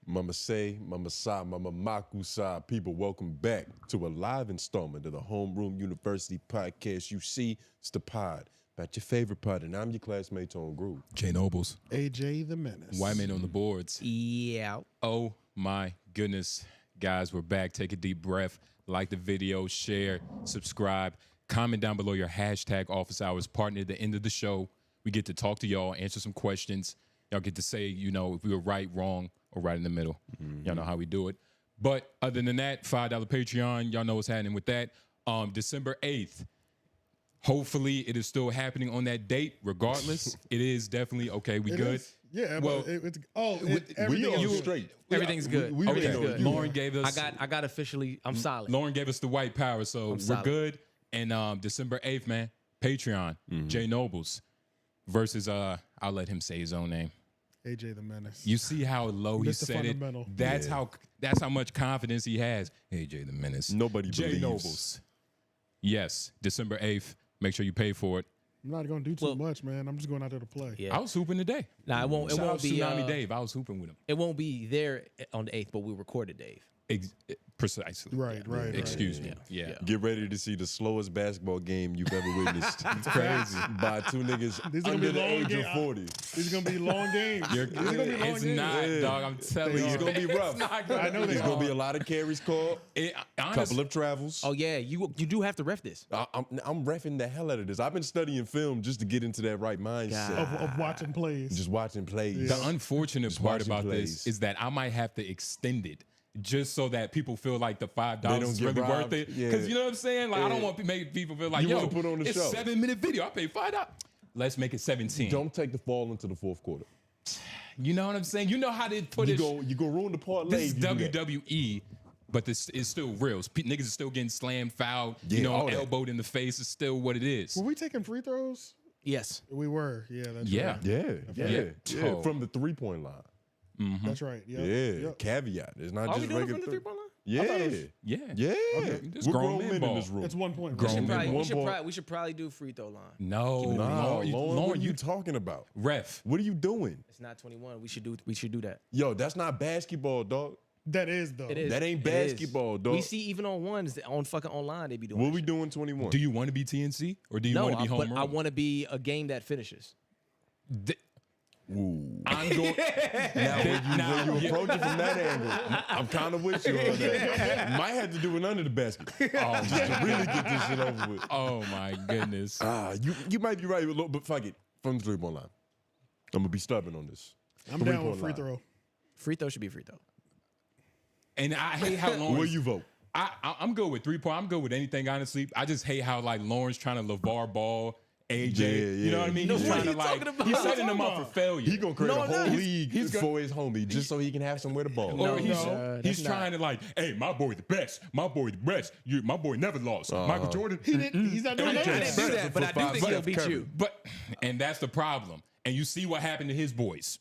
𝙼𝙾𝚂𝚃. People, welcome back to a live installment of the Homeroom University podcast. You see, it's the pod, about your favorite pod, and I'm your classmate on group. J Noblez. AJ the Menace. White man on the boards. Yeah. Oh my goodness. Guys, we're back. Take a deep breath. Like the video, share, subscribe. Comment down below your hashtag office hours partner at the end of the show. We get to talk to y'all, answer some questions. Y'all get to say, you know, if we were right, wrong, or right in the middle. Y'all know how we do it. But other than that, $5 Patreon, y'all know what's happening with that. December 8th. Hopefully it is still happening on that date. Regardless, it is definitely okay. We good? Yeah. Well, everything's straight. Everything's good. We Everything's know good. you. Lauren gave us. I got officially. I'm solid. Lauren gave us the white power, so we're solid. good. And December 8th, man, Patreon, J Noblez versus I'll let him say his own name. AJ the Menace. You see how low he Mr. said it. Fundamental. That's how much confidence he has. AJ the Menace. Nobody J believes. Noblez. Yes, December 8th. Make sure you pay for it. I'm not gonna do too much, man. I'm just going out there to play. Yeah. I was hooping today. Nah, it won't. It Shout out won't be. Tsunami Dave. I was hooping with him. It won't be there on the 8th, but we recorded Dave. Precisely. Right. Excuse me. Yeah. Get ready to see the slowest basketball game you've ever witnessed. It's crazy. By two niggas These are gonna under be the long age games. of 40. These are gonna be long games. These are gonna be long It's games. not, Yeah. dog. I'm telling you. It's going to be rough. I know There's they going to be are. a lot of carries called, couple of travels. Oh yeah, you do have to ref this. I'm reffing the hell out of this. I've been studying film just to get into that right mindset. Of watching plays. Just watching plays. The unfortunate part watching about plays. this is that I might have to extend it just so that people feel like the $5 don't is get really robbed. worth it. Yeah. Because you know what I'm saying? Like I don't Yeah. want to make people feel like, You yo, wanna put on the it's show. 7-minute video. I paid $5. Let's make it 17. Don't take the fall into the fourth quarter. You know what I'm saying? You know how they put it. You go ruin the parlay. This is if you do that. WWE, but this is still real. Niggas is still getting slammed, fouled, Yeah, all that. elbowed in the face. It's still what it is. Were we taking free throws? Yes. We were. Yeah, that's Yeah. right. Yeah. Toe. From the 3-point line. That's right. Yep. Yeah. Yep. Caveat. It's not Are just we doing it regular from the three-point line? Yeah. Yeah. Yeah. This We're grown grown man men ball. in this room. It's 1 point. Grown men Probably, ball. we should probably do free throw line. No. Nah, Lauren, Lauren, what are you talking about? ref. What are you doing? It's not 21. We should do that. Yo, that's not basketball, dog. That is though. It is. That ain't It is. basketball, dog. We see even on ones that on fucking online they be doing. What that we shit. doing 21? Do you want to be TNC or do you No, want to be but home I run? want to be a game that finishes. Ooh. I'm going. Now, when you approach it from that angle, I'm kind of with you on that. Might have to do it under the basket. Just to really get this shit over with. Oh my goodness. You might be right, but fuck it. From the 3-point line. I'm going to be stubborn on this. I'm down 3-point with free line. throw. Free throw should be free throw. And I hate how Lawrence. Where you vote? I'm good with 3-point. I'm good with anything, honestly. I just hate how like Lawrence trying to LeVar Ball, AJ. Yeah, You know what I mean? He's what trying are to you like. talking about? He's What are you setting them talking up for about? failure. He going to create a whole league he's for his homie just so he can have somewhere to ball. Or No, he's, no, he's that's trying to like, hey, my boy the best. My boy the best. My boy never lost. Michael Jordan. He's not doing I that. didn't do that, but I do think he'll beat Curry. you. And that's the problem. And you see what happened to his boys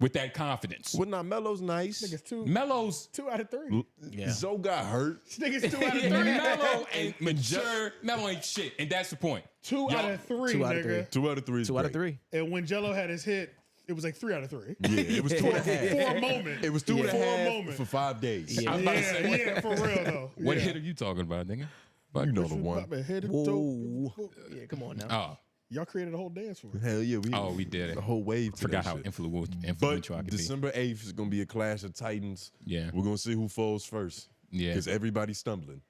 with that confidence. Well, now, Melo's nice. Niggas two Melo's. out of 3. Yeah. Zoe got hurt. Niggas 2 out of 3. Melo ain't mature. Melo ain't shit. And that's the point. 2 out of 3, 2 out of nigga. 2 out of 3 is 2 out of great. 3. And when Jello had his hit, it was like 3 out of 3. Yeah, it was 2 and a half. For a moment. It was 2 and a For a half moment. for 5 days. Yeah. I'm about to say, Yeah, for real though. what yeah. hit are you talking about, nigga? You know the one. Whoa. Yeah, come on now. Oh. Y'all created a whole dance for it. Hell yeah. We did it. The whole wave to Forgot that how shit. influential I But could be. December 8th is going to be a clash of titans. Yeah. We're going to see who falls first. Yeah. Because everybody's stumbling.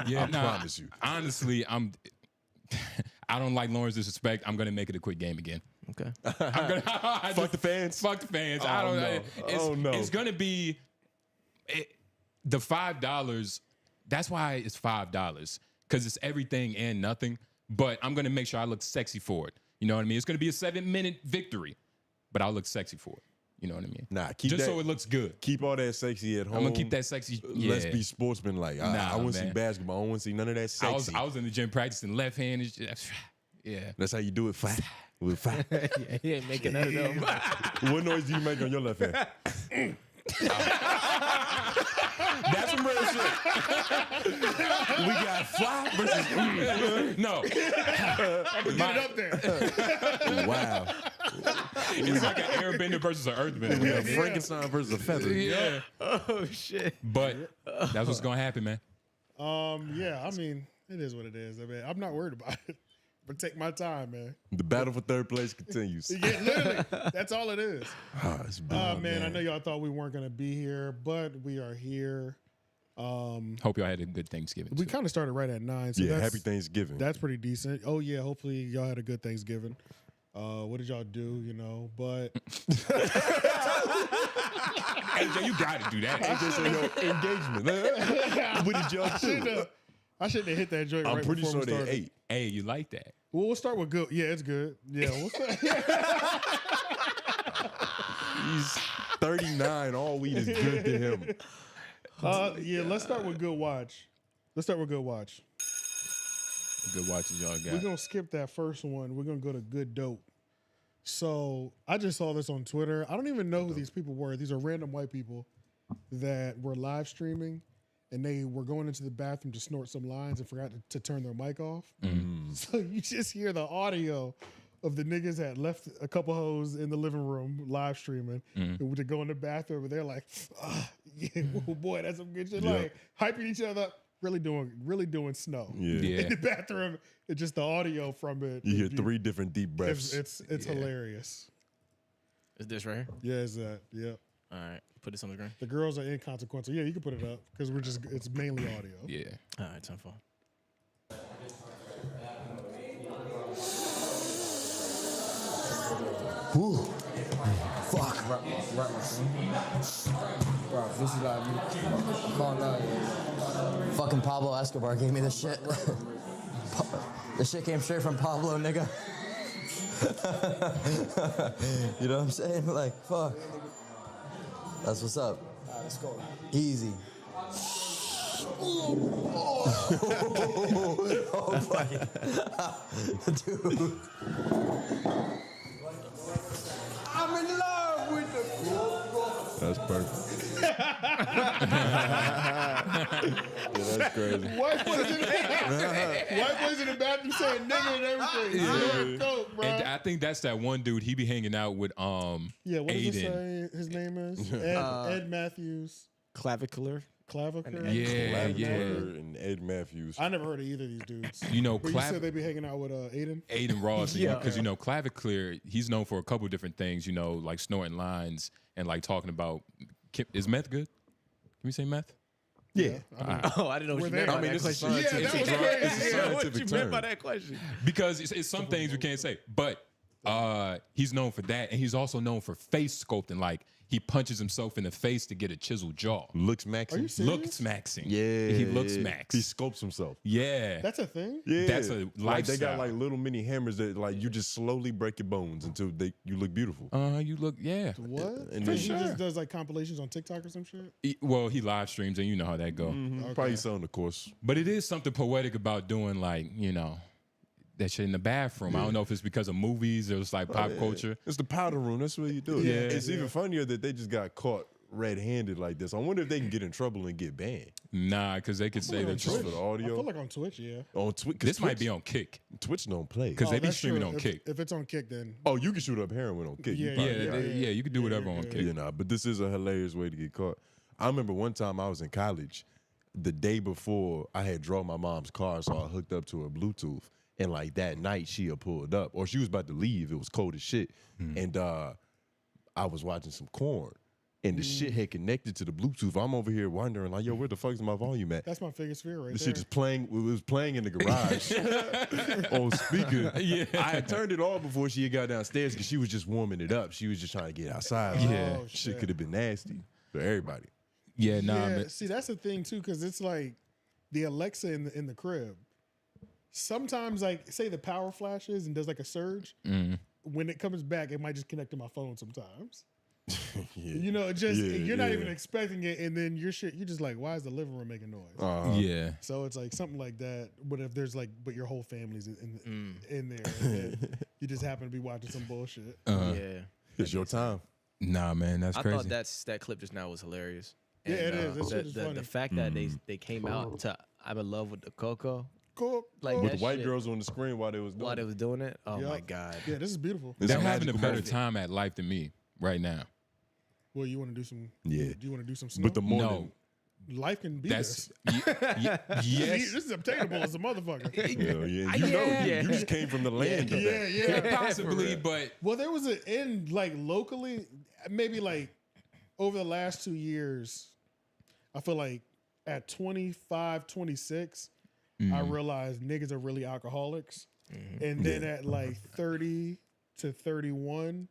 Yeah, I promise you. Honestly, I don't like Lawrence disrespect. I'm gonna make it a quick game again. Okay. Fuck the fans. Fuck the fans. Oh, I don't no. know. It's gonna be the $5. That's why it's $5 because it's everything and nothing. But I'm gonna make sure I look sexy for it. You know what I mean? It's gonna be a 7-minute victory, but I'll look sexy for it. You know what I mean? Nah, keep just that, so it looks good. Keep all that sexy at home. I'm gonna keep that sexy. Yeah. Let's be sportsmanlike. I want to see man. basketball. I don't want to see none of that sexy. I was in the gym practicing left hand. And just, yeah. That's how you do it. Fat. With fat. Yeah, he ain't making none of them. What noise do you make on your left hand? That's some real shit. We got fly versus No. Get it up there. wow. It's like an airbender versus an earthbender. We have Frankenstein versus a feather. Yeah. Oh shit. But that's what's gonna happen, man. Yeah, I mean, it is what it is. I mean, I'm not worried about it. But take my time, man. The battle for third place continues. Yeah, literally. That's all it is. It's bad, Man, I know y'all thought we weren't gonna be here, but we are here. Hope y'all had a good Thanksgiving. We too. kind of started right at 9. So Yeah, that's, happy Thanksgiving. That's pretty decent. Oh yeah, hopefully y'all had a good Thanksgiving. What did y'all do? You know, but AJ, you gotta do that. AJ said, yo, engagement. What did y'all do? I shouldn't have hit that joint. I'm right pretty before sure we they started. ate. Hey, you like that? Well, we'll start with good. Yeah, it's good. Yeah, we'll start. He's 39. All weed is good to him. Yeah, let's start with good watch. Let's start with good watch. Good watches y'all We're got. gonna skip that first one. We're gonna go to good dope. So I just saw this on Twitter. I don't even know who these people were. These are random white people that were live streaming, and they were going into the bathroom to snort some lines and forgot to turn their mic off. So you just hear the audio of the niggas that left a couple hoes in the living room live streaming to go in the bathroom, and they're like, yeah, oh boy, that's some good shit. Yeah. Like hyping each other up, really doing snow. Yeah. In the bathroom, it's just the audio from it. You hear 3 different deep breaths. It's hilarious. Is this right here? Yeah, it's that. Yeah. All right. Put this on the screen. The girls are inconsequential. Yeah, you can put it up because it's mainly audio. Yeah. All right, 10-4. Whew. Fuck. Right, this is like I'm calling out. Fucking Pablo Escobar gave me this shit. This shit came straight from Pablo, nigga. You know what I'm saying? Like, fuck. That's what's up. Alright, let's go. Easy. Oh my. Dude. I'm in love with the That's perfect. Yeah, that's crazy. White boys in the bathroom saying nigga and everything. Yeah. Dope, bro. And I think that's that one dude. He be hanging out with Yeah, what does it Aiden. say his name is? Ed Matthews. Clavicular. Clavicle. Yeah, yeah. And Ed Matthews. I never heard of either of these dudes. You know, But you said they be hanging out with Aiden? Aiden Ross, Yeah. because you know, Clavicular, he's known for a couple different things. You know, like snorting lines and like talking about. Is meth good? Can we say meth? Yeah. Oh, I didn't know what you Were meant they- by I mean, that it's a question. Yeah, that was crazy. It's a I didn't know what scientific you meant term. by that question. Because it's some things we can't say, but he's known for that, and he's also known for face sculpting. Like he punches himself in the face to get a chiseled jaw. Looks maxing. Are you serious? Looks maxing. Yeah. he looks max. He sculpts himself. Yeah, That's a thing? Yeah. That's a Like they got lifestyle. like little mini hammers that like you just slowly break your bones until you look beautiful. you look What? And So then- he sure. just does like compilations on TikTok or some shit? Well, he live streams, and you know how that go. Probably selling the course. But it is something poetic about doing like that shit in the bathroom. I don't know if it's because of movies or it's like pop culture. It's the powder room. That's where you do it. Yeah. It's even funnier that they just got caught red-handed like this. I wonder if they can get in trouble and get banned. Nah, because they could say on that Just Twitch. for the I audio. feel like on Twitch, yeah. On Twitch. this might be on Kick. Twitch don't play. Because they be that's streaming true. on If- Kick. If it's on Kick, then Oh, you can shoot up heroin on Kick. You Yeah, probably Yeah, got it. you can do whatever on Kick. Yeah, nah, but this is a hilarious way to get caught. I remember one time I was in college, the day before I had drove my mom's car, so I hooked up to her Bluetooth. And like that night she had pulled up, or she was about to leave. It was cold as shit. And I was watching some corn. And the shit had connected to the Bluetooth. I'm over here wondering, like, yo, where the fuck is my volume at? that's my biggest fear right The there. shit is playing. It was playing in the garage on speaker. Yeah. I had turned it off before she had got downstairs because she was just warming it up. She was just trying to get outside. Yeah. Oh, shit shit. could have been nasty for everybody. Yeah, nah, Yeah, man. see, that's the thing too, because it's like the Alexa in the crib. Sometimes, like, say the power flashes and does like a surge. When it comes back, it might just connect to my phone sometimes. Yeah. You know, it just Yeah, you're not yeah. even expecting it, and then you're just like, why is the living room making noise? Yeah. So it's like something like that. But if there's like, but your whole family's in there, and then you just happen to be watching some bullshit. Uh-huh. Yeah. It's your time. Nah, man, that's I crazy. thought that clip just now was hilarious. Yeah, it is. That shit is The funny. fact that they came out to I'm in love with the Coco. cool. Like cool. With that the white shit. girls on the screen while they was doing While they it. was doing it. Oh my Yep. god. Yeah, this is beautiful. It's They're a having a magical better moment. time at life than me right now. Well, you want to do some? Yeah. Do you want to do some snow? But the morning. Life can be That's this. yes. This is obtainable as a motherfucker. Yeah, yeah. You know, Yeah. you just came from the land of that. Yeah. Possibly, but Well, there was an end, like locally, maybe like over the last 2 years, I feel like at 25, 26, I realized niggas are really alcoholics. And then at like 30 to 31,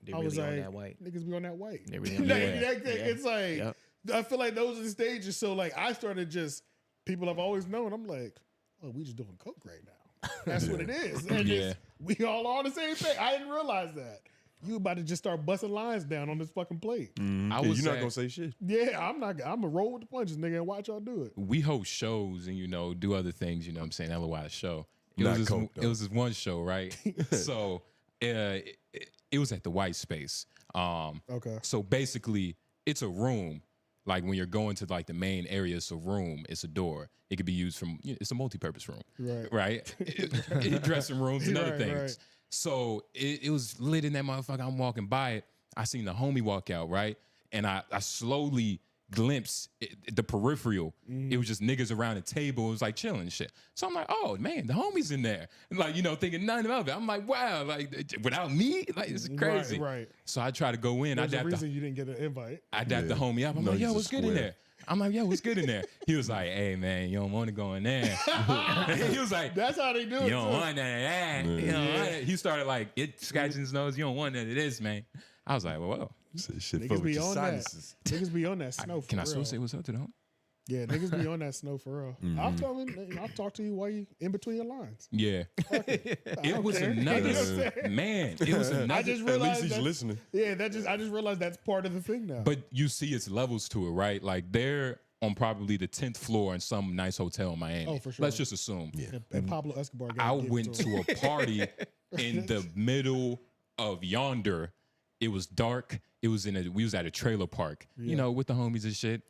They I really was on like, that white. niggas be on that white. They really on Like, that white. It's like, Yep. I feel like those are the stages. So like I started just, people I've always known, I'm like, oh, we just doing coke right now. That's what it is. And Yeah. we all on the same thing. I didn't realize that. You about to just start busting lines down on this fucking plate. I Yeah, was you're not at- gonna say shit. Yeah, I'm gonna roll with the punches, nigga, and watch y'all do it. we host shows and do other things. You know what I'm saying? LOI show. Not this, coke, it though. was this one show, right? So it was at the White Space. Okay. So basically, it's a room. Like when you're going to like the main area, it's a room. It's a door. It could be used from. It's a multi-purpose room, Right. Dressing rooms and other Right, things. right. So it was lit in that motherfucker. I'm walking by it. I seen the homie walk out, right? And I slowly glimpsed the peripheral. It was just niggas around the table. It was like chilling and shit. So I'm like, oh man, the homie's in there. And like, thinking nothing of it. I'm like, wow, like without me, like it's crazy. Right. So I try to go in. There's a I reason you didn't get an invite. dapped the homie up. I'm No, like, he's yo, a what's good in square. there? I'm like, yo, what's good in there? He was like, hey man, you don't want to go in there. He was like, That's how they do it. you don't too. want none of that. You don't want it. He started like scratching his nose. You don't want none of this, man. I was like, well. Say shit, Niggas fuck with be your on that. sinuses. Niggas be on that snow for Can I real. still say what's up to them? Yeah, niggas be on that snow for real. I'll tell him, I'll talk to you while you in between your lines. Yeah. It was care. another You know what I'm saying? man. It was another. I just At realized least he's that's- listening. Yeah, I just realized that's part of the thing now. But you see, it's levels to it, right? Like they're on probably the 10th floor in some nice hotel in Miami. Oh, for sure. Let's just assume. and Pablo Escobar. I went to a party in the middle of yonder. It was dark. It was we was at a trailer park, with the homies and shit.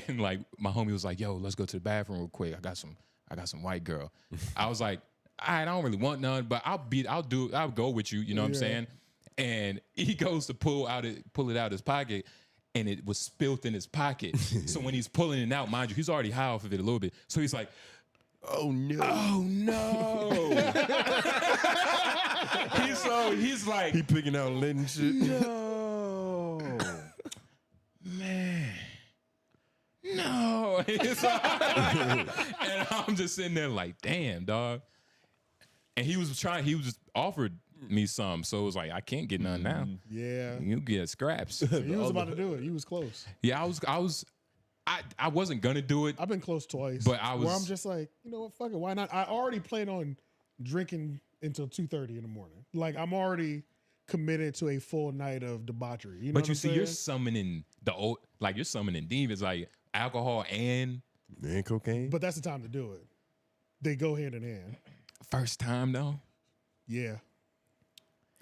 And like my homie was like, "Yo, let's go to the bathroom real quick. I got some white girl." I was like, "All right, I don't really want none, but I'll go with you." You know what I'm saying? And he goes to pull it out his pocket, and it was spilt in his pocket. So when he's pulling it out, mind you, he's already high off of it a little bit. So he's like, Oh no. "Oh no!" he's like, He picking out lint and shit. "No, man, no." And I'm just sitting there like, "Damn, dog." And he was just offered me some, so it was like, I can't get none now. Yeah. You get scraps. He was about to do it. He was close. Yeah, I wasn't gonna do it. I've been close twice. But I where was- I'm just like, you know what, fuck it, why not? I already plan on drinking until 2:30 in the morning. Like I'm already committed to a full night of debauchery. You know But what you I'm see, saying? you're summoning you're summoning demons, like alcohol and And cocaine. But that's the time to do it. They go hand in hand. first time though. Yeah.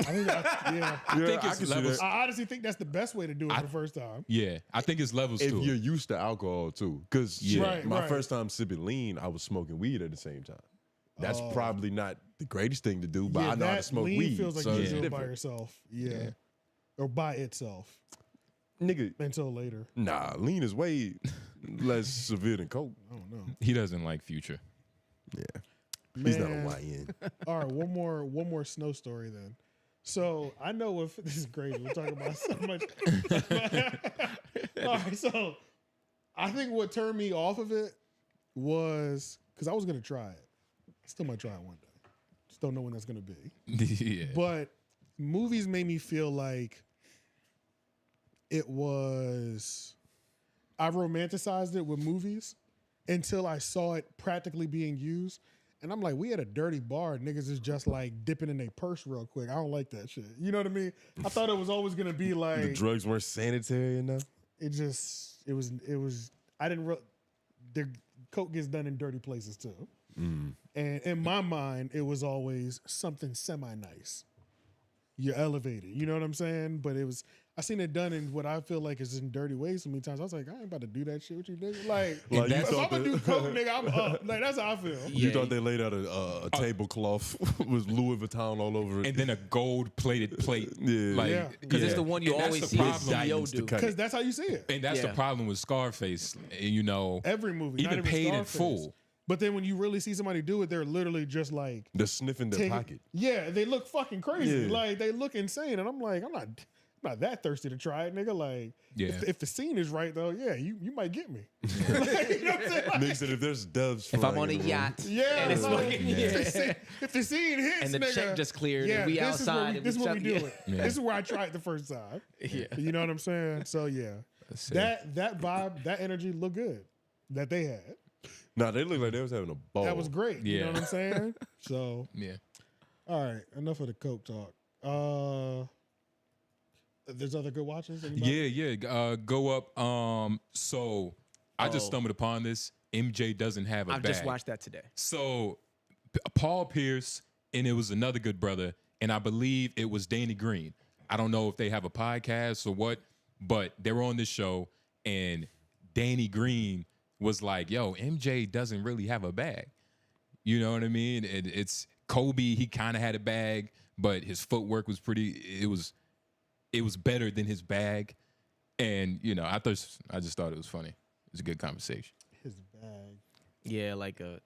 I think yeah. I think I it's can see levels. that. I honestly think that's the best way to do it for the first time. Yeah, I think it's levels If to you're it. used to alcohol too, because Right, my right. first time sipping lean, I was smoking weed at the same time. That's probably not the greatest thing to do, but Yeah, I know how to that smoke lean weed. feels like so you it's do it by different. yourself. Yeah. Or by itself Nigga, until later. nah, lean is way less severe than coke. I don't know. He doesn't like Future. Yeah, he's not a Man. YN. All right, one more snow story then. So I know if this is crazy, we're talking about so much. All right, so I think what turned me off of it was because I was gonna try it. I still might try it one day. Just don't know when that's gonna be. Yeah. But movies made me feel like it was. I romanticized it with movies until I saw it practically being used. And I'm like, we at a dirty bar. Niggas is just like dipping in their purse real quick. I don't like that shit. You know what I mean? I thought it was always going to be The like, drugs weren't sanitary enough. it was, I didn't, the coke gets done in dirty places too. And in my mind, it was always something semi-nice. You're elevated. You know what I'm saying? But I seen it done in what I feel like is in dirty ways so many times. I was like, I ain't about to do that shit with you, nigga. Like Like, you if I'm thought gonna do coke, nigga, I'm up. Like that's how I feel. You thought they laid out a tablecloth with Louis Vuitton all over it. And then a gold-plated plate. Yeah. Like, Yeah. Because it's the one you And that's always the see the problem. CEO do. Because that's how you see it. And that's the Yeah. problem with Scarface. You know, Every movie, not even paid in Scarface. full. But then when you really see somebody do it, they're literally just like They're sniffing their pocket. Yeah, they look fucking crazy. Yeah. Like they look insane, and I'm like, I'm not that thirsty to try it, nigga. Like, Yeah. if the scene is right though, yeah, you might get me. Like, you know what I'm saying? Like, Nigga said if there's doves If I'm flying on a in the room- yacht, yeah, and it's like, fucking, if the scene hits, and the nigga, check just cleared, and we this outside, Is what we, and this we is what we shut- do it. This is where I tried the first time. Yeah. You know what I'm saying? So yeah, that vibe, that energy looked good that they had. Nah, they look like they was having a ball. That was great. You know Yeah. what I'm saying? So Yeah. all right, enough of the coke talk. There's other good watches. Anybody? Yeah. Go up. So I just stumbled upon this. MJ doesn't have a I've bag. just watched that today. So Paul Pierce, and it was another good brother, and I believe it was Danny Green. I don't know if they have a podcast or what, but they were on this show, and Danny Green was like, yo, MJ doesn't really have a bag. You know what I mean? It's Kobe, he kind of had a bag, but his footwork was it was better than his bag. And, you know, I just thought it was funny. It was a good conversation. His bag. Yeah, like a.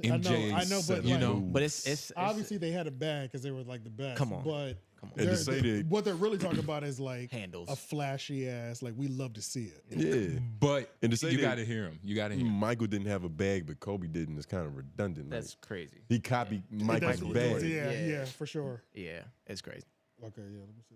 MJ, I know, but you like, know, But it's obviously they had a bag because they were like the best. Come on. But Come on. And to say that- what they're really talking about is like Handles. a flashy ass. Like we love to see it. Yeah. but And to say you that- got to hear him. You got to hear him. Michael didn't have a bag, but Kobe didn't. It's kind of redundant. That's like, crazy. he copied Michael's That's- bag. Yeah, Yeah. yeah, for sure. Yeah, it's crazy. Okay, yeah. Let me see.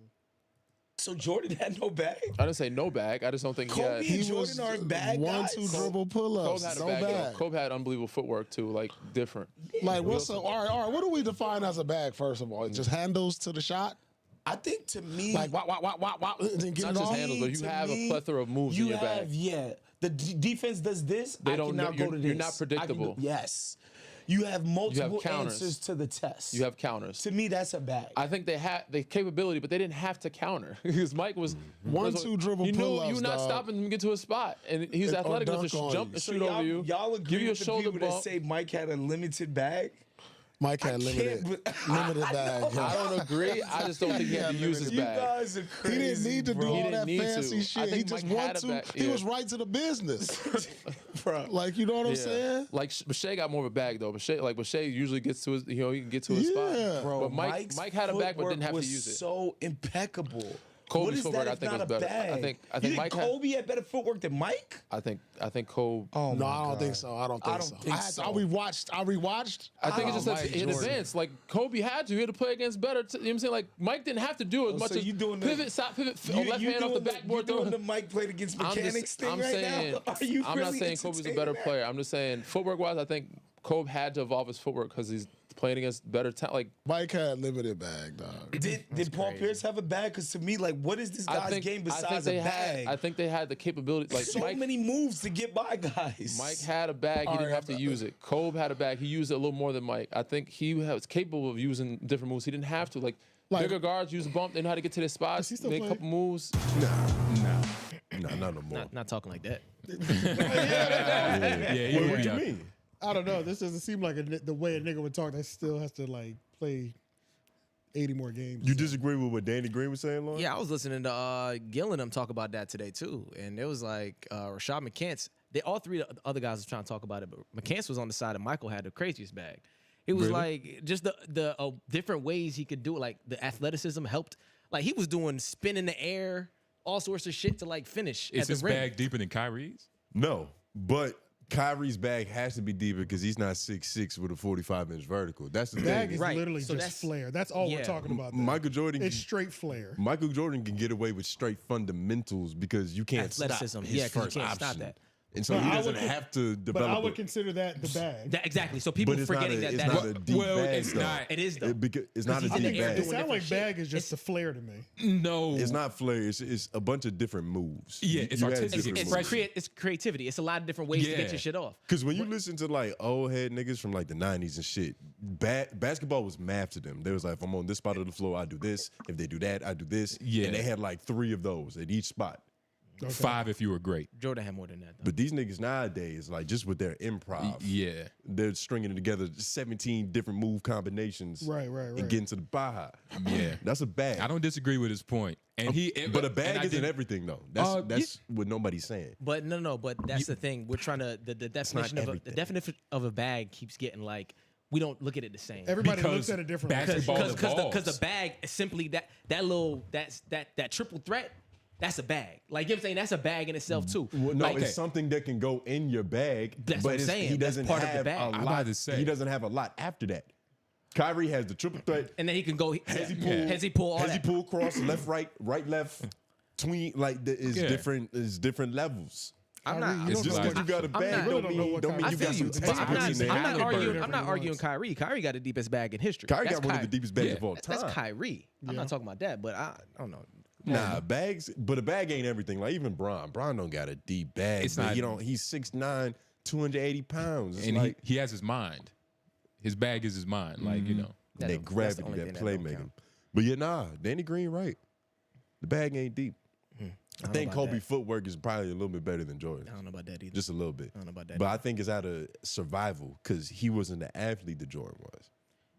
So Jordan had no bag? I didn't say no bag. I just don't think Kobe he had. and Jordan are bag guys? 1-2 dribble Kobe pull-ups. had a No bag. bag. Kobe had unbelievable footwork too, like different. Like what's up? All right. What do we define as a bag? First of all, just handles to the shot. I think to me, Like wop, and then get Not it just off. handles, but you to have me, a plethora of moves in you your bag. Yeah, the defense does this. They I don't can know- now go to this. you're not I can predictable. do- yes, you have multiple counters. answers to the test. You have counters. To me, that's a bag. I think they had the capability, but they didn't have to counter because Mike was 1-2 dribble You knew pull-ups, you not dog. stopping him to get to a spot, and he's Or athletic enough to dunk on jump you. and So shoot over you. Y'all agree give you a with the shoulder people bump. that say Mike had a limited bag? Mike had limited bag. yeah. I don't agree. I just don't think he had to use his You bag. guys are He crazy. didn't need to do bro. all He that didn't need fancy to. shit. I He think just Mike wanted had a to. bag, He yeah. was right to the business. Bro. Like you know what I'm saying? Like Shea got more of a bag though. But Shea usually gets to his, he can get to his Yeah. spot. Bro, But Mike's Mike had a bag but footwork didn't have to was use it. So impeccable. Kobe's What is footwork, that I if think, not was a better. bag? I think You think Mike had. Kobe had better footwork than Mike? I think Kobe. Oh No, my I don't God. think so. I don't think so. I rewatched. I think it's just Mike that in Jordan. advance, like Kobe had to. He had to play against better. You know what I'm saying? Like Mike didn't have to do as much so as you doing the- pivot, left hand off the backboard. You doing throw. the Mike played against I'm mechanics thing I'm right saying, now? Are you I'm not really saying Kobe's a better entertaining that? player. I'm just saying footwork wise, I think Kobe had to evolve his footwork because he's playing against better talent. Like Mike had limited bag, dog. Did Paul Pierce have a bag? Because to me, like, what is this I guy's think, game I besides think they a bag? I think they had the capability. Like so Mike, many moves to get by guys. Mike had a bag. He All didn't right, have to use it. Kobe had a bag. He used it a little more than Mike. I think he was capable of using different moves. He didn't have to. Like bigger guards use a bump. They know how to get to their spots. he still Make a playing? couple moves. Nah, not no more. Not talking like that. Yeah, What do you mean? I don't know. This doesn't seem like the way a nigga would talk that still has to like play 80 more games. You disagree with what Danny Green was saying, Lauren? Yeah, I was listening to Gil and them talk about that today too, and it was like Rashad McCants. All three of the other guys was trying to talk about it, but McCants was on the side, and Michael had the craziest bag. It was like just the different ways he could do it. Like the athleticism helped. Like he was doing spin in the air, all sorts of shit to like finish Is at the his rim. bag deeper than Kyrie's? No, but Kyrie's bag has to be deeper because he's not 6'6" with a 45-inch vertical. That's the bag thing. is Right. literally So just that's- flair. That's all we're yeah. talking about. There. Michael Jordan. It's straight flair. Michael Jordan can get away with straight fundamentals because you can't Athleticism. stop his Yeah, 'cause you first can't option. stop that. And so But he I doesn't would- have to But develop. I would consider that the bag. Exactly. So people but it's not forgetting a, that it's that not a deep Well, bag. it's though. not. It is, though. It's not a he's in the deep air bag. It doing sounds like different bag shit. is just a flare to me. No, It's not flair. It's a bunch of different moves. Yeah, it's artistic It's, expression. it's creativity. It's a lot of different ways to Yeah. get your shit off. Because when you listen to like old head niggas from like the 90s and shit, basketball was math to them. They was like, if I'm on this spot of the floor, I do this. If they do that, I do this. Yeah. And they had like 3 of those at each spot. 5 if you were great. Jordan had more than that, though. But these niggas nowadays, like just with their improv, Yeah. they're stringing together 17 different move combinations. Right. And getting to the baja. Yeah. That's a bag. I don't disagree with his point. And but a and bag I isn't didn't- everything though. That's what nobody's saying. But no. But that's the thing. We're trying to the definition of everything. the definition of a bag keeps getting like we don't look at it the same. Everybody Because looks at it differently. basketball Because evolves. the bag is simply that triple threat. That's a bag. Like you know what I'm saying, that's a bag in itself too. Well, no, Like, it's something that can go in your bag. That's but what I'm it's- saying. He That's doesn't part of have the bag. a I'm about lot. to say. He doesn't have a lot after that. Kyrie has the triple threat. and then he can go. Has he pull all Has he that? pull cross left right left tween like is Yeah. different levels. I'm Kyrie, not. you It's don't just know because what- you got a I'm bag not- don't don't know mean, what don't mean Kyrie you I got feel some you, taste but I'm buds not. in I'm not there. arguing. Whatever I'm not he arguing wants. Kyrie. Kyrie got the deepest bag in history. Kyrie That's got one of the deepest bags Yeah. of all time. That's Kyrie. I'm not talking about that, but I don't know. Nah, bags, but a bag ain't everything. Like even Bron don't got a deep bag. It's but not- he don't. He's 6'9", 280 pounds. It's And like he has his mind. His bag is his mind. Like, you know. that That's the gravity, only that thing that play don't making. count. But yeah, nah, Danny Green right. The bag ain't deep. I think about Kobe that. footwork is probably a little bit better than Jordan. I don't know about that either. Just a little bit. I don't know about that But either. I think it's out of survival because he wasn't the athlete that Jordan was.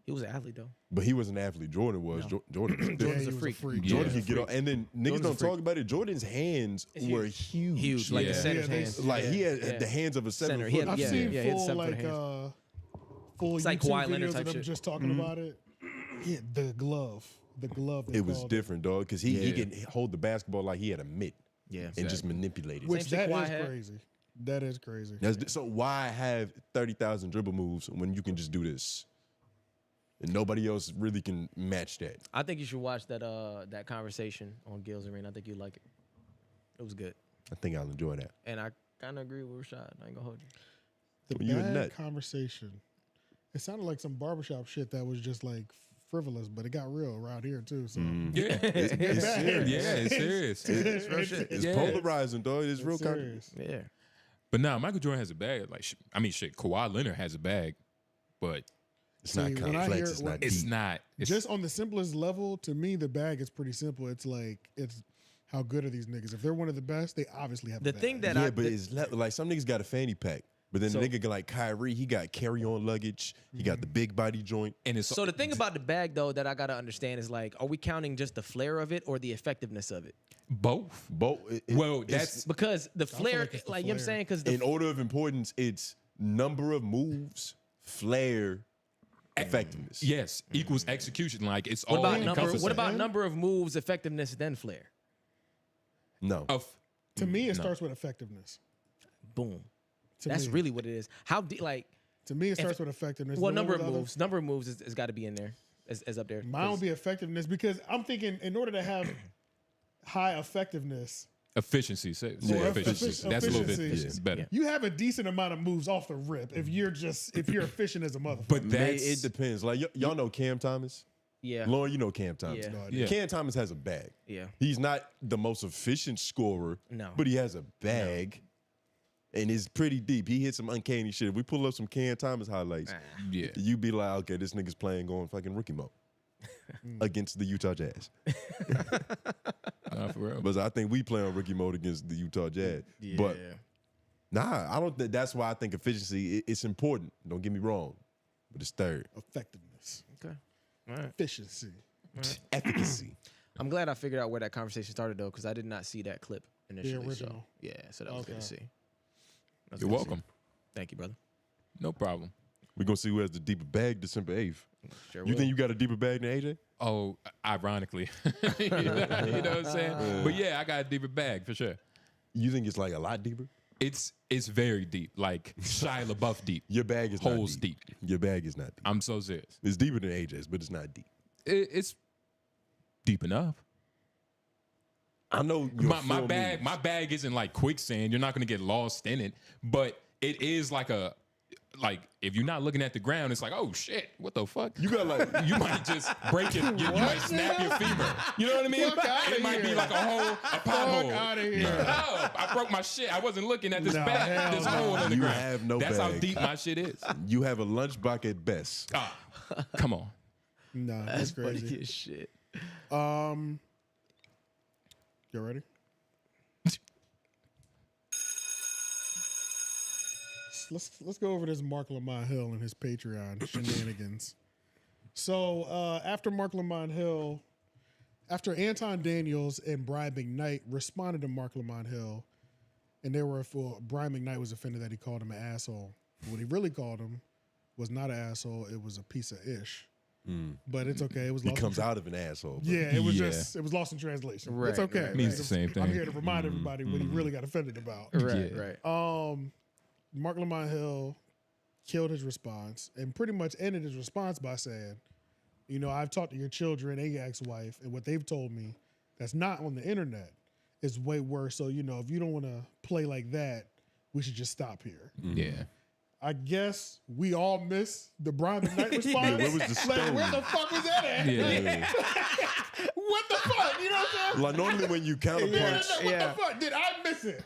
He was an athlete though. But he was an athlete. Jordan was. Jordan was Yeah, different. he a was freak. Jordan Yeah. could get on. And then niggas Jordan's a don't freak. talk about it. Jordan's hands were huge. Huge, like Yeah. the center's Yeah, they- hands. Like he had Yeah. the hands of a Center. 7 He had- foot. I've Yeah, seen yeah, he had full 7 foot like hands. full It's like YouTube Kawhi Leonard videos type of them shit. just talking about it. Yeah, the glove. They It was called different, dog, because he Yeah. can hold the basketball like he had a mitt Yeah. and just manipulate it. Which Same shit that Kawhi is had. crazy. That is crazy. So why have 30,000 dribble moves when you can just do this? And nobody else really can match that. I think you should watch that conversation on Gil's Arena. I think you'd like it. It was good. I think I'll enjoy that. And I kind of agree with Rashad. I ain't gonna hold you. The Well, you a bad nut. conversation. It sounded like some barbershop shit that was just like frivolous, but it got real around here too. So Yeah. It's serious. Yeah, it's serious. it's real shit. It's Yeah. polarizing, dog. It's real kind of. serious. Yeah. But now Michael Jordan has a bag. Like, shit, Kawhi Leonard has a bag, but It's not See, when I complex. hear- It's not it's deep. not. It's, Just on the simplest level, to me, the bag is pretty simple. It's like it's how good are these niggas? If they're one of the best, they obviously have The a bag. thing that Yeah, I but it's like some niggas got a fanny pack. But then So- the nigga like Kyrie, he got carry-on luggage. He got the big body joint. and it's so the thing about the bag though that I gotta understand is like, are we counting just the flair of it or the effectiveness of it? both. Both. Well, it's- that's Because the flare, like it's the like you know what I'm flare. saying, because in order of importance, it's number of moves, flair, effectiveness. yes equals execution. Like it's what all about number? encompassing. What about And- number of moves, effectiveness, then flair? No. Of To me, it starts with effectiveness. Boom. To That's me. really what it is. How deep? Like, To me, it starts with effectiveness. well, The number one of with other- moves. Number of moves has got to be in there. Is up there. Mine would be effectiveness because I'm thinking in order to have high effectiveness, efficiency. Say More efficiency. effic- That's a little bit efficiency. better. you have a decent amount of moves off the rip if you're efficient as a motherfucker. But It that's depends. Like y'all know Cam Thomas. Yeah. Lauren, you know Cam Thomas. Yeah. No yeah. Cam Thomas has a bag. Yeah. He's not the most efficient scorer. No. But he has a bag. And it's pretty deep. He hit some uncanny shit. If we pull up some Cam Thomas highlights, Yeah. you be like, okay, this nigga's playing going fucking rookie mode against the Utah Jazz. Nah, for real. But I think we play on rookie mode against the Utah Jazz. Yeah. But nah, I don't think that's why I think efficiency it's important. Don't get me wrong. But it's third. effectiveness, Okay. All right. efficiency. Efficacy. I'm glad I figured out where that conversation started though, because I did not see that clip initially. original. So, yeah. So that was good to see. That was You're good to see. welcome. Thank you, brother. No problem. We're gonna see who has the deeper bag December 8th. Sure You will. think you got a deeper bag than AJ? Oh, ironically. you know what I'm saying? But yeah, I got a deeper bag for sure. You think it's like a lot deeper? It's very deep, like Shia LaBeouf deep. Your bag is Holes not deep. deep. Your bag is not deep. I'm so serious. It's deeper than AJ's, but it's not deep. It's deep enough. I know my bag isn't like quicksand. You're not gonna get lost in it, but it is like if you're not looking at the ground, it's like, oh shit, what the fuck? You got you might just break it. You might snap your femur. You know what I mean? It might be like a pothole. Out of here. Oh, I broke my shit. I wasn't looking at this bag, this hole in the You ground. have no That's how bag. deep my shit is. You have a lunchbox at best. Come on. Nah, that's crazy. Funny as shit. You ready? Let's go over this Marc Lamont Hill and his Patreon shenanigans. So after Marc Lamont Hill, after Anton Daniels and Brian McKnight responded to Marc Lamont Hill, and Brian McKnight was offended that he called him an asshole. What he really called him was not an asshole; it was a piece of ish. But it's okay. It was He lost comes out of an asshole. But Yeah, it was just it was lost in translation. Right, It's okay. right, Means the same thing. I'm here to remind everybody what he really got offended about. Right, Yeah. right. Marc Lamont Hill killed his response and pretty much ended his response by saying, you know, I've talked to your children and your ex-wife, and what they've told me that's not on the internet is way worse. So, you know, if you don't want to play like that, we should just stop here. Yeah. I guess we all missed the Brian McKnight response. Yeah, where was the Like, stone? where the fuck was that at? Yeah. What the fuck? You know what I'm saying? Like normally when you counterpunch, What Yeah. the fuck? Did I miss it?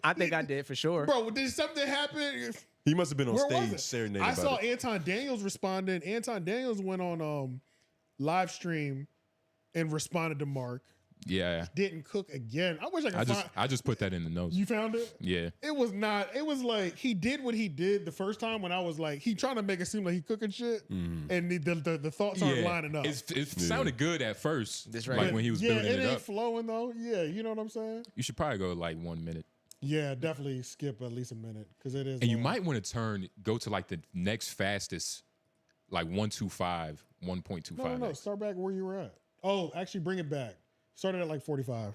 I think I did for sure. Bro, did something happen? he must have been on Where was stage it? serenading I about saw it. Anton Daniels responding. Anton Daniels went on live stream and responded to Mark. Yeah. Didn't cook again. I wish I could find. I just put that in the notes. You found it? Yeah. It was not. It was like he did what he did the first time when I was like he trying to make it seem like he cooking shit, and the thoughts aren't lining up. It sounded good at first. That's right. Like when he was building it it ain't up. flowing though. Yeah, you know what I'm saying? You should probably go like 1 minute. Yeah, definitely skip at least a minute because it is. And you might want to go to like the next fastest, like 1.25, 1.25. No. Start back where you were at. Oh, actually, bring it back. Started at like 45.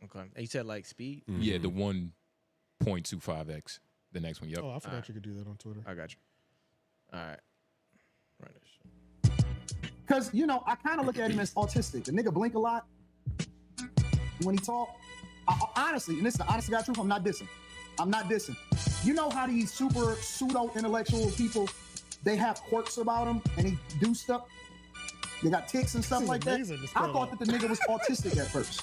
Okay. And you said like speed? Yeah, the 1.25x. The next one. Yep. Oh, I forgot you could do that on Twitter. I got you. All right. Run this shit. Because, you know, I kind of look at him as autistic. The nigga blink a lot when he talk. Honestly, and this is the honest to God truth, I'm not dissing. You know how these super pseudo-intellectual people, they have quirks about them and they do stuff? They got tics and stuff This is like that. amazing to I spell thought out. that the nigga was autistic at first.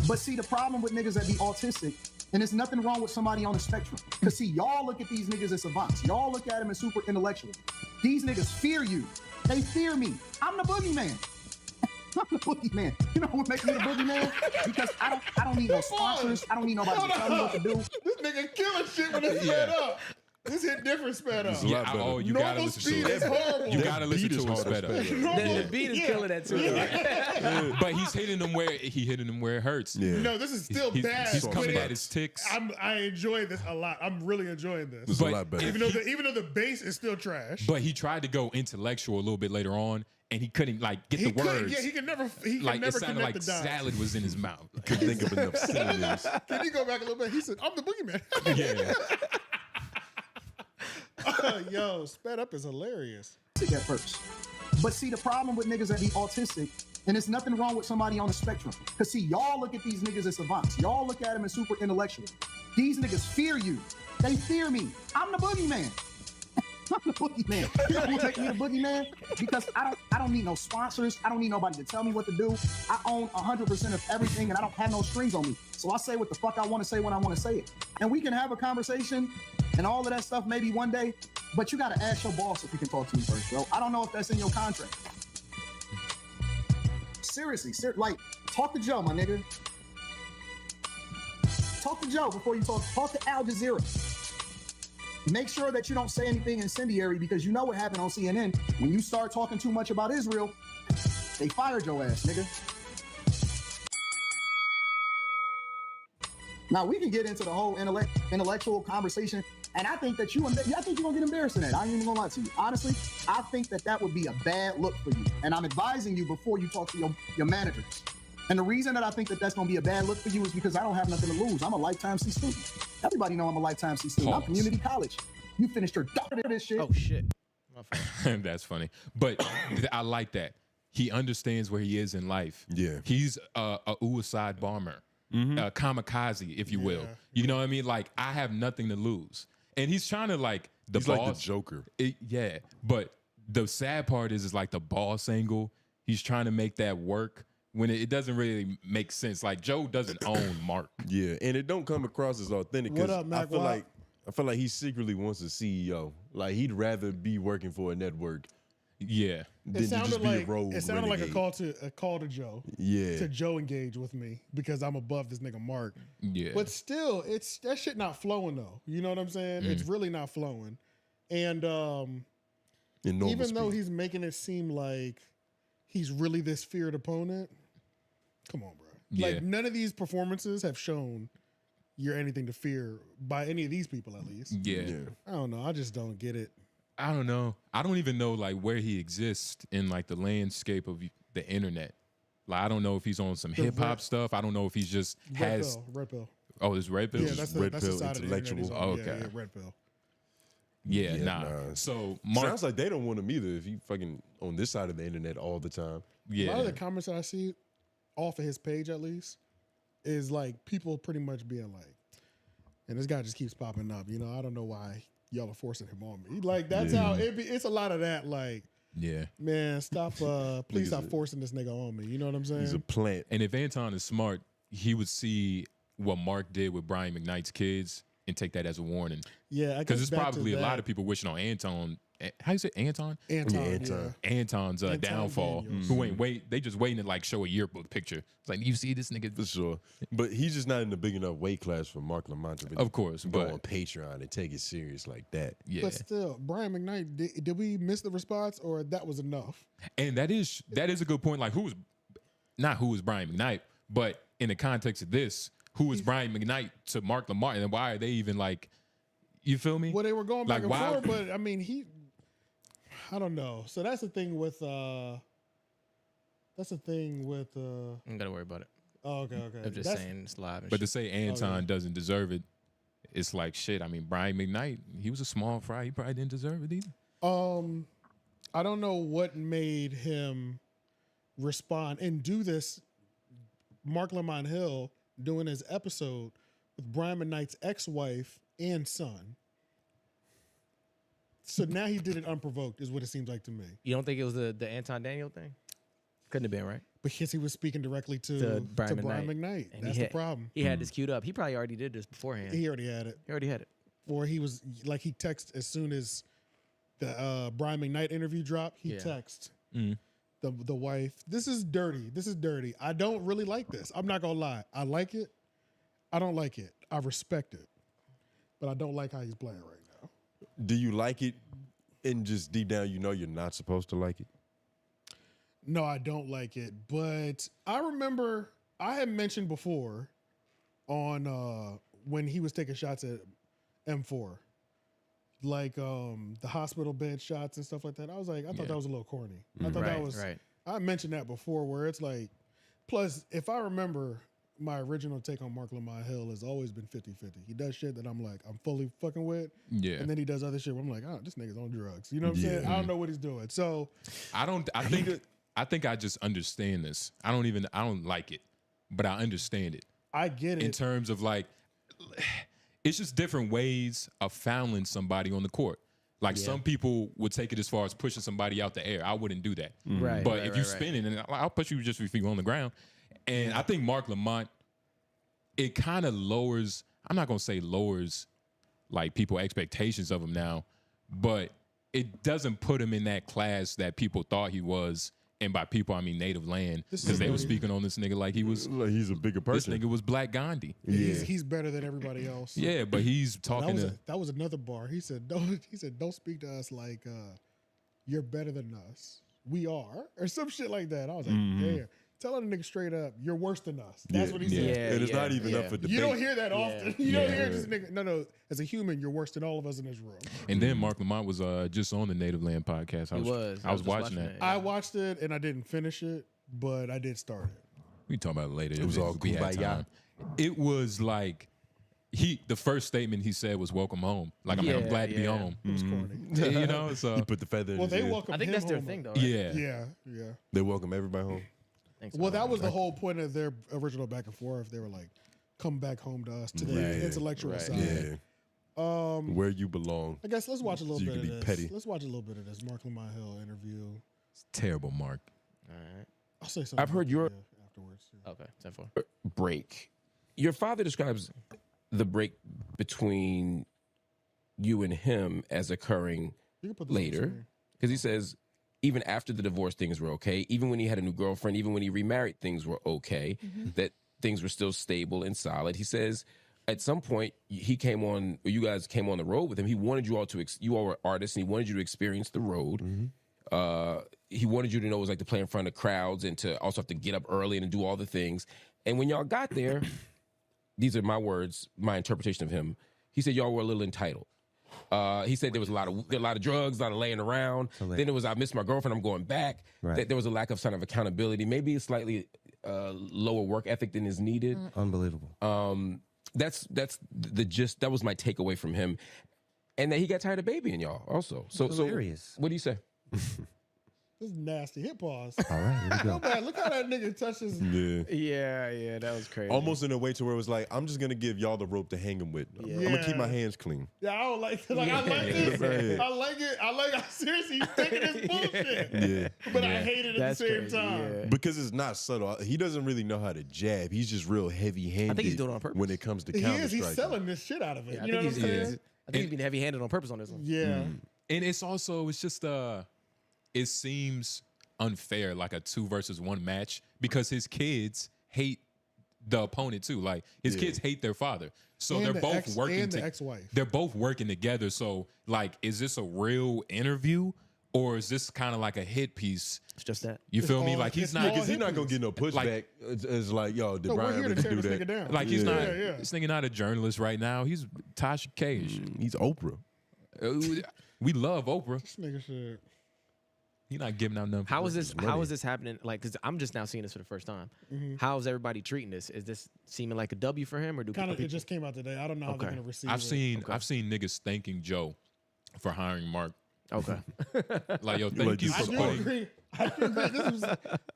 But see, the problem with niggas that be autistic, and there's nothing wrong with somebody on the spectrum. Because see, y'all look at these niggas as savants. Y'all look at them as super intellectual. These niggas fear you. They fear me. I'm the boogeyman. I'm the boogeyman. You know what makes me the boogeyman? Because I don't need no sponsors. I don't need nobody to tell me what to do. This nigga killing shit when it's sped up. This hit different sped up. It's a lot better. Oh, you gotta Normal listen speed to is it. horrible. You gotta listen beat is to it harder sped up. sped up. Normal- The beat is killing that too. But he's hitting them where it hurts. Yeah. No, this is still bad. He's but coming it- at his ticks. I enjoy this a lot. I'm really enjoying this. It's a But lot better. Even though the bass is still trash. But he tried to go intellectual a little bit later on, and he couldn't like get He the couldn't- words. Yeah, he can never. He can like it never sounded connect like the dots. salad was in his mouth. Couldn't think of enough synonyms. Can you go back a little bit? He said, "I'm the boogeyman." Yeah. Yo, sped up is hilarious. At first. But see, the problem with niggas that be autistic, and there's nothing wrong with somebody on the spectrum. Because see, y'all look at these niggas as savants. Y'all look at them as super intellectual. These niggas fear you. They fear me. I'm the boogeyman. I'm the boogeyman. You know what makes me the boogeyman? Because I don't need no sponsors. I don't need nobody to tell me what to do. I own 100% of everything, and I don't have no strings on me. So I say what the fuck I want to say when I want to say it. And we can have a conversation and all of that stuff maybe one day, but you got to ask your boss if you can talk to me first, bro. I don't know if that's in your contract. Seriously, like, talk to Joe, my nigga. Talk to Joe before you talk. Talk to Al Jazeera. Make sure that you don't say anything incendiary because you know what happened on CNN. When you start talking too much about Israel, they fired your ass, nigga. Now we can get into the whole intellectual conversation, and I think that you're gonna get embarrassed in that. I ain't even gonna lie to you. Honestly, I think that would be a bad look for you, and I'm advising you before you talk to your managers. And the reason that I think that that's gonna be a bad look for you is because I don't have nothing to lose. I'm a lifetime C student. Everybody know I'm a lifetime C student. I'm Pause. community college. You finished your doctorate in this shit. Oh shit. My fault. That's funny. But I like that. he understands where he is in life. Yeah. He's a suicide bomber, a kamikaze, if you will. You know what I mean? Like, I have nothing to lose. And he's trying to, like, He's boss. like the Joker. Yeah. But the sad part is like the boss angle. He's trying to make that work when it doesn't really make sense. Like, Joe doesn't own Mark. Yeah, and it don't come across as authentic. What 'Cause up, Mac? I feel like he secretly wants a CEO. Like, he'd rather be working for a network Yeah. than to just be a rogue it sounded like a renegade. call to Joe. Yeah. To Joe engage with me because I'm above this nigga Mark. Yeah. But still, it's that shit not flowing though. You know what I'm saying? It's really not flowing. And In normal even though speed. he's making it seem like he's really this feared opponent, come on, bro. Yeah. Like none of these performances have shown you're anything to fear by any of these people, at least. Yeah. I don't know. I just don't get it. I don't know. I don't even know like where he exists in like the landscape of the internet. Like, I don't know if he's on some hip hop stuff. I don't know if he's just has. Red pill. Oh, it's red pill. Yeah, that's the Red that's the pill side of the internet he's intellectual. on. Okay. Yeah, red pill. Yeah, Yeah, nah. nah. So Mark, Sounds like they don't want him either if he fucking on this side of the internet all the time. A lot of yeah, the comments that I see off of his page, at least, is like people pretty much being like, and this guy just keeps popping up. You know, I don't know why y'all are forcing him on me. Like, that's how it be. It's a lot of that. Like, yeah. man, stop. Please stop forcing this nigga on me. You know what I'm saying? He's a plant. And if Anton is smart, he would see what Mark did with Brian McKnight's kids and take that as a warning. Yeah, Because there's probably a lot of people wishing on Anton. How you say Anton? Anton. Yeah, Yeah, Anton. Anton's downfall. Daniels. Who ain't wait? They just waiting to like show a yearbook picture. It's like, you see this nigga? For sure. But he's just not in a big enough weight class for Marc Lamont to Of course, go but on Patreon and take it serious like that. yeah. But still, Brian McKnight, did we miss the response or that was enough? And that is a good point. Like, who is Brian McKnight, but in the context of this, who is Brian McKnight to Marc Lamont, and why are they even like? You feel me? Well, they were going back Like, and why- forth, but I mean, I don't know. So that's the thing with. You don't gotta worry about it. Oh, okay. I'm just saying it's live. And But to shit. say Anton doesn't deserve it, it's like shit. I mean, Brian McKnight, he was a small fry. He probably didn't deserve it either. I don't know what made him respond and do this. Marc Lamont Hill doing his episode with Brian McKnight's ex-wife and son. So now he did it unprovoked, is what it seems like to me. You don't think it was the Anton Daniel thing? Couldn't have been, right? Because he was speaking directly to Brian McKnight. And That's the problem. He had this queued up. He probably already did this beforehand. He already had it. Or he was like, he texted as soon as the Brian McKnight interview dropped, he texted the wife. This is dirty. I don't really like this. I'm not gonna lie. I like it. I don't like it. I respect it. But I don't like how he's playing right now. Do you like it and just deep down you know you're not supposed to like it? No, I don't like it. But I remember I had mentioned before on when he was taking shots at M4. Like the hospital bed shots and stuff like that. I was like, I thought that was a little corny. I thought that was I mentioned that before where it's like, plus if I remember, my original take on Marc Lamont Hill has always been 50-50. He does shit that I'm like, I'm fully fucking with. Yeah. And then he does other shit where I'm like, oh, this nigga's on drugs. You know what I'm saying? I don't know what he's doing. So I think I just understand this. I don't like it, but I understand it. I get it. In terms of like, it's just different ways of fouling somebody on the court. Like some people would take it as far as pushing somebody out the air. I wouldn't do that. Right. But if you spinning, and I'll push you just if you go on the ground. And I think Marc Lamont, it kind of lowers, I'm not going to say lowers like people expectations of him now, but it doesn't put him in that class that people thought he was. And by people, I mean native land. Because they were speaking on this nigga like he was. Like he's a bigger person. This nigga was Black Gandhi. He's better than everybody else. Yeah, but he's talking that was another bar. He said, don't speak to us like you're better than us. We are. Or some shit like that. I was like, damn. Tell a nigga straight up, you're worse than us. That's what he said. Yeah, and it's not even up for debate. You don't hear that often. You don't hear just nigga. No. As a human, you're worse than all of us in this room. And then Marc Lamont was just on the Native Land podcast. I was watching that. I watched it and I didn't finish it, but I did start it. We can talk about it later. It was all we had kumbaya. time. It was like the first statement he said was "Welcome home." Like I'm glad to be home. It was corny. You know, so He put the feather in Well, his they ear. welcome I think him that's their home. thing, though. Right? yeah. Yeah. They welcome everybody home. Thanks, Well, that was the whole point of their original back and forth. They were like, "Come back home to us," to the intellectual side. Yeah. Where you belong. I guess let's watch a little So you bit can of be this. petty. Let's watch a little bit of this Marc Lamont Hill interview. It's terrible, Mark. All right. I'll say something. I've heard your afterwards. Okay. 10-4. break. Your father describes the break between you and him as occurring You can put this on the later, screen. because he says even after the divorce, things were okay. Even when he had a new girlfriend, even when he remarried, things were okay. That things were still stable and solid. He says at some point he came on, or you guys came on the road with him. He wanted you all to, you all were artists, and he wanted you to experience the road. He wanted you to know what it was like to play in front of crowds and to also have to get up early and do all the things. And when y'all got there, these are my words, my interpretation of him. He said y'all were a little entitled. He said there was a lot of drugs, a lot of laying around. Then it was, I missed my girlfriend, I'm going back. Right. There was a lack of sign of accountability, maybe a slightly lower work ethic than is needed. Unbelievable. That's the gist. That was my takeaway from him, and that he got tired of babying y'all also. So Hilarious. what do you say? This is nasty. Hit pause. All right, here we Feel go. bad. Look how that nigga touches. Yeah. Yeah, that was crazy. Almost in a way to where it was like, I'm just gonna give y'all the rope to hang him with. I'm gonna keep my hands clean. Yeah, I don't like it. Like, I like this. Right. I like it. I'm seriously taking this bullshit. Yeah. But I hate it at That's the same crazy, time. yeah. Because it's not subtle. He doesn't really know how to jab. He's just real heavy-handed. I think he's doing it on purpose. when it comes to He counter is. He's striking. selling this shit out of it. I You know think what I'm he's saying? I think he's being heavy-handed on purpose on this one. Yeah. And it's also, it's just it seems unfair, like a 2 versus 1 match, because his kids hate the opponent too. Like his kids hate their father, so And they're the both ex- working. and the ex-wife. They're both working together. So like, is this a real interview, or is this kind of like a hit piece? It's just that. You feel me? all- Like he's it's not. all Because he's hit not gonna piece. get no pushback. Like- It's like, yo, did No, we're Brian here ever to tear do this that? nigga down. Like he's Yeah, not. yeah. This nigga not a journalist right now. He's Tasha Cage. He's Oprah. We love Oprah. This nigga shit. He's not giving out nothing. How is this? How is this happening? Like, because I'm just now seeing this for the first time. How is everybody treating this? Is this seeming like a W for him, or do Kind of. people? It just came out today. I don't know how they're gonna receive I've it. seen niggas thanking Joe for hiring Mark. Okay. Like, yo, thank you I for do putting. agree. I do agree. This was,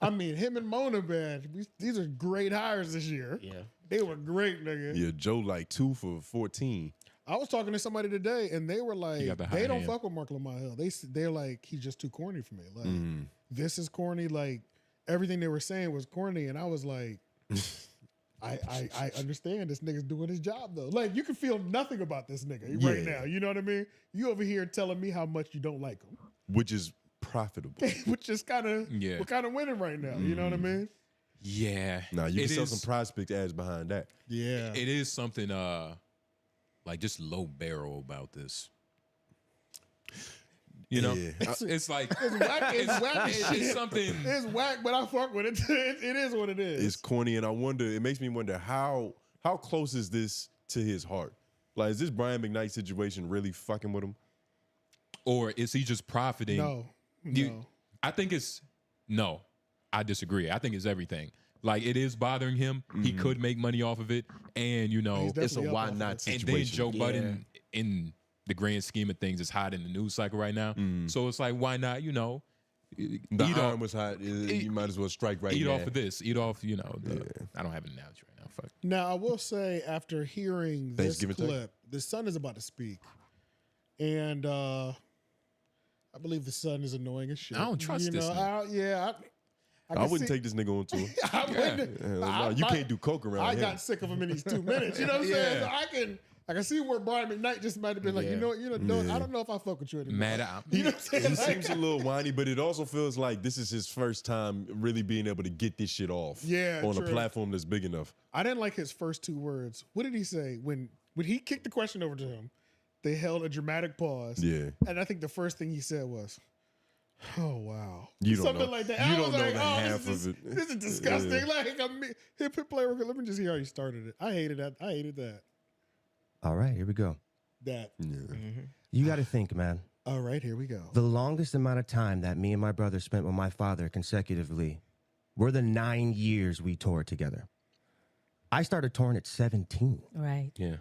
I mean, him and Mona, man. These are great hires this year. Yeah. They were great, nigga. Yeah, Joe like 2 for 14. I was talking to somebody today, and they were like, got the they high don't hand. fuck with Marc Lamont Hill. They're like, he's just too corny for me. Like, this is corny. Like, everything they were saying was corny, and I was like, I understand this nigga's doing his job though. Like, you can feel nothing about this nigga right Yeah. now. You know what I mean? You over here telling me how much you don't like him, Which is profitable. which is kind of Yeah. we're kind of winning right now. You know what I mean? Yeah. Nah, you It can sell is- some prospect ads behind that. Yeah. It is something like just low barrel about this. You know, Yeah. it's like It's whack. It's whack. as shit. it's something. It's whack, but I fuck with it. It is what it is. It's corny, and I wonder. It makes me wonder how close is this to his heart? Like, is this Brian McKnight situation really fucking with him? Or is he just profiting? no. I think it's no. I disagree. I think it's everything. Like, it is bothering him. He could make money off of it, and you know, He's It's a definitely up why off of not it. and situation. then Joe Budden, in the grand scheme of things, is hot in the news cycle right now. So it's like, why not? You know, The eat iron off, was hot. You might as well strike right eat now. off of this. Eat off. You know, I don't have an analogy right now. Fuck. Now, I will say, after hearing this Thanksgiving Day? clip, the son is about to speak. And I believe the son is annoying as shit. I don't trust this nigga. I I can wouldn't see- take this nigga on tour. I wouldn't. Hell no, I- you my- can't do coke around I him. got sick of him in these 2 minutes. You know what I'm saying? Yeah. So I can see where Brian McKnight just might have been like, Yeah. you know, I don't know if I fuck with you anymore. Mad at You know what I'm saying? He Like, seems a little whiny, but it also feels like this is his first time really being able to get this shit off. Yeah, on a true. platform that's big enough. I didn't like his first 2 words. What did he say when he kicked the question over to him? They held a dramatic pause. Yeah. And I think the first thing he said was, "Oh wow," You don't something know. like that. You I was don't know like, the "Oh, half this is of it." this is disgusting." Like, hip play record. Let me just hear how he started it. I hated that. I hated that. All right, here we go. That. You got to think, man. All right, here we go. The longest amount of time that me and my brother spent with my father consecutively were the 9 years we toured together. I started touring at 17. Right. Yeah.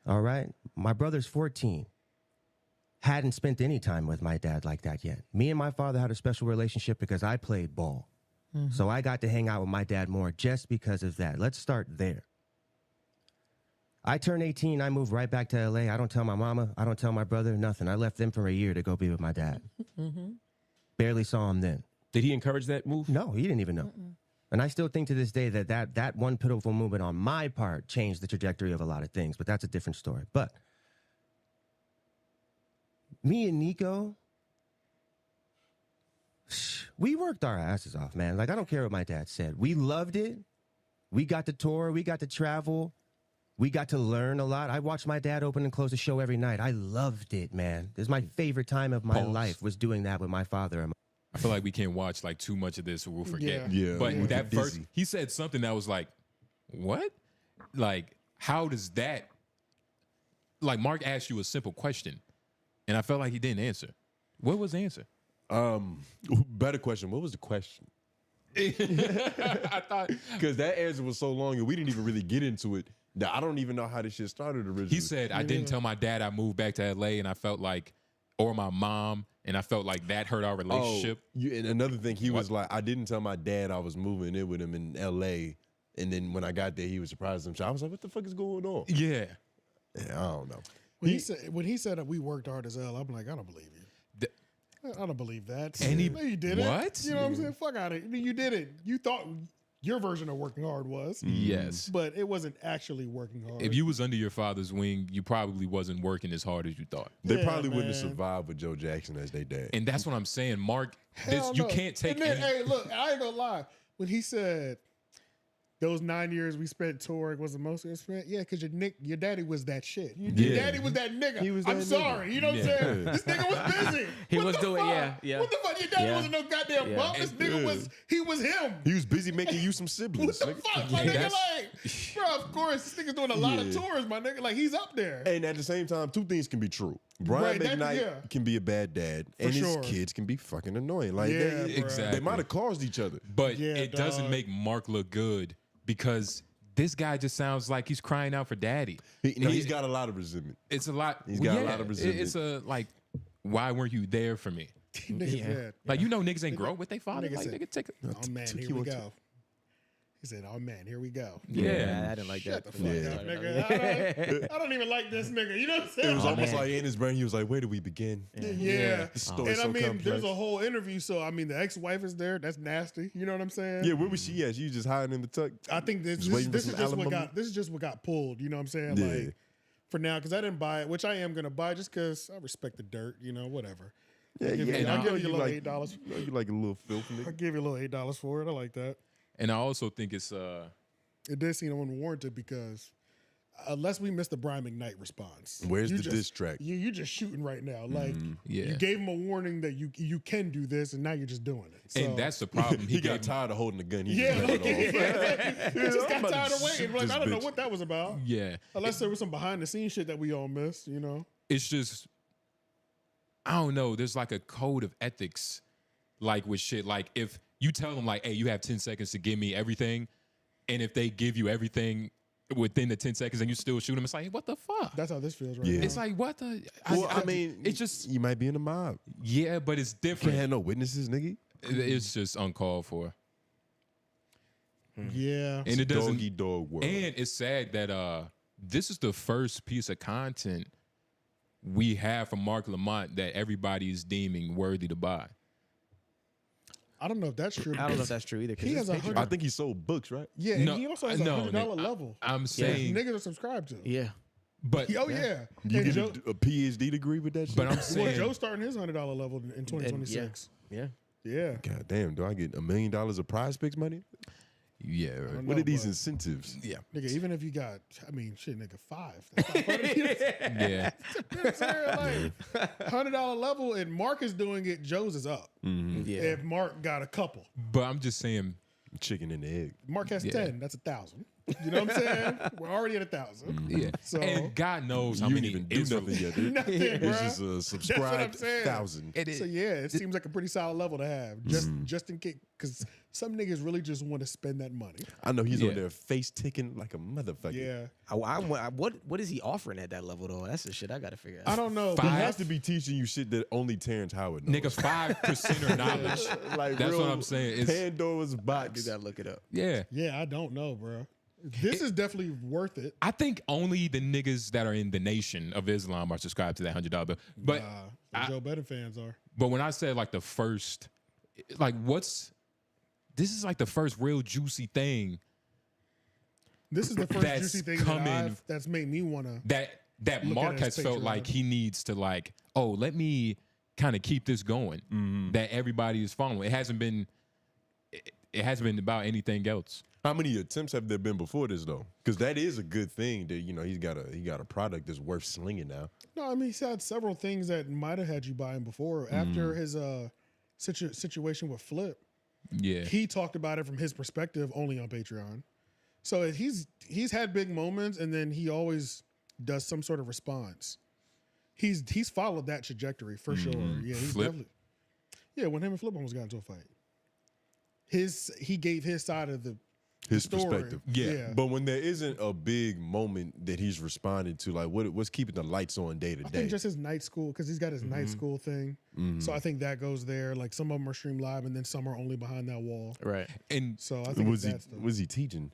All right? My brother's 14. Hadn't spent any time with my dad like that yet. Me and my father had a special relationship because I played ball. So I got to hang out with my dad more just because of that. Let's start there. I turned 18. I moved right back to L.A. I don't tell my mama. I don't tell my brother. Nothing. I left them for a year to go be with my dad. Barely saw him then. Did he encourage that move? No, he didn't even know. And I still think to this day that one pitiful movement on my part changed the trajectory of a lot of things, but that's a different story. But me and Nico, we worked our asses off, man. Like, I don't care what my dad said. We loved it. We got to tour. We got to travel. We got to learn a lot. I watched my dad open and close the show every night. I loved it, man. This is my favorite time of my life, was doing that with my father. I feel like we can't watch like too much of this or we'll forget. Yeah. But that first, he said something that was like, what? Like, how does that? Like, Mark asked you a simple question, and I felt like he didn't answer. What was the answer? Better question. What was the question? I thought because that answer was so long and we didn't even really get into it. That I don't even know how this shit started originally. He said, I didn't tell my dad I moved back to LA, and I felt like, or my mom, and I felt like that hurt our relationship. And another thing, he was like, I didn't tell my dad I was moving in with him in LA. And then when I got there, he was surprised himself. I was like, what the fuck is going on? Yeah. I don't know. When he said that we worked hard as hell, I'm like, I don't believe you. I don't believe that. And no, you didn't. What? You know what I'm saying? Fuck out of it. You did it. You thought your version of working hard was. Yes. But it wasn't actually working hard. If you was under your father's wing, you probably wasn't working as hard as you thought. They probably wouldn't have survived with Joe Jackson as they dad. And that's what I'm saying, Mark. You can't take. And then, hey, look, I ain't gonna lie. When he said those 9 years we spent touring was the most we spent, yeah, because your daddy was that shit. Your daddy was that nigga. He was I'm that sorry. nigga. You know what I'm saying? This nigga was busy. He What was the doing, fuck? yeah. What the fuck? Your daddy wasn't no goddamn bum. This nigga was him. He was busy making you some siblings. What the fuck, my nigga? Like, bro, of course, this nigga's doing a lot of tours, my nigga. Like, he's up there. And at the same time, two things can be true. Brian Right, McKnight can be a bad dad, and his kids can be fucking annoying. Like, they might have caused each other. But it doesn't make Mark look good because this guy just sounds like he's crying out for daddy. He's got a lot of resentment. It's a lot. He's got a lot of resentment. It's a like, why weren't you there for me? Like, you know, niggas ain't grow with their father. Like, nigga, take it. Oh man, here we go. He said, "Oh man, here we go." Yeah, I didn't like Shut that. the fuck up, nigga. I don't even like this nigga. You know what I'm saying? It was almost like in his brain, he was like, where do we begin? Yeah. The story's And I so mean, complex. there's a whole interview. So, I mean, the ex-wife is there. That's nasty. You know what I'm saying? Yeah, where was she at? She was just hiding in the tuck. I think this waiting for is some just alimony? this is just what got pulled. You know what I'm saying? Yeah. Like, for now, because I didn't buy it, which I am going to buy just because I respect the dirt, you know, whatever. Yeah, I'll give you a little like, $8. You like a little filth I'll nigga. give you a little $8 for it. I like that. And I also think it's It did seem unwarranted because unless we missed the Brian McKnight response. Where's the diss track? You just shooting right now. Like, Yeah. you gave him a warning that you can do this, and now you're just doing it. So, and that's the problem. He got tired of holding the gun. He yeah, just let it off. he just got I'm about tired to of waiting. shoot Like, this I don't know bitch. what that was about. Yeah. Unless there was some behind the scenes shit that we all missed, you know? It's just, I don't know. There's like a code of ethics, like with shit. Like, if you tell them, like, hey, you have 10 seconds to give me everything, and if they give you everything within the 10 seconds and you still shoot them, it's like, what the fuck? That's how this feels right Yeah. now. It's like, what the? Well, I mean, it's just, you might be in a mob. yeah, but it's Can't different. have no witnesses, nigga. It's just uncalled for. Yeah. And it doesn't. Doggy dog world. And it's sad that this is the first piece of content we have from Marc Lamont that everybody is deeming worthy to buy. I don't know if that's true. I don't know if that's true either. 'cause He it's has Patreon. I think he sold books, right? Yeah, and No, he also has a no, $100 Nick, level. I'm saying, Niggas are subscribed to. Yeah. but Oh, yeah. You And get Joe, a PhD degree with that shit? but I'm well, saying, Joe's starting his $100 level in 2026. Yeah. Yeah. God damn, do I get $1 million of prize picks money? yeah, right. What are these but- incentives? Yeah, Nigga, even if you got, I mean, shit, nigga, 5. That's 500. You know yeah. what I'm saying? Like, $100 level, and Mark is doing it, Joe's is up. Yeah. If Mark got a couple. But I'm just saying, Chicken and the egg. Mark has 10, that's 1,000. You know what I'm saying? We're already at 1,000. Yeah. So And God knows how You many didn't even do nothing yet, dude. Nothing, It's bruh. just a That's what I'm subscribed saying. 1,000. So yeah, it seems like a pretty solid level to have, just in case, because some niggas really just want to spend that money. I know he's Yeah. on there face ticking like a motherfucker. Yeah, What is he offering at that level though? That's the shit I gotta figure out. I don't know. He has to be teaching you shit that only Terrence Howard knows. Nigga, 5% of knowledge. Like That's real what I'm saying. It's, Pandora's You box. gotta look it up. yeah. Yeah, I don't know, bro. This is definitely worth it. I think only the niggas that are in the Nation of Islam are subscribed to that $100 bill. But The Joe Budden fans are. but when I said like the first, like this is like the first real juicy thing This is the first That's juicy thing coming- that's made me wanna. that Look Mark at has his felt Patreon. like he needs to like, oh, let me kind of keep this going. That everybody is following. It hasn't been about anything else. How many attempts have there been before this though? Because that is a good thing that he's got a product that's worth slinging now. No, I mean he's had several things that might have had you buying before. After his situation with Flip, Yeah. he talked about it from his perspective only on Patreon. So he's had big moments, and then he always does some sort of response. He's followed that trajectory for sure. Yeah, he's Flip? definitely. Yeah, when him and Flip almost got into a fight, he gave his side of the story. Perspective. Yeah. But when there isn't a big moment that he's responding to, like what's keeping the lights on day to I day? think just his night school, because he's got his night school thing. So I think that goes there. Like some of them are streamed live, and then some are only behind that wall. Right. And So I think was it's that stuff. was he teaching?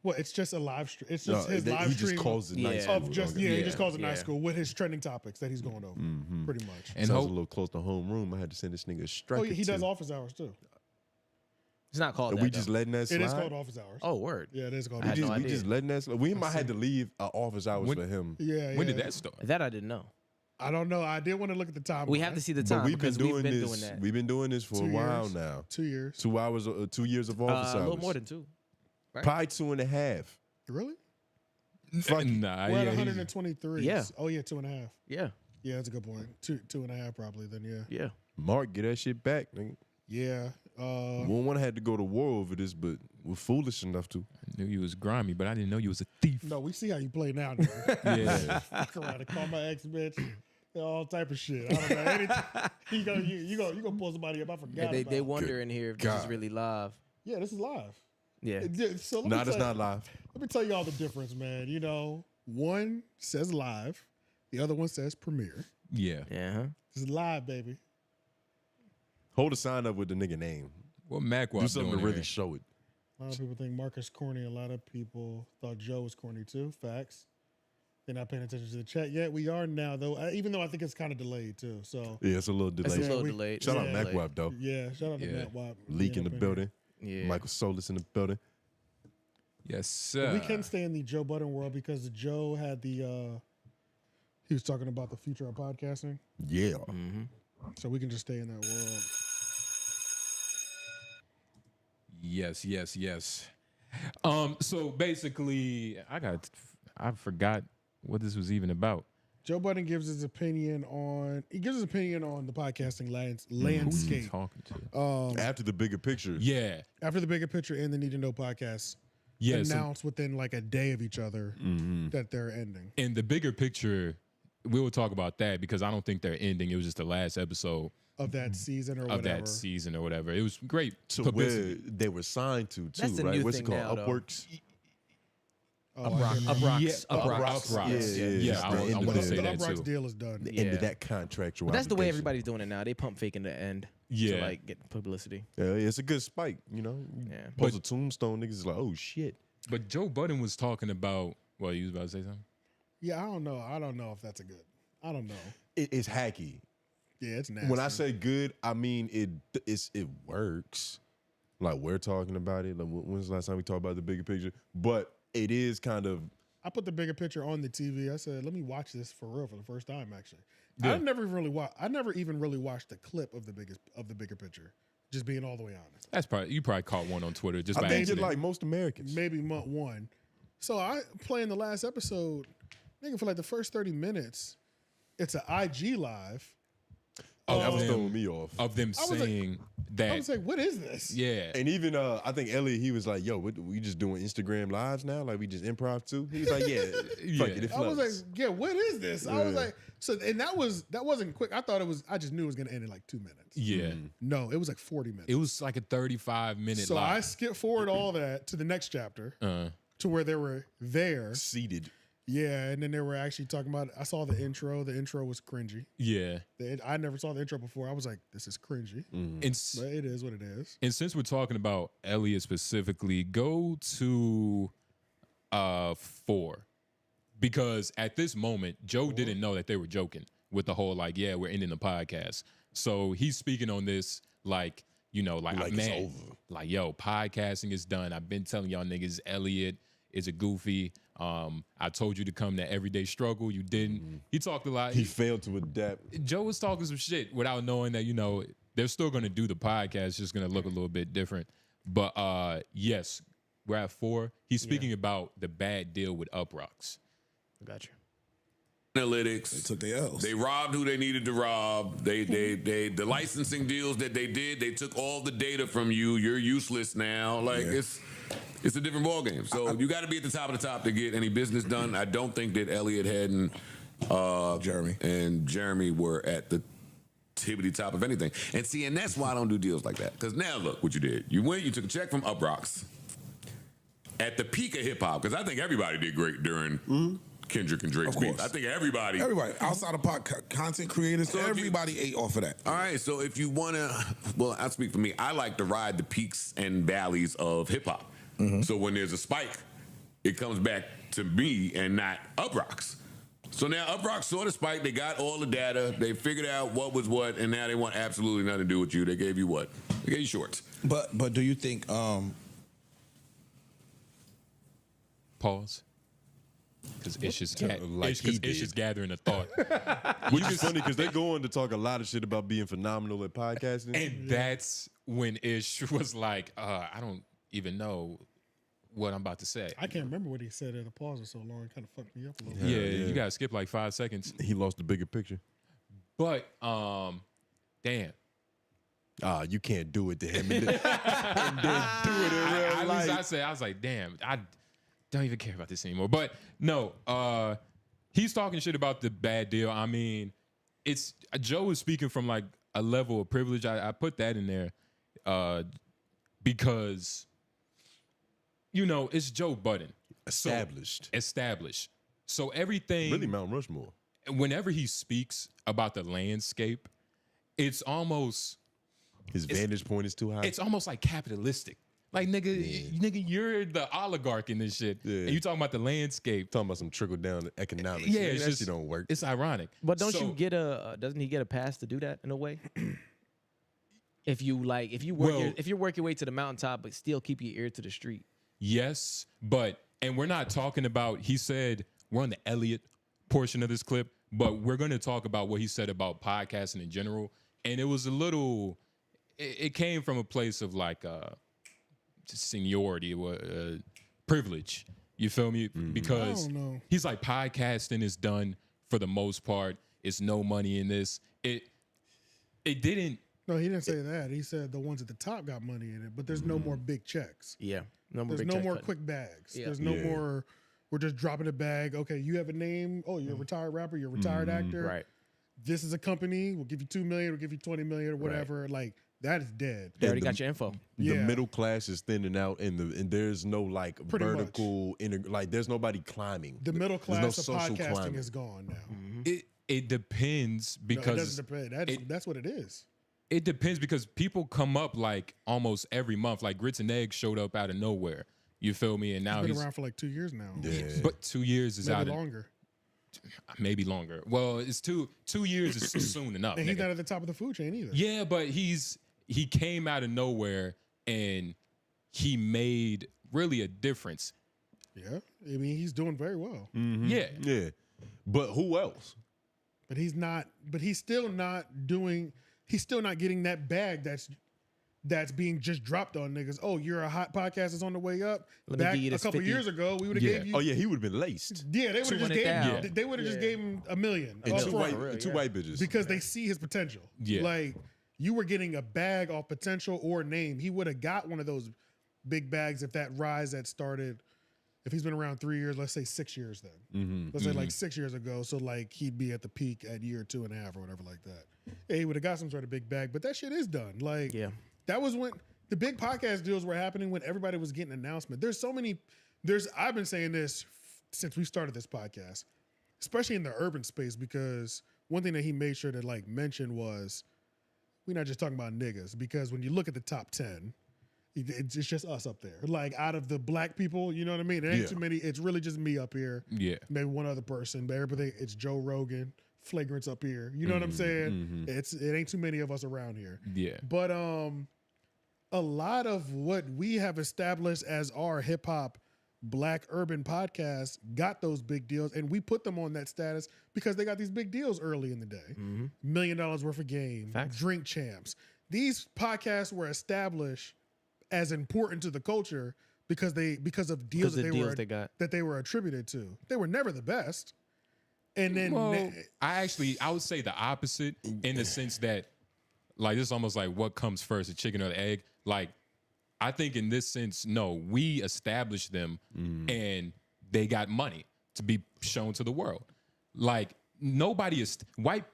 Well, it's just a live stream. It's just his that- live he stream just calls it night Yeah. school. of just Okay. he Yeah. just calls it night Yeah. school with his trending topics that he's going over, pretty much. and Sounds a hope, little close to Homeroom. I had to send this nigga a strike. Oh, yeah, he does office hours too. It's not called Are that. we though. just letting that slide? It is called office hours. Oh, word. Yeah, it is called. I had office no we idea. just letting that slide. We might have to leave our office hours When- for him. Yeah, when yeah. did that start? That I didn't know. I don't know. I did want to look at the time. We have to see the But time we've been because doing we've been this. doing that. We've been doing this for 2 a while years. now. 2 years. 2 hours, 2 years of office hours. A little more than 2. right? Probably 2.5. Really? Fuck it. Nah, We're at yeah, he's- 123. Yeah. Oh yeah, 2.5. Yeah. Yeah, that's a good point. 2.5 probably. Then yeah. Yeah. Mark, get that shit back, nigga. Yeah. We don't want to have to go to war over this, but we're foolish enough to. I knew you was grimy, but I didn't know you was a thief. No, we see how you play now. Nigga. Yeah. Fuck around and call my ex bitch. All type of shit. I don't know. Anything. You gonna pull somebody up. I forgot. They about. wonder in here if this is God. really live. Yeah, this is live. Yeah. So let me Nah, tell that's you- not live. Let me tell you all the difference, man. One says live, the other one says premiere. Yeah. Yeah. Huh? This is live, baby. Hold a sign up with the nigga name. What Mac Do was something doing to really here? show it. A lot of people think Mark is corny. A lot of people thought Joe was corny too. Facts. They're not paying attention to the chat yet. We are now, though. Even though I think it's kind of delayed too. So Yeah, it's a little It's a delayed. little we- delayed. Shout out Yeah. Mac Delayed. Wap, though. yeah, shout out to Yeah. Matt Watt. Leak in the Being up building. Yeah. Michael Solis in the building. Yes, here. sir. We can stay in the Joe Budden world because Joe had the. He was talking about the future of podcasting, Yeah. so we can just stay in that world. Yes, yes, yes. So basically, I forgot what this was even about. Joe Budden gives his opinion on. He gives his opinion on the podcasting Who's he landscape talking to? After the bigger picture. Yeah, after the bigger picture and the Need to Know podcast yeah. So announced within like a day of each other that they're ending. in the bigger picture, we will talk about that because I don't think they're ending. It was just the last episode Of that season or of whatever. that season or whatever. It was great To publicity. where they were signed to, too, That's the right? new What's it thing called? now, though. Upworks? Oh, I can't remember. Uprocks. Yeah, Uprocks. Uprocks. Yeah, Yeah, it's I the want end to of say The that Uprocks too. deal is done. The end Yeah. of that contractual But that's the way obligation. everybody's doing it now. They pump faking the end Yeah. to like get publicity. Yeah, it's a good spike, you know? You Yeah. Post a tombstone, niggas is like, oh, shit. But Joe Budden was talking about. Well, you was about to say something. Yeah, I don't know. I don't know if that's a good. I don't know. It's hacky. Yeah, it's nasty. When I say good, I mean it works. Like, we're talking about it. Like, when's the last time we talked about the bigger picture? But it is kind of... I put the bigger picture on the TV. I said, let me watch this for real for the first time. Actually, Yeah. I never even really watched the clip of the bigger picture. Just being all the way honest. That's probably you probably caught one on Twitter just I by think it's accident. like most Americans. Maybe month one. So I playing the last episode, nigga, for like the first 30 minutes, it's an IG live that was throwing me off. Of them saying that. I was like, what is this? Yeah. And even I think Elliott, he was like, "Yo, we just doing Instagram lives now? Like we just improv too?" He was like, "Yeah, fuck it, it I was flows." like, yeah, what is this? I was like, so, and that wasn't quick. I thought it was. I just knew it was gonna end in like 2 minutes. Yeah. No, it was like 40 minutes. It was like a 35-minute So live. I skipped forward all that to the next chapter, to where they were there. Seated. Yeah, and then they were actually talking about. I saw the intro. The intro was cringy. Yeah. I never saw the intro before. I was like, this is cringy. But it is what it is. And since we're talking about Elliott specifically, go to 4. Because at this moment, Joe didn't know that they were joking with the whole like, yeah, we're ending the podcast. So he's speaking on this like, you know, like man, it's over. like, yo, podcasting is done. I've been telling y'all niggas Elliott is a goofy. I told you to come to Everyday Struggle. You didn't. He talked a lot. He failed to adapt. Joe was talking some shit without knowing that, you know, they're still going to do the podcast. It's just going to look a little bit different. But yes, we're at 4. He's speaking about the bad deal with Uproxx. Got you. Analytics. They took their L's. They robbed who they needed to rob. They the licensing deals that they did, they took all the data from you. You're useless now. Like it's a different ballgame. So you got to be at the top of the top to get any business done. I don't think that Elliott and Jeremy were at the tippity top of anything. And see, and that's why I don't do deals like that. Because now look what you did. You went, you took a check from Uproxx at the peak of hip hop. Because I think everybody did great during Kendrick and Drake's beef. I think everybody outside of content creators, so everybody ate off of that. All right, so if you want to, well, I'll speak for me. I like to ride the peaks and valleys of hip hop. So when there's a spike, it comes back to me and not Uproxx. So now Uproxx saw the spike. They got all the data. They figured out what was what, and now they want absolutely nothing to do with you. They gave you what? They gave you shorts. But do you think? Pause. Because it's just gathering a thought. Which is funny because they go on to talk a lot of shit about being phenomenal at podcasting. And that's when Ish was like, I don't even know what I'm about to say. I can't remember what he said at the pause for so long. It kind of fucked me up a little Yeah, bit. you got to skip like 5 seconds. He lost the bigger picture. But, damn. You can't do it to him and then do it in real life. I was like, damn, I don't even care about this anymore. But no, he's talking shit about the bad deal. I mean, it's Joe is speaking from like a level of privilege. I put that in there because, you know, it's Joe Budden. Established. So everything. Really Mount Rushmore. Whenever he speaks about the landscape, it's almost. His vantage point is too high. It's almost like capitalistic. Like, nigga, you're the oligarch in this shit. Yeah. And you talking about the landscape. Talking about some trickle-down economics. Yeah, it just don't work. It's ironic. But doesn't he get a pass to do that in a way? If you work your way to the mountaintop, but still keep your ear to the street. Yes, and we're not talking about, he said, we're on the Elliott portion of this clip, but we're going to talk about what he said about podcasting in general. And it was a little, it came from a place of like seniority, privilege. You feel me? Because he's like, podcasting is done for the most part. It's no money in this. It didn't. No, he didn't say that. He said the ones at the top got money in it, but there's no more big checks. Yeah. No more There's no more quick bags. Yeah. There's no more, we're just dropping a bag. Okay, you have a name. Oh, you're a retired rapper. You're a retired actor. Right. This is a company. We'll give you $2 million. We'll give you $20 million or whatever. Right. Like, that is dead. They already got your info. The middle class is thinning out, and there's no like vertical, like there's nobody climbing. The middle class of podcasting is gone now. It depends because it doesn't depend. That's what it is. It depends because people come up like almost every month. Like Grits and Eggs showed up out of nowhere. You feel me? And now he's been around for like 2 years now. Yeah. But 2 years is maybe longer. Maybe longer. Well, it's 2 years is soon enough. And he's not at the top of the food chain either. Yeah, but he came out of nowhere and he made really a difference. Yeah, I mean he's doing very well. Mm-hmm. Yeah. But who else? But he's not. But he's still not doing. He's still not getting that bag. that's being just dropped on niggas. Oh, you're a hot podcast that's on the way up. Let me Back give you a this couple 50. years ago, we would have gave you. Oh yeah, he would have been laced. Yeah, they would have just gave. 200,000. They would have just gave him $1 million. And up two front white bitches. because they see his potential. Yeah. Like you were getting a bag off potential or name. He would have got one of those big bags if that rise that started. If he's been around 3 years, let's say 6 years then. Let's say like 6 years ago. So like he'd be at the peak at year 2.5 or whatever like that. Yeah, he would have got some sort of big bag, but that shit is done. Like that was when the big podcast deals were happening when everybody was getting announcement. There's so many, I've been saying this since we started this podcast, especially in the urban space, because one thing that he made sure to like mention was we're not just talking about niggas, because when you look at the top 10, it's just us up there. Like out of the black people, you know what I mean? It ain't too many. It's really just me up here. Yeah. Maybe one other person, but everybody, it's Joe Rogan, Flagrant's up here. You know what I'm saying? It ain't too many of us around here. Yeah. But a lot of what we have established as our hip hop black urban podcast got those big deals, and we put them on that status because they got these big deals early in the day. $1 million worth of game, Drink Champs. These podcasts were established as important to the culture because of deals that they were attributed to. They were never the best. And then I would say the opposite in the sense that like this is almost like what comes first, the chicken or the egg. Like I think in this sense, no, we established them and they got money to be shown to the world. Like nobody is white.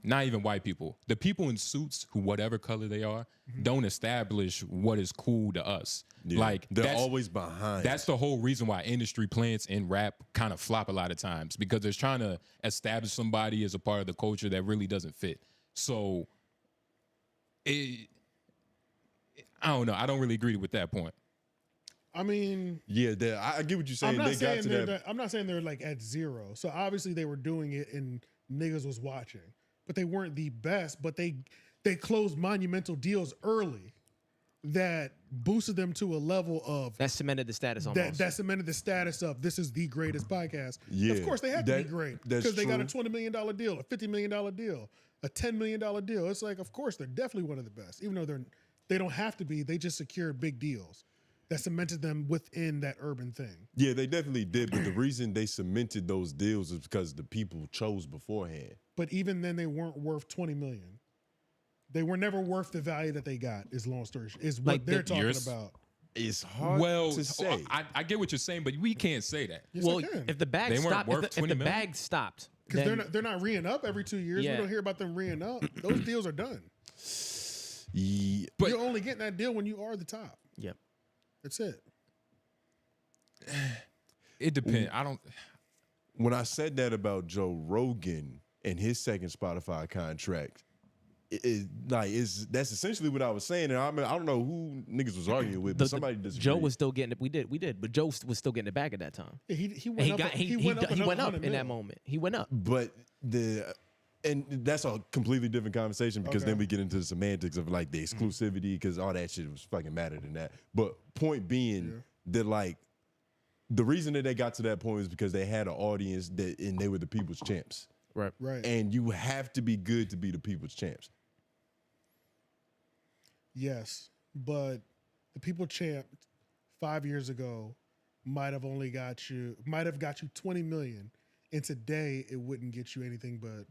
Not even white people. The people in suits, who whatever color they are, don't establish what is cool to us. Yeah. Like they're always behind. That's the whole reason why industry plants in rap kind of flop a lot of times, because they're trying to establish somebody as a part of the culture that really doesn't fit. So, I don't know. I don't really agree with that point. I mean, yeah, I get what you're saying. I'm not saying they're like at zero. So obviously they were doing it and niggas was watching. But they weren't the best, but they closed monumental deals early that boosted them to a level of that cemented the status almost. That cemented the status of this is the greatest podcast. Yeah, of course they had to be great because they got a $20 million deal, a $50 million deal, a $10 million deal. It's like, of course they're definitely one of the best, even though they don't have to be. They just secured big deals that cemented them within that urban thing. Yeah, they definitely did. But the reason they cemented those deals is because the people chose beforehand. But even then, they weren't worth $20 million. They were never worth the value that they got. Is long story short, is what they're talking about. It's hard to say. I get what you're saying, but we can't say that. Yes, well, if the bag stopped, if the bag stopped, because they're not re-ing up every 2 years. We don't hear about them re-ing up. Those deals are done. Yeah, but you're only getting that deal when you are the top. Yep. That's it. It depends. When I said that about Joe Rogan and his second Spotify contract, that's essentially what I was saying. And I don't know who niggas was arguing with, but somebody disagreed. Joe was still getting it. We did, but Joe was still getting it back at that time. Yeah, he went up. He went up in that moment. He went up. But and that's a completely different conversation because then we get into the semantics of like the exclusivity because all that shit was fucking madder than that. But point being that like the reason that they got to that point is because they had an audience and they were the people's champs. Right. And you have to be good to be the people's champs. Yes, but the people champ 5 years ago might have got you 20 million, and today it wouldn't get you anything but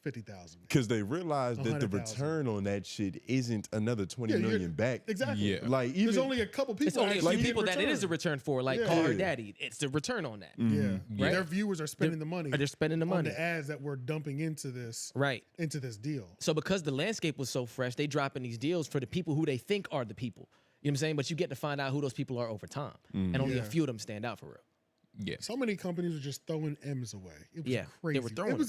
50,000. Because they realized that the return on that shit isn't another 20 million back. Exactly. Yeah. Like there's only a couple people. It's only a few people that it is a return for, like Call Her Daddy. It's the return on that. Yeah. Right? Their viewers are spending the money. They're spending the money on the ads that we're dumping into this. Right. Into this deal. So because the landscape was so fresh, they dropping these deals for the people who they think are the people. You know what I'm saying? But you get to find out who those people are over time, and only a few of them stand out for real. Yeah. So many companies are just throwing M's away. It was they crazy. were throwing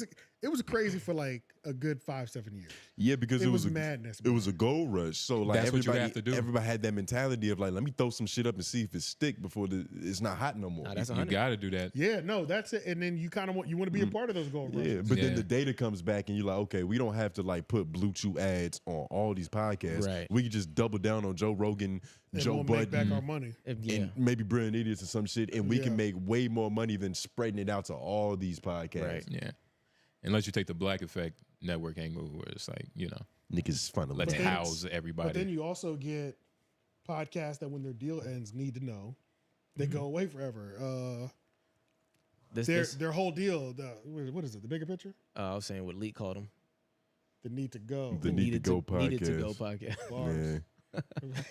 it was crazy for like a good 5-7 years. Yeah, because it was madness. It was a gold rush. So like That's what you have to do. Everybody had that mentality of like, let me throw some shit up and see if it stick before it's not hot no more. Nah, that's You got to do that. Yeah, no, that's it. And then you kind of want to be a part of those gold rushes. Yeah, but then the data comes back and you're like, okay, we don't have to like put Blue Chew ads on all these podcasts. Right. We can just double down on Joe Rogan, And Joe we'll make Budden, back our money. and maybe Brilliant Idiots or some shit, and we can make way more money than spreading it out to all these podcasts. Right. Yeah. Unless you take the Black Effect network angle where it's like, you know. Niggas finally Let's then- house everybody. But then you also get podcasts that when their deal ends need to know they Mm-hmm. go away forever. This Their whole deal. What is it? The bigger picture? I was saying what Leak called him. The need to go. The Need to Go podcast. Needed to go podcast. Bars.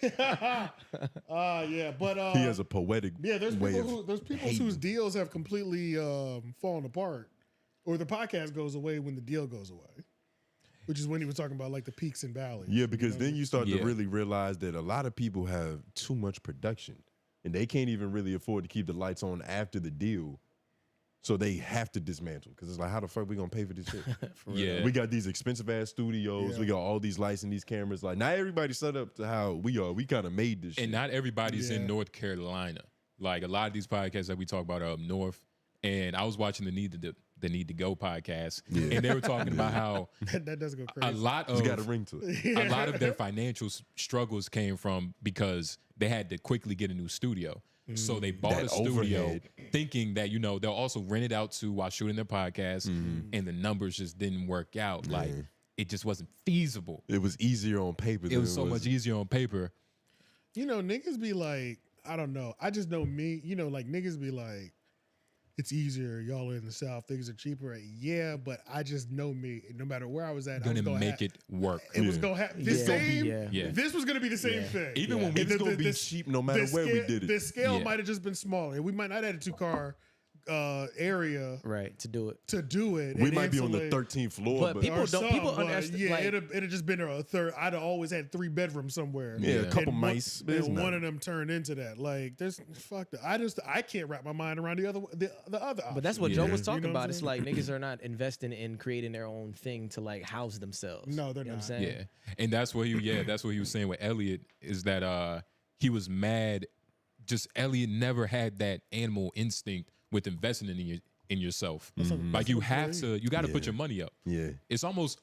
Yeah. Yeah, but He has a poetic yeah. There's way people of there's people hating. whose deals have completely fallen apart, or the podcast goes away when the deal goes away, which is when he was talking about like the peaks and valleys. Yeah, because then you start to Yeah. really realize that a lot of people have too much production and they can't even really afford to keep the lights on after the deal. So they have to dismantle because it's like, how the fuck we gonna pay for this shit? Yeah. We got these expensive ass studios. Yeah. We got all these lights and these cameras. Like, not everybody's set up to how we are. We kind of made this shit. And not everybody's in Yeah. North Carolina. Like a lot of these podcasts that we talk about are up north. And I was watching the Need to Go podcast, and they were talking about how that does go crazy. a lot It's of got a ring to it. a lot of their financial struggles came from because they had to quickly get a new studio. So they bought That a studio overhead. thinking that, they'll also rent it out to while shooting their podcast, and the numbers just didn't work out. Like it just wasn't feasible. It was easier on paper. It than was so much easier on paper. Niggas be like, I don't know. I just know me. Like niggas be like, it's easier. Y'all are in the South. Things are cheaper. Yeah, but I just know me. No matter where I was at, I was Gonna gonna make it work. It was gonna happen. The Yeah. same. Yeah. This was gonna be the same thing. Even when we was gonna be cheap no matter where we did it. The scale Yeah. might have just been smaller. We might not have had a 2-car area Right, to do it. to do it. We and might be on the insulate- 13th floor, But but people or don't- some, people but understand, Yeah, like- it'd have just been a third. I'd have always had 3 bedrooms somewhere. Yeah, a And couple one- mice, but it's And one nothing. of them turned into that. Like, there's fuck that. I can't wrap my mind around the other option. But that's what Joe was talking You know what about. I'm It's saying? like niggas are not investing in creating their own thing to like house themselves. No, they're You know not. what I'm saying? Yeah, and that's what he was saying with Elliott is that he was mad. Just Elliott never had that animal instinct with investing in yourself. Like you have to, you got to put your money up. Yeah. It's almost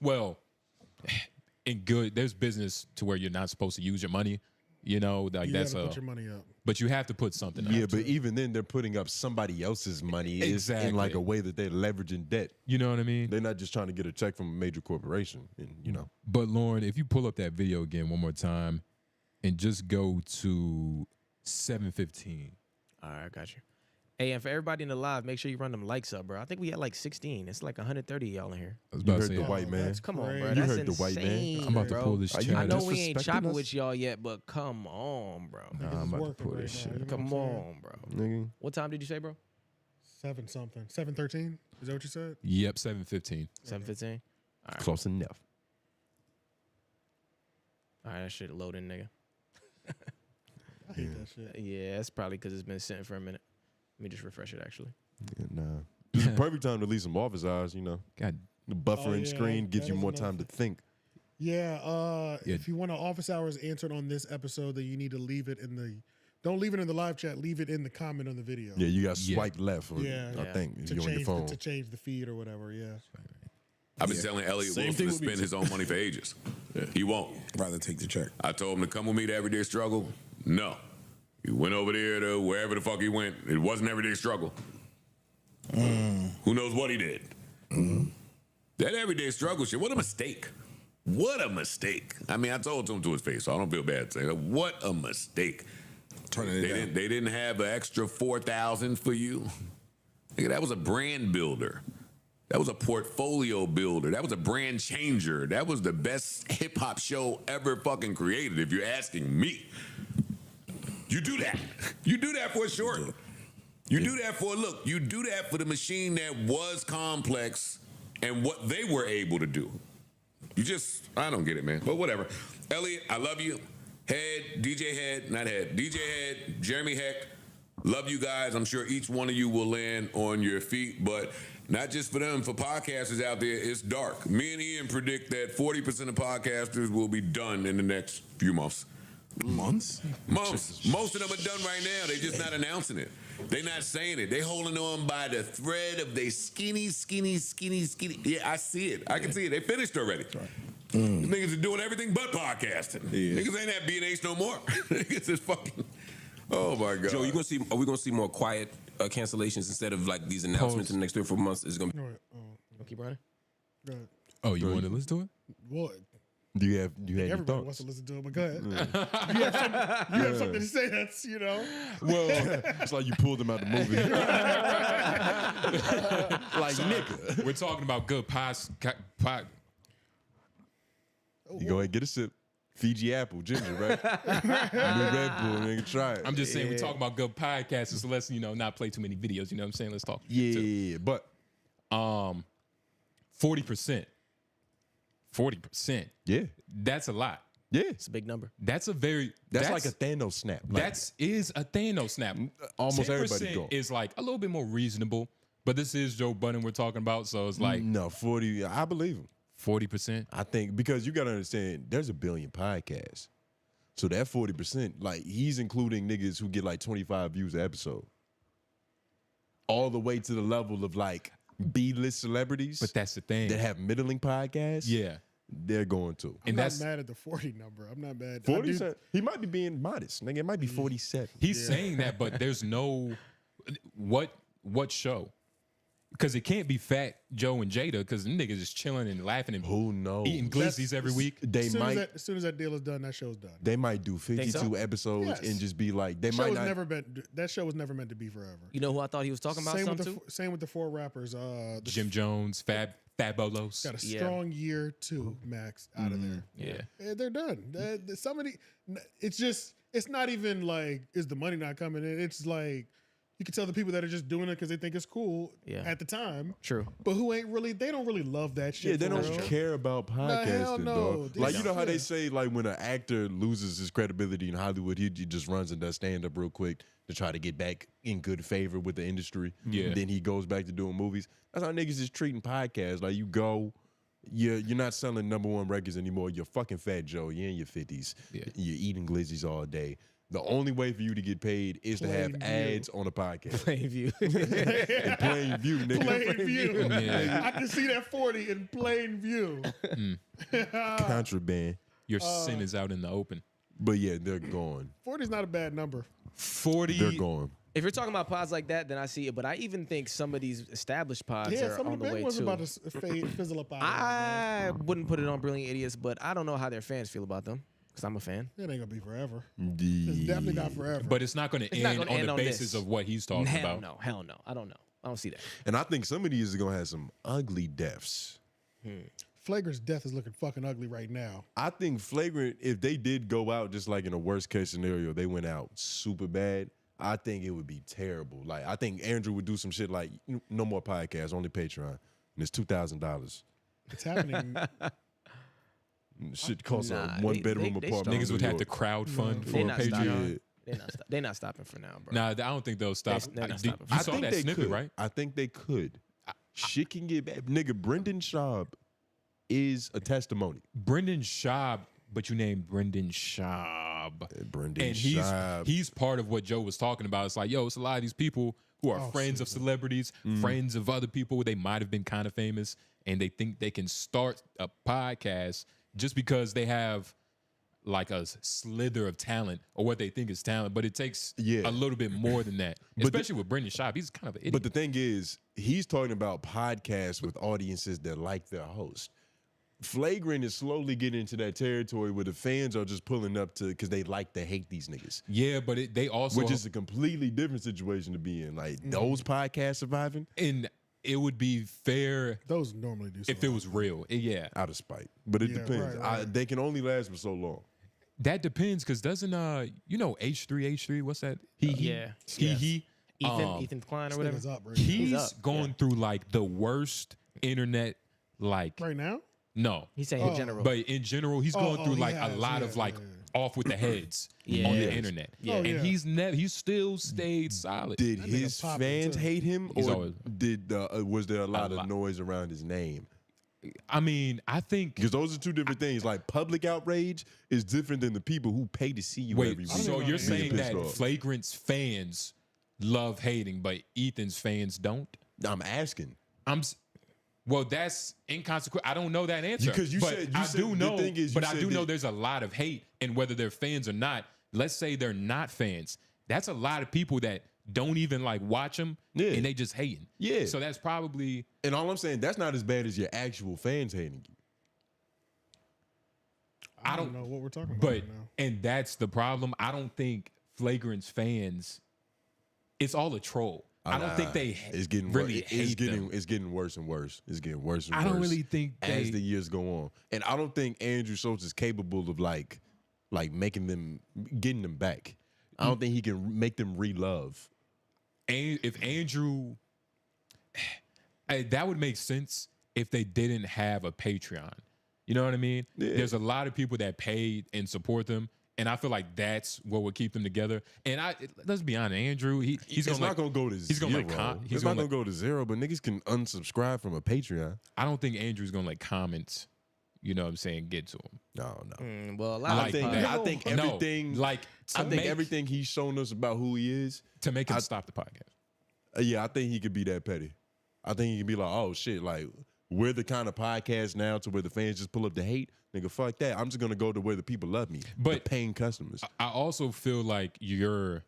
in good. There's business to where you're not supposed to use your money. Like You that's gotta put your money up. But you have to put something. yeah, up. but even then, they're putting up somebody else's money It's in like Exactly. a way that they're leveraging debt. You know what I mean? They're not just trying to get a check from a major corporation. And But Lauren, if you pull up that video again one more time, and just go to 7:15. All right, I got you. Hey, and for everybody in the live, make sure you run them likes up, bro. I think we had like 16. It's like 130 of y'all in here. I was you about to heard say the white man. Come on, crazy. bro. You That's heard the white man. insane, I'm about to bro. pull this Are you chat. I know up. we ain't disrespecting chopping us? with y'all yet, but come on, bro. Niggas I'm is about to working pull right this now, shit. you know Come what I'm saying? on, bro. Nigga. What time did you say, bro? 7-something. 7:13. Is that what you said? Yep, 7:15. 7:15. Close enough. All right, that shit loading, nigga. I hate that shit. Yeah, it's probably because it's been sitting for a minute. Let me just refresh it, actually. Yeah, nah. This is the perfect time to leave some office hours, God, The buffering yeah, screen gives that you is more another time to think. Yeah, Yeah. if you want an office hours answered on this episode, then you need to leave it in the. Don't leave it in the live chat. Leave it in the comment on the video. Yeah, you got swipe left, Yeah. I think, if to you're on your change phone. to change the feed or whatever. Yeah. I've been telling Elliott Same Wilson thing to with me spend too. his own money for ages. He won't. Rather take the check. I told him to come with me to Everyday Struggle. No. He went over there to wherever the fuck he went. It wasn't Everyday Struggle. Who knows what he did? That Everyday Struggle shit, what a mistake. What a mistake. I mean, I told him to his face, so I don't feel bad saying that. What a mistake. Turning it down. They didn't have an extra $4,000 for you. Nigga, that was a brand builder. That was a portfolio builder. That was a brand changer. That was the best hip hop show ever fucking created, if you're asking me. You do that. You do that for a short. You do that for a look. You do that for the machine that was complex and what they were able to do. I don't get it, man. But whatever. Elliott, I love you. DJ Head, Jeremy Heck, love you guys. I'm sure each one of you will land on your feet, but not just for them, for podcasters out there, it's dark. Me and Ian predict that 40% of podcasters will be done in the next few months. Months? Months. Most of them are done right now. They're just not announcing it. They're not saying it. They holding on by the thread of they skinny. Yeah, I see it. I can see it. They finished already. These niggas are doing everything but podcasting. Niggas ain't at B&H no more. Niggas is fucking. Oh my God. Joe, are we gonna see more quiet cancellations instead of like these announcements in the next 3 or 4 months? Is it gonna be All right. Keep running. Go ahead. Oh, you want to listen to it? Well, Do you have any Everybody wants thoughts? to listen to him, but go ahead. You have something to say that's, Well, it's like you pulled him out the movie. Like, nigga. We're talking about good pies. You go ahead and get a sip. Fiji apple, ginger, right? New Red Bull, nigga, try it. I'm just saying we're talking about good podcasts, so let's, not play too many videos. You know what I'm saying? Let's talk. Yeah, but 40%. 40%. Yeah. That's a lot. Yeah. It's a big number. That's like a Thanos snap. Like, That is a Thanos snap. almost everybody 10% go. is like a little bit more reasonable, but this is Joe Budden we're talking about, so it's like no, 40. I believe him. 40%. I think because you got to understand, there's a billion podcasts. So that 40%, like he's including niggas who get like 25 views an episode. All the way to the level of like B-list celebrities. But that's the thing. That have middling podcasts. Yeah. They're going to. I'm not mad at the 40 number. I'm not mad. 40%. He might be being modest. Nigga, it might be 47. He's saying that, but there's no what show? Because it can't be Fat Joe and Jada because them niggas is chilling and laughing and who knows eating glizzies every week. They might. As soon as that deal is done, that show's done. They might do 52 episodes Yes. and just be like, they Show might was not. that show was never meant to be forever. You know who I thought he was talking about? Same with the four rappers. Jim Jones, Fabolos. Got a strong year two max out of there. Yeah. They're done. It's not even like, is the money not coming in? It's like, you can tell the people that are just doing it because they think it's cool at the time. True. But they don't really love that shit. Yeah, they for don't real. care about podcasting, hell no. dog. Like, you know how Yeah. they say, like, when an actor loses his credibility in Hollywood, he just runs and does stand-up real quick to try to get back in good favor with the industry. Yeah. Then he goes back to doing movies. That's how niggas is treating podcasts. Like, you go, you're not selling #1 records anymore. You're fucking Fat Joe. You're in your 50s. Yeah. You're eating glizzies all day. The only way for you to get paid is to have ads on a podcast. Plain view. In plain view, nigga. Plain view. Yeah. I can see that 40 in plain view. Contraband. Your sin is out in the open. But yeah, they're gone. 40 is not a bad number. 40. They're gone. If you're talking about pods like that, then I see it. But I even think some of these established pods are some on of the the way big ones too. about to fizzle up out of I wouldn't put it on Brilliant Idiots, but I don't know how their fans feel about them because I'm a fan. It ain't gonna be forever. It's definitely not forever. But it's not going to end gonna on end the on basis this. of what he's talking about. Hell no. I don't know. I don't see that. And I think some of these are gonna have some ugly deaths. Flagrant's death is looking fucking ugly right now. I think Flagrant, if they did go out just like in a worst case scenario, they went out super bad, I think it would be terrible. Like, I think Andrew would do some shit like, no more podcasts, only Patreon. And it's $2,000. It's happening. Shit costs a Nah, one-bedroom they apartment. Niggas in would New have to York. crowdfund They for a not stopping. Patreon. They're not stopping for now, bro. Nah, I don't think they'll stop. They're not You stopping for saw think that they snippet, could. right? I think they could. Shit can get bad. Nigga, Brendan Schaub is a testimony. Brendan Schaub, but you named Brendan Schaub. Brendan And Schaub. he's part of what Joe was talking about. It's like, yo, it's a lot of these people who are friends of celebrities, friends of other people. They might have been kind of famous, and they think they can start a podcast just because they have like a slither of talent or what they think is talent. But it takes a little bit more than that, especially with Brendan Schaub. He's kind of an idiot. But the thing is, he's talking about podcasts with audiences that like their host. Flagrant is slowly getting into that territory where the fans are just pulling up to because they like to hate these niggas. Yeah, but they also, which is a completely different situation to be in. Like those podcasts surviving, and it would be fair. Those normally do if it was real. Yeah, out of spite, but it depends. right. They can only last for so long. That depends because doesn't H3 what's that? Yeah. He. Ethan Klein or whatever. He's going through like the worst internet like right now. No, he's saying in general. But in general, he's going through like a lot of like off with the heads on the internet. Yeah. And he's still stayed solid. Did his fans hate him, He's or always- was there a lot of noise around his name? I mean, I think because those are two different things. Like public outrage is different than the people who pay to see you every week. So you're saying Being pissed that off. Flagrant's fans love hating, but Ethan's fans don't? I'm asking. Well, that's inconsequential. I don't know that answer. Because you but said- I the do know. thing is, you but I said do know that- there's a lot of hate, and whether they're fans or not. Let's say they're not fans. That's a lot of people that don't even like watch them, and they just hating. Yeah. So that's probably. And all I'm saying, that's not as bad as your actual fans hating you. I don't know what we're talking about But right now. and that's the problem. I don't think Flagrant's fans. It's all a troll. I don't think they it's getting really it's getting worse and worse. It's getting worse and worse. I don't really think as the years go on, and I don't think Andrew Schultz is capable of like getting them back. I don't think he can make them re-love. And if Andrew, that would make sense if they didn't have a Patreon. You know what I mean? Yeah. There's a lot of people that paid and support them. And I feel like that's what would keep them together. And let's be honest, Andrew, he's not gonna go to he's zero. He's not gonna go to zero, but niggas can unsubscribe from a Patreon. I don't think Andrew's gonna let comments, you know what I'm saying, get to him. No. Well, a lot I think everything everything he's shown us about who he is to make him stop the podcast. Yeah, I think he could be that petty. I think he could be like, oh shit, like we're the kind of podcast now to where the fans just pull up the hate. Nigga, fuck that. I'm just gonna go to where the people love me. But the paying customers. I also feel like you're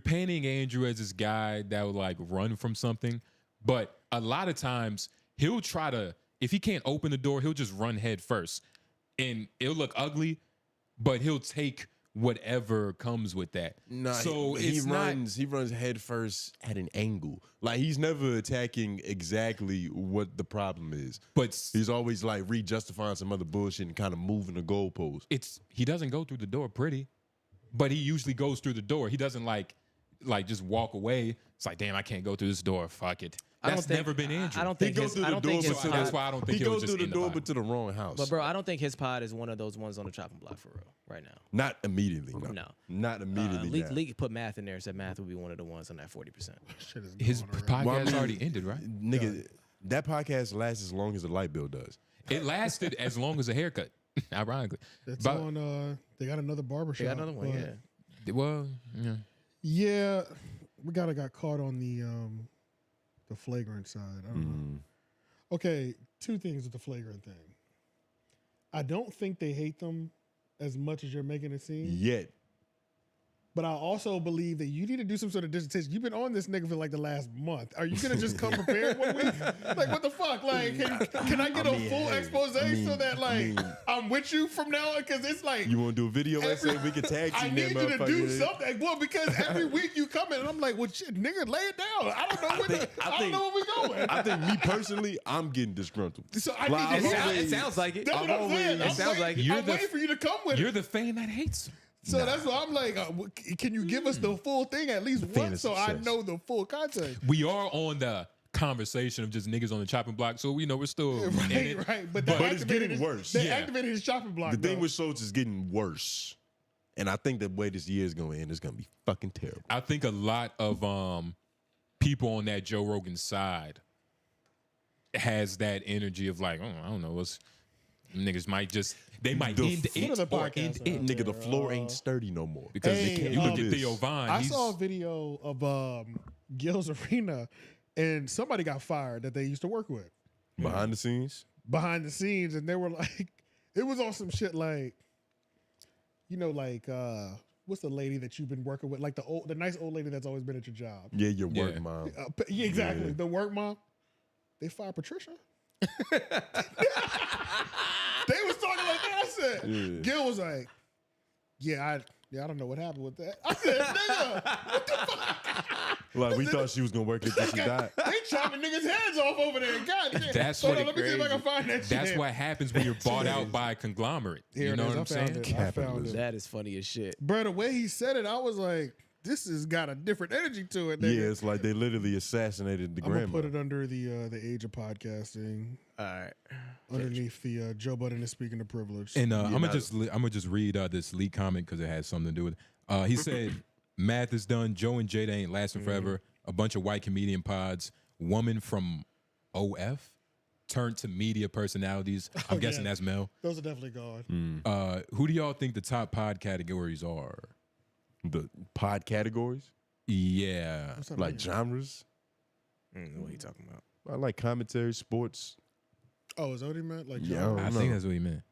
painting Andrew as this guy that would like run from something. But a lot of times he'll try to, if he can't open the door, he'll just run head first. And it'll look ugly, but he'll take whatever comes with that. Nah, so he runs head first at an angle. Like he's never attacking exactly what the problem is. But he's always like re-justifying some other bullshit and kind of moving the goalpost. He doesn't go through the door pretty, but he usually goes through the door. He doesn't like just walk away. It's like, damn, I can't go through this door. Fuck it. That's never been Andrew. I don't think that's why I don't think he goes through the door, pod. but to the wrong house. But bro, I don't think his pod is one of those ones on the chopping block for real right now. Not immediately. No. Not immediately. Leak put Math in there. Said Math would be one of the ones on that 40%. His podcast already ended, right? Nigga, that podcast lasts as long as the light bill does. It lasted as long as a haircut. Ironically, That's on. They got another barbershop. They got another one. Yeah. Well, yeah. Yeah, we got caught on the Flagrant side. I don't know. Okay, two things with the Flagrant thing. I don't think they hate them as much as you're making it seem. Yet. But I also believe that you need to do some sort of dissertation. You've been on this nigga for like the last month. Are you gonna just come prepared 1 week? Like what the fuck? Like can I get a full expose so that I'm with you from now on? Because it's like you want to do a video essay? We can tag team. I need you to do something. Well, because every week you come in and I'm like, well, shit, nigga, lay it down. I don't know I don't know where we going. I think me personally, I'm getting disgruntled. So I need it sounds like it. That's what I'm saying. It sounds like it. I'm waiting for you to come with it. You're the fan that hates him. So that's why I'm like, can you give us the full thing at least once so I know the full context? We are on the conversation of just niggas on the chopping block, so we're still in it. Right. But it's getting worse. They activated his chopping block. The thing with Schultz is getting worse. And I think the way this year is going to end is going to be fucking terrible. I think a lot of people on that Joe Rogan side has that energy of like, I don't know, what's niggas might just end it or end it. Nigga, the floor ain't sturdy no more. Because they can't. You look at Theo Von. I saw a video of 𝙿𝙻𝙰𝚃 Arena, and somebody got fired that they used to work with. Behind the scenes? Behind the scenes, and they were like, it was on some shit like, what's the lady that you've been working with? Like the nice old lady that's always been at your job. Yeah, your work mom. Yeah, exactly. Yeah. The work mom. They fired Patricia. They was talking like that. I said, 𝙿𝙻𝙰 was like, I don't know what happened with that. I said, nigga, what the fuck? Like, we thought she was going to work until she died. They chopping niggas' heads off over there. God damn. That's Hold on, let me see if I can find that shit. That's what happens when you're bought out by a conglomerate. You know what I'm saying? I found it. That is funny as shit. Bro, the way he said it, I was like, this has got a different energy to it. Nigga. Yeah, it's like they literally assassinated the grandma. I'm going to put it under the age of podcasting. All right. Underneath the Joe Budden is speaking of privilege. And I'm gonna just read this leak comment because it has something to do with it. He said, "Math is done. Joe and Jada ain't lasting forever. A bunch of white comedian pods. Woman from OF turned to media personalities. I'm guessing that's Mel. Those are definitely gone. Who do y'all think the top pod categories are? The pod categories? Yeah, like genres. What are you talking about? I like commentary, sports. Oh, is that what he meant? Like, I think that's what he meant.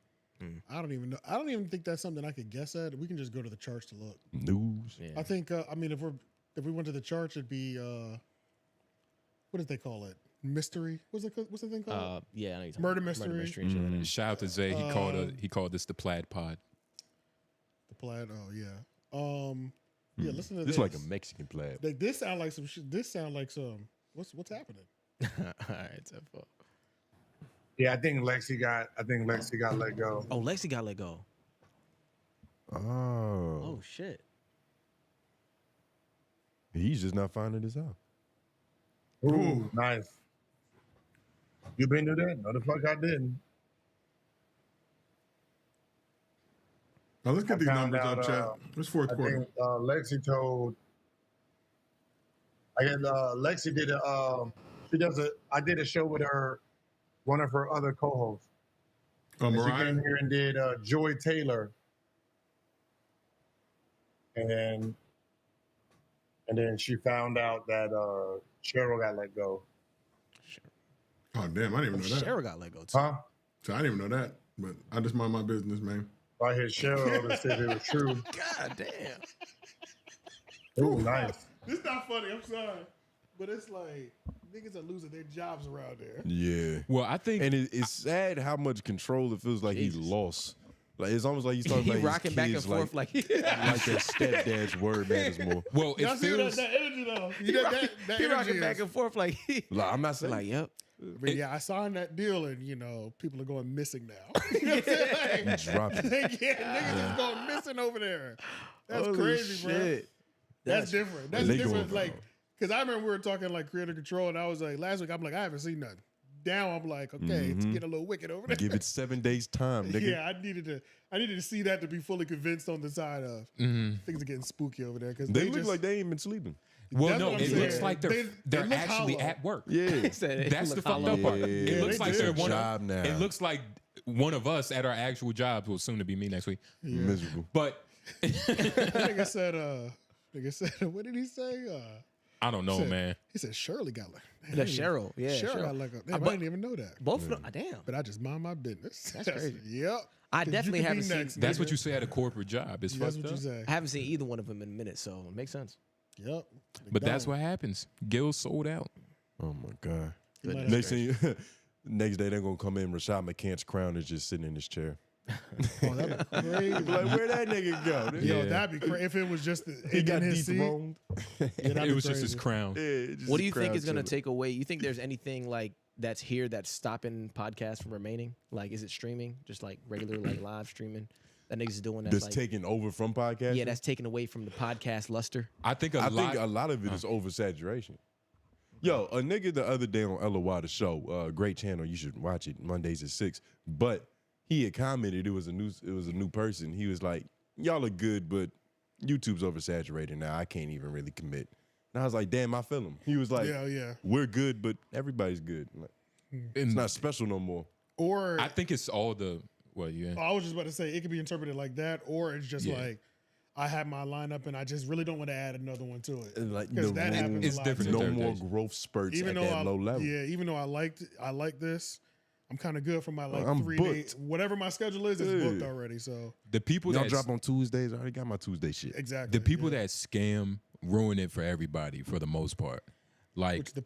I don't even know. I don't even think that's something I could guess at. We can just go to the charts to look. News. I think. I mean, if we went to the charts, it'd be what did they call it? mystery. What's the thing called? Yeah, I know you're talking Murder about mystery. and shit like that. Shout out to Zay. He called this the Plaid Pod. The plaid. Oh yeah. Yeah. Listen to This this. is like a Mexican plaid. Like, this sound like some shit. This sound like some. What's happening? All right, Tempo. Yeah, I think Lexi got let go. Oh, Lexi got let go. Oh. Oh shit. He's just not finding this out. Ooh, nice. You been to that? No, the fuck I didn't. Now let's get these found numbers out, up, chat. It's fourth I quarter. think Lexi told. I guess Lexi did I did a show with her, one of her other co-hosts. Oh, And she Mariah? came here and did Joy Taylor, and then she found out that Cheryl got let go. Oh, damn, I didn't even know that. Cheryl got let go too. Huh? So I didn't even know that, but I just mind my business, man. I hear Cheryl to see if it was true. God damn. Ooh, nice. This not funny. I'm sorry, but it's like niggas are losing their jobs around there. Yeah. Well, I think, and it's sad how much control it feels like he lost. Like it's almost like he's talking He about rocking his back and kids, forth like like that stepdad's word matters more. Well, it Y'all see feels that energy though. You know, that He energy rocking is- back and forth like Like, I'm not saying like yep. But yeah, I signed that deal, and people are going missing now. You know what I'm saying? Like, Drop it. niggas is going missing over there. That's Holy crazy, bro. shit. That's different. That's They different. going- Like, because I remember we were talking like creative control, and I was like, last week I'm like, I haven't seen nothing. Now I'm like, okay, it's getting a little wicked over there. Give it 7 days time, nigga. Yeah, I needed to see that to be fully convinced on the side of things are getting spooky over there because They look like they ain't been sleeping. well, That's no, what I'm it looks saying. like They they're look actually hollow. at work. Yeah. That's the fucked up part. It looks they like do. they're one Job of, now. it looks like one of us at our actual jobs will soon to be me next week. Miserable. But nigga said, what did he say? I don't know, said- man. He said Shirley got like That's Cheryl. Yeah, Cheryl got like damn, I but- didn't even know that. Both of them. Damn. But I just mind my business. That's crazy. Yep. I 'Cause you definitely could be haven't seen. next, That's nigga. what you say at a corporate job. It's That's fucked what up. you say. I haven't seen either one of them in a minute, so it makes sense. Yep. But that's what happens. Gil sold out. Oh my God. Goodness Next thing, next day they're gonna come in. 𝔓𝔦𝔐𝚃's crown is just sitting in his chair. Oh, that'd be crazy. Like where that nigga go? Yo, Yeah. that'd be crazy if it was just He got his seat. dethroned. Yeah, that'd It be was just his crazy. crown. What do you think is going to take away? You think there's anything like that's here that's stopping podcasts from remaining? Like, is it streaming? Just like regular, like live streaming that niggas is doing? That's That's like, taking over from podcasts. yeah, that's taken away from the podcast luster. I think I think a lot of it is oversaturation. Yo, a nigga the other day on LOY the show, great channel, you should watch it. Mondays at 6. But he had commented it was a new person. He was like, "Y'all are good, but YouTube's oversaturated now. I can't even really commit." And I was like, "Damn, I feel him." He was like, Yeah. "We're good, but everybody's good. Like, it's not special no more." Or I think it's all the I was just about to say it could be interpreted like that, or it's just Yeah. like I have my lineup and I just really don't want to add another one to it. And like Because that happens it's a lot. different too. No more interpretation. growth spurts Even at though that low level. Yeah, even though I like this, I'm kind of good for my like I'm 3 booked. days. Whatever my schedule is, it's booked already. So the people Y'all that drop on Tuesdays. I already got my Tuesday shit. exactly. the people yeah. that scam ruin it for everybody for the most part. Like Which the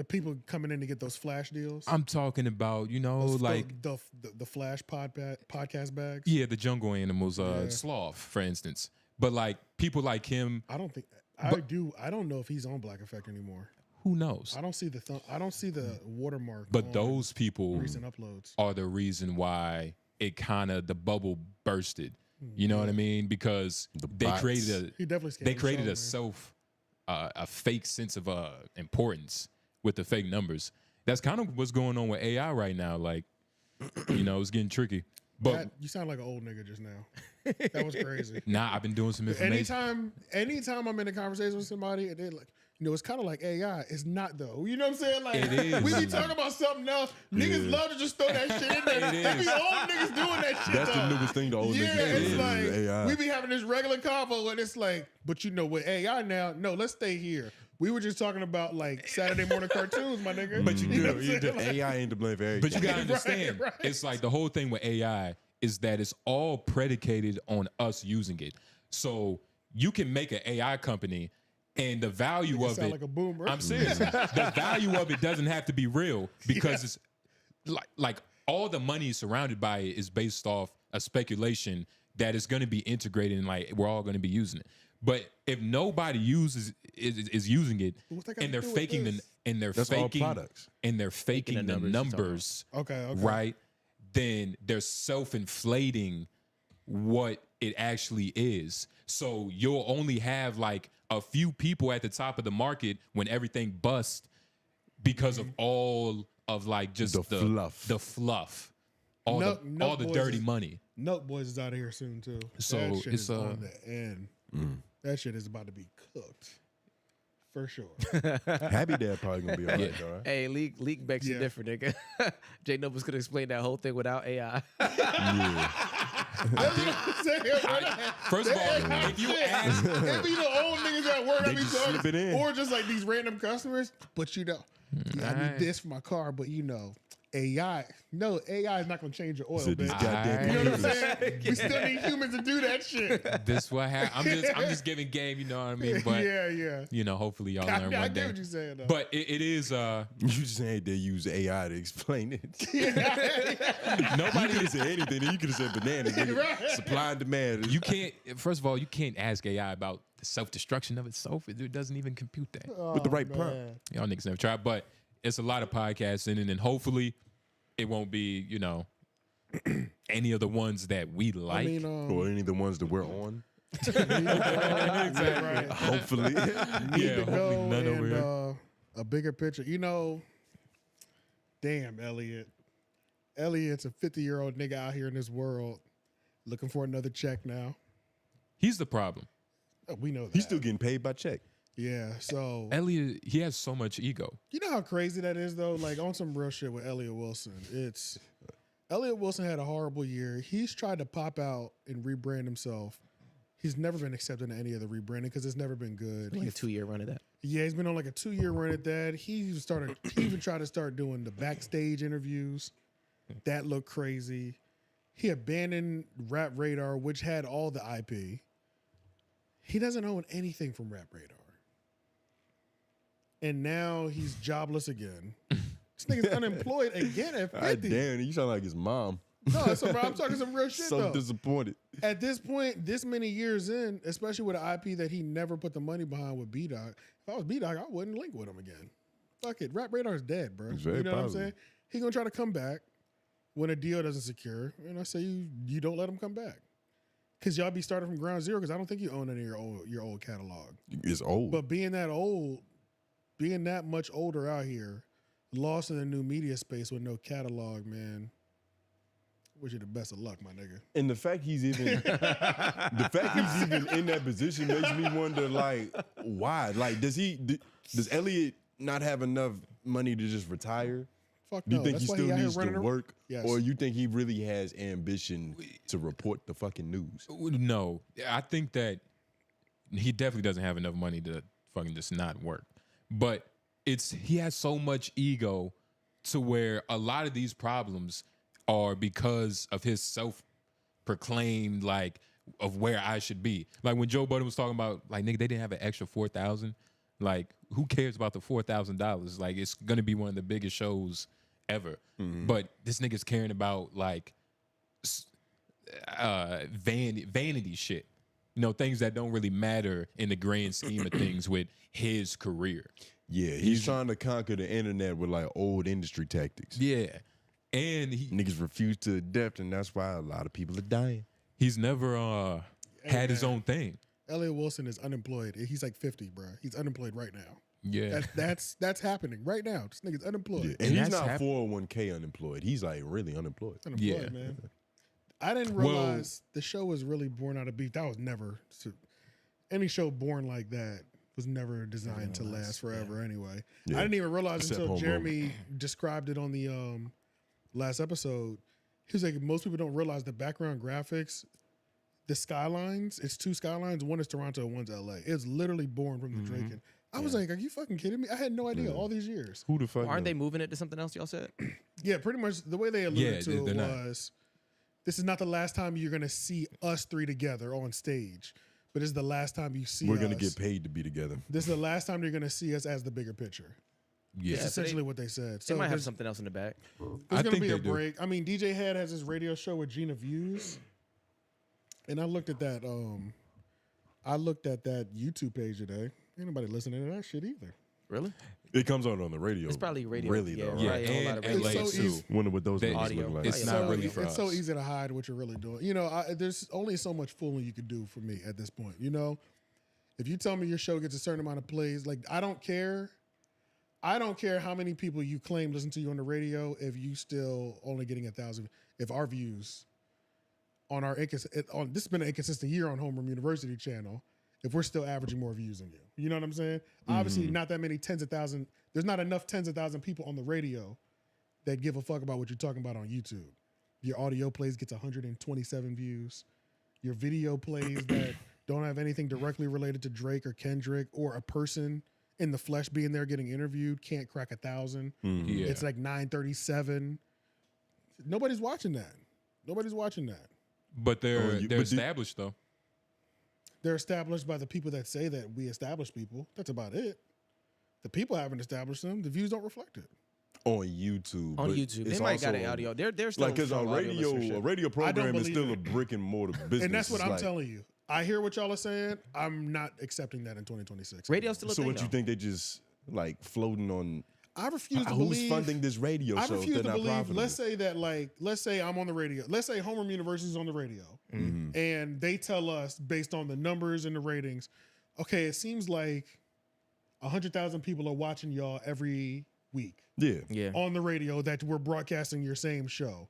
people coming in to get those flash deals. I'm talking about, Those- like the flash podcast bags. yeah, the jungle animals, sloth, for instance. But like people like him, I don't think But- I don't know if he's on Black Effect anymore. who knows? I don't see the watermark. But on those people recent uploads. are the reason why it the bubble bursted. You know what I mean? Because they bots. created He definitely scammed they the created show, man. a fake sense of importance with the fake numbers. That's kind of what's going on with AI right now. Like, it's getting tricky. But You sound like an old nigga just now. That was crazy. nah, I've been doing some information. Anytime I'm in a conversation with somebody and they're like, it's kind of like AI. It's not though. You know what I'm saying? Like It is. we be talking about something else. Niggas love to just throw that shit in there. It They be is. old niggas doing that shit. That's though. the newest thing the old Yeah, niggas do it's is like AI. we be having this regular convo and it's like, but with AI now, no, let's stay here. We were just talking about like Saturday morning cartoons, my nigga. But you know do, what I'm you saying? do. Like, AI ain't to blame for everything. But you gotta understand, right. it's like the whole thing with AI is that it's all predicated on us using it. So you can make an AI company And the value of sound it, like a boomer. I'm serious. The value of it doesn't have to be real because it's like all the money surrounded by it is based off a speculation that it's going to be integrated and like we're all going to be using it. But if nobody is using it and they're faking the faking the numbers, okay, right? Then they're self-inflating what it actually is. So you'll only have like a few people at the top of the market when everything busts because of all of like just the fluff, all the dirty money. Note Boys is out of here soon too. So that shit it's is on the end. That shit is about to be cooked. For sure. Happy Dad probably gonna be all right, though, right? Hey, leak makes it different, nigga. J Noblez could explain that whole thing without AI. First of all, if you ask, it be the old niggas at work They that be just slip it in. talking, or just like these random customers. But you know, I need this for my car. But you know, AI is not gonna change your oil, So these bitch. goddamn You know what I'm saying? We still need humans to do that shit. this what happened. I'm just giving game, you know what I mean? But yeah. you know, hopefully y'all I learn get one day. what you're saying, though. But it is You just saying they use AI to explain it. nobody could have said anything. You could have said bananas. Nigga. Right. Supply and demand. You can't. First of all, you can't ask AI about the self-destruction of itself. It doesn't even compute that with the right prompt. Y'all niggas never tried. But it's a lot of podcasts in it, and hopefully it won't be, you know, any of the ones that we like. I mean, or any of the ones that we're on. Right. Hopefully. Need to go none over and here. a bigger picture. You know, damn, Elliott. Elliott's a 50-year-old nigga out here in this world looking for another check now. He's the problem. Oh, we know that. He's still getting paid by check. Yeah, so Elliott, he has so much ego. you know how crazy that is, though? Like, on some real shit with Elliott Wilson. Elliott Wilson had a horrible year. He's tried to pop out and rebrand himself. He's never been accepted in any of the rebranding because it's never been good. Like a 2-year run of that. Yeah, he's been on like a 2-year run at that. He even tried to start doing the backstage interviews. That looked crazy. He abandoned Rap Radar, which had all the IP. He doesn't own anything from Rap Radar. And now he's jobless again. This nigga's unemployed again at 50. Damn, you sound like his mom. No, I'm talking some real shit, So though. disappointed. At this point, this many years in, especially with an IP that he never put the money behind with B-Dog, if I was B-Dog, I wouldn't link with him again. Fuck it. Rap Radar's dead, bro. He's very You know what I'm positive. saying? He's going to try to come back when a deal doesn't secure. And I say you don't let him come back. Because y'all be starting from ground zero because I don't think you own any of your old catalog. It's old. But being that much older out here, lost in the new media space with no catalog, man. Wish you the best of luck, my nigga. And the fact he's even in that position makes me wonder, like, why? Like, does Elliott not have enough money to just retire? Fuck Do you no. think That's he why still out here needs to running work? Yes. Or you think he really has ambition to report the fucking news? No, I think that he definitely doesn't have enough money to fucking just not work. But he has so much ego to where a lot of these problems are because of his self-proclaimed, like, of where I should be. Like when Joe Budden was talking about, like, nigga, they didn't have an extra $4,000. Like, who cares about the $4,000? Like, it's gonna be one of the biggest shows ever. But this nigga's caring about, like, vanity shit. You know, things that don't really matter in the grand scheme of things with his career. Yeah, he's trying to conquer the internet with, like, old industry tactics. Yeah. And niggas refuse to adapt, and that's why a lot of people are dying. He's never had his own thing. Elliott Wilson is unemployed. He's like 50, bro. He's unemployed right now. Yeah. That's happening right now. This nigga's unemployed. Yeah. And he's not 401k unemployed. He's, like, really unemployed. Unemployed, man. I didn't realize the show was really born out of beef. That was never any show born like that was never designed to last forever anyway. Yeah. I didn't even realize Except until Homeroom. Jeremy described it on the last episode. He was like, most people don't realize the background graphics, the skylines, it's 2 skylines. One is Toronto, one's LA. It's literally born from the drinking. I was like, are you fucking kidding me? I had no idea all these years. Who the fuck? Aren't they moving it to something else y'all said? Yeah, pretty much the way they alluded to it they're was, this is not the last time you're going to see us 3 together on stage. but this is the last time you see We're us. gonna get paid to be together. This is the last time you're gonna see us as the bigger picture. Yeah, That's essentially what they said. They might have something else in the back. There's going to be a break. I mean, DJ Head has his radio show with Gina Views, and I looked at that. I looked at that YouTube page today. Ain't nobody listening to that shit either. Really? It comes on the radio. It's probably radio. Really Yeah, though. right. Right? A whole lot of radio. It's so easy. Wonder what those numbers audio. look like. It's not really for It's us. so easy to hide what you're really doing. You know, there's only so much fooling you can do for me at this point. You know, if you tell me your show gets a certain amount of plays, like I don't care. I don't care how many people you claim listen to you on the radio if you still only getting 1,000. If our views on this has been an inconsistent year on Homeroom University channel, if we're still averaging more views than you. You know what I'm saying? Obviously, not that many tens of thousands. There's not enough tens of thousand people on the radio that give a fuck about what you're talking about on YouTube. Your audio plays gets 127 views. Your video plays that don't have anything directly related to Drake or Kendrick or a person in the flesh being there getting interviewed can't crack 1,000. Yeah. It's like 937. Nobody's watching that. Nobody's watching that. But they're established though. They're established by the people that say that we establish people. That's about it. The people haven't established them. The views don't reflect it. On YouTube. On but YouTube. it's They might got also an audio. They're still like because a strong audio listenership. radio program is believe still it. a brick and mortar business. And that's what It's I'm like- telling you. I hear what y'all are saying. I'm not accepting that in 2026. Radio's still a So thing. what you think they just like floating on? I refuse to Who's believe. funding this radio I show? if refuse they're to not believe. profitable? Let's say I'm on the radio. Let's say Homeroom University is on the radio, and they tell us based on the numbers and the ratings. Okay, it seems like 100,000 people are watching y'all every week. Yeah. On the radio that we're broadcasting your same show.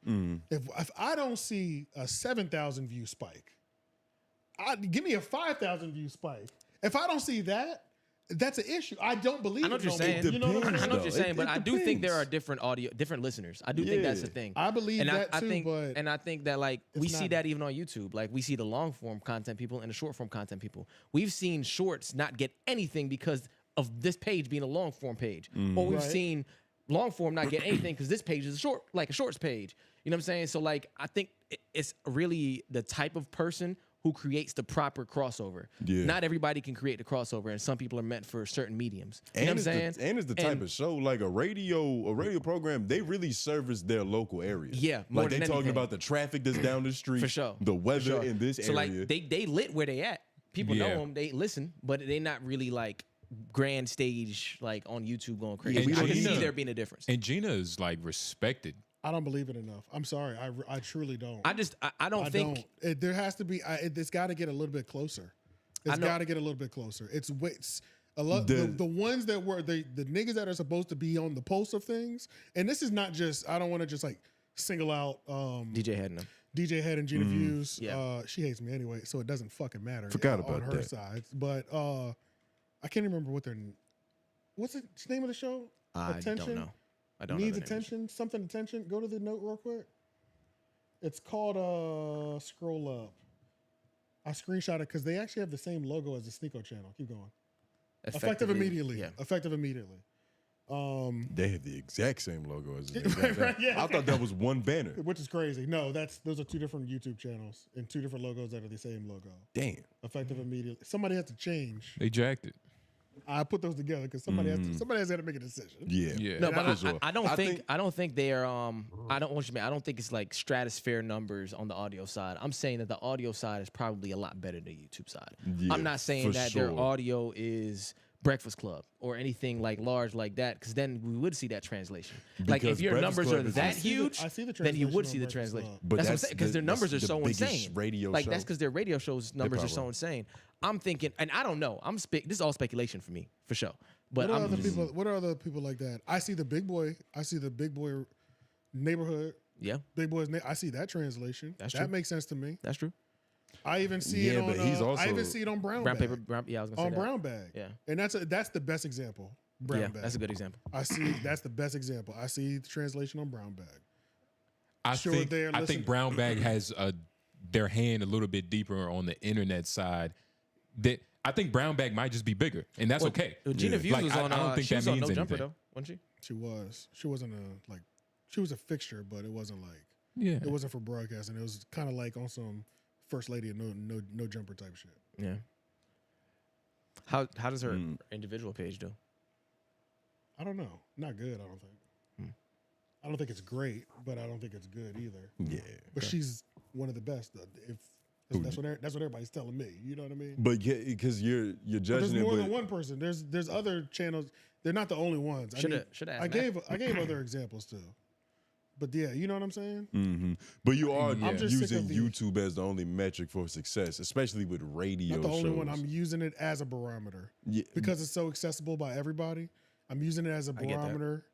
If I don't see a 7,000 view spike, give me a 5,000 view spike. If I don't see that, that's an issue. I don't believe. I know what you're saying. You know what I'm I saying? know what you're saying, but I do think there depends. are different listeners. I do think that's the thing. I believe and that I too, think, but and I think that like it's we see not- that even on YouTube. Like we see the long form content people and the short form content people. We've seen shorts not get anything because of this page being a long form page, or we've Right. seen long form not get anything because this page is a shorts page. You know what I'm saying? So like I think it's really the type of person who creates the proper crossover. Yeah. Not everybody can create the crossover, and some people are meant for certain mediums. You know what I'm it's saying? and it's the type of show like a radio program. They really service their local area. Yeah, more like they than talking anything. about the traffic that's down the street, For sure. the weather For sure. in this So area. like they lit where they at. People know Yeah. them. They listen, but they not really like grand stage like on YouTube going crazy. And I can see Gina- there being a difference. And Gina is like respected. I don't believe it enough. I'm sorry. I truly don't. I don't think There has to be. It's got to get a little bit closer. It's know- got to get a little bit closer. It's a lot. The ones that were the niggas that are supposed to be on the pulse of things. And this is not just. I don't want to just like single out DJ Head and them. DJ Head and Gina Views. Yeah. She hates me anyway, so it doesn't fucking matter. Forgot on about her that. side. But I can't remember what their. What's the name of the show? I don't know. I don't Needs know. the name. attention. Something attention. Go to the note real quick. It's called Scroll Up. I screenshot it because they actually have the same logo as the Sneeko channel. Keep going. Effective immediately. Yeah. Effective immediately. They have the exact same logo as Right, yeah. I thought that was one banner. Which is crazy. No, those are two different YouTube channels and two different logos that are the same logo. Damn. Effective immediately. Somebody has to change. They jacked it. I put those together because somebody has to make a decision. Yeah. Yeah. No, but sure. I don't think they are. I don't want you to. I don't think it's like stratosphere numbers on the audio side. I'm saying that the audio side is probably a lot better than the YouTube side. Yeah, I'm not saying for that their sure. audio is Breakfast Club or anything like large like that, because then we would see that translation. Like if Because your Breakfast numbers Club are is- that huge, I see the then you would translation see on the Breakfast translation. Club. But That's what I'm that's saying, because their the- numbers are that's so the biggest insane. radio like show. that's because their radio shows numbers are so probably. insane. I'm thinking, and I don't know. This is all speculation for me, for sure. But What are I'm other people? What are other people like that? I see the Big Boy. I see the Big Boy neighborhood. yeah, Big Boys. I see that translation. That's that true. makes sense to me. that's true. I even see it Yeah, on. but he's I also- even see it on Brown Brown Bag. paper. Yeah, I was gonna say On that. Brown Bag. Yeah. And that's the best example. Brown Yeah, Bag. that's a good example. I see that's the best example. I see the translation on Brown Bag. I Sure, think they're I listening. think Brown Bag has their hand a little bit deeper on the internet side. That I think Brown Bag might just be bigger, and that's okay. Gina Views Like, was I on. don't think she that was on means No Jumper anything. though, wasn't she? She was. She wasn't she was a fixture, but it wasn't like Yeah. it wasn't for broadcasting. It was kind of like on some First Lady and no jumper type shit. Yeah. How does her individual page do? I don't know. Not good, I don't think. I don't think it's great, but I don't think it's good either. Yeah. But she's one of the best. If that's what everybody's telling me. You know what I mean? But because you're judging There's it. more than one person. There's other channels. They're not the only ones. I gave other examples too. But yeah, you know what I'm saying? Mm-hmm. But you are I'm just sick using of YouTube as the only metric for success, especially with radio Not the only shows. one. I'm using it as a barometer. Yeah. Because it's so accessible by everybody. I'm using it as a barometer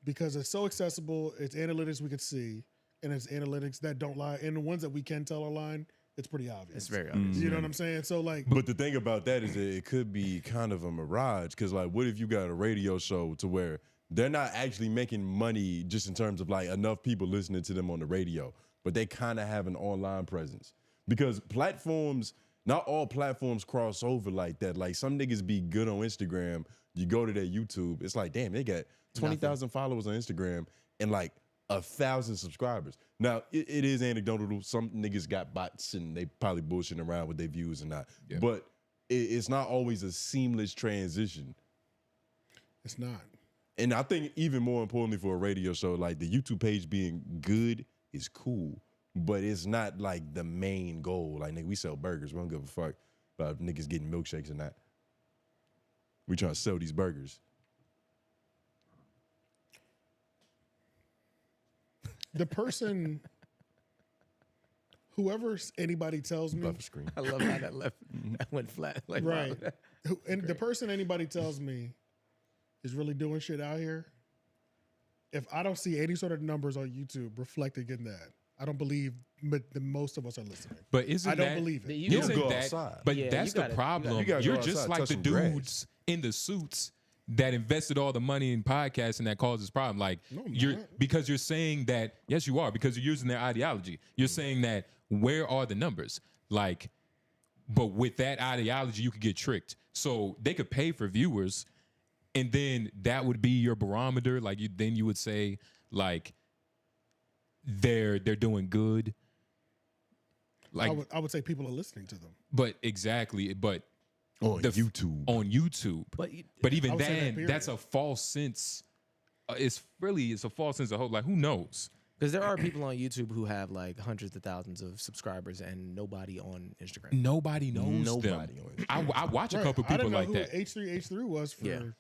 because it's so accessible. It's analytics we could see, and it's analytics that don't lie. And the ones that we can tell are lying, it's pretty obvious. It's very obvious. You know what I'm saying? So like, But the thing about that is that it could be kind of a mirage. Because like, what if you got a radio show to where they're not actually making money just in terms of like enough people listening to them on the radio, but they kind of have an online presence? Because platforms, not all platforms cross over like that. Like some niggas be good on Instagram. You go to their YouTube, it's like, damn, they got 20,000 followers on Instagram and like 1,000 subscribers. Now, it is anecdotal. Some niggas got bots and they probably bullshitting around with their views and not. Yeah. But it's not always a seamless transition. It's not. And I think even more importantly for a radio show, like the YouTube page being good is cool, but it's not like the main goal. Like, nigga, we sell burgers. We don't give a fuck about niggas getting milkshakes or not. We trying to sell these burgers. The person, whoever anybody tells me, Buffer screen. I love how that went flat. Like, right. Wow. And the person anybody tells me is really doing shit out here, if I don't see any sort of numbers on YouTube reflecting in that, I don't believe the most of us are listening. But isn't I don't that, believe it. You don't isn't go that, outside. But Yeah, that's you the gotta- problem. you gotta You're go just outside, like touch the some grass. dudes in the suits that invested all the money in podcasting that causes problem. Like because you're saying that, yes, you are, because you're using their ideology. You're saying that where are the numbers? Like, but with that ideology, you could get tricked. So they could pay for viewers, and then that would be your barometer. Like then you would say, like, they're doing good. Like I would say people are listening to them. But exactly, but on YouTube. On YouTube. But even I would say that then, period. that's a false sense. It's a false sense of hope. Like, who knows? Because there are people on YouTube who have like hundreds of thousands of subscribers and nobody on Instagram. Nobody knows them. I watch a couple people like that. I didn't know who H3H3 was for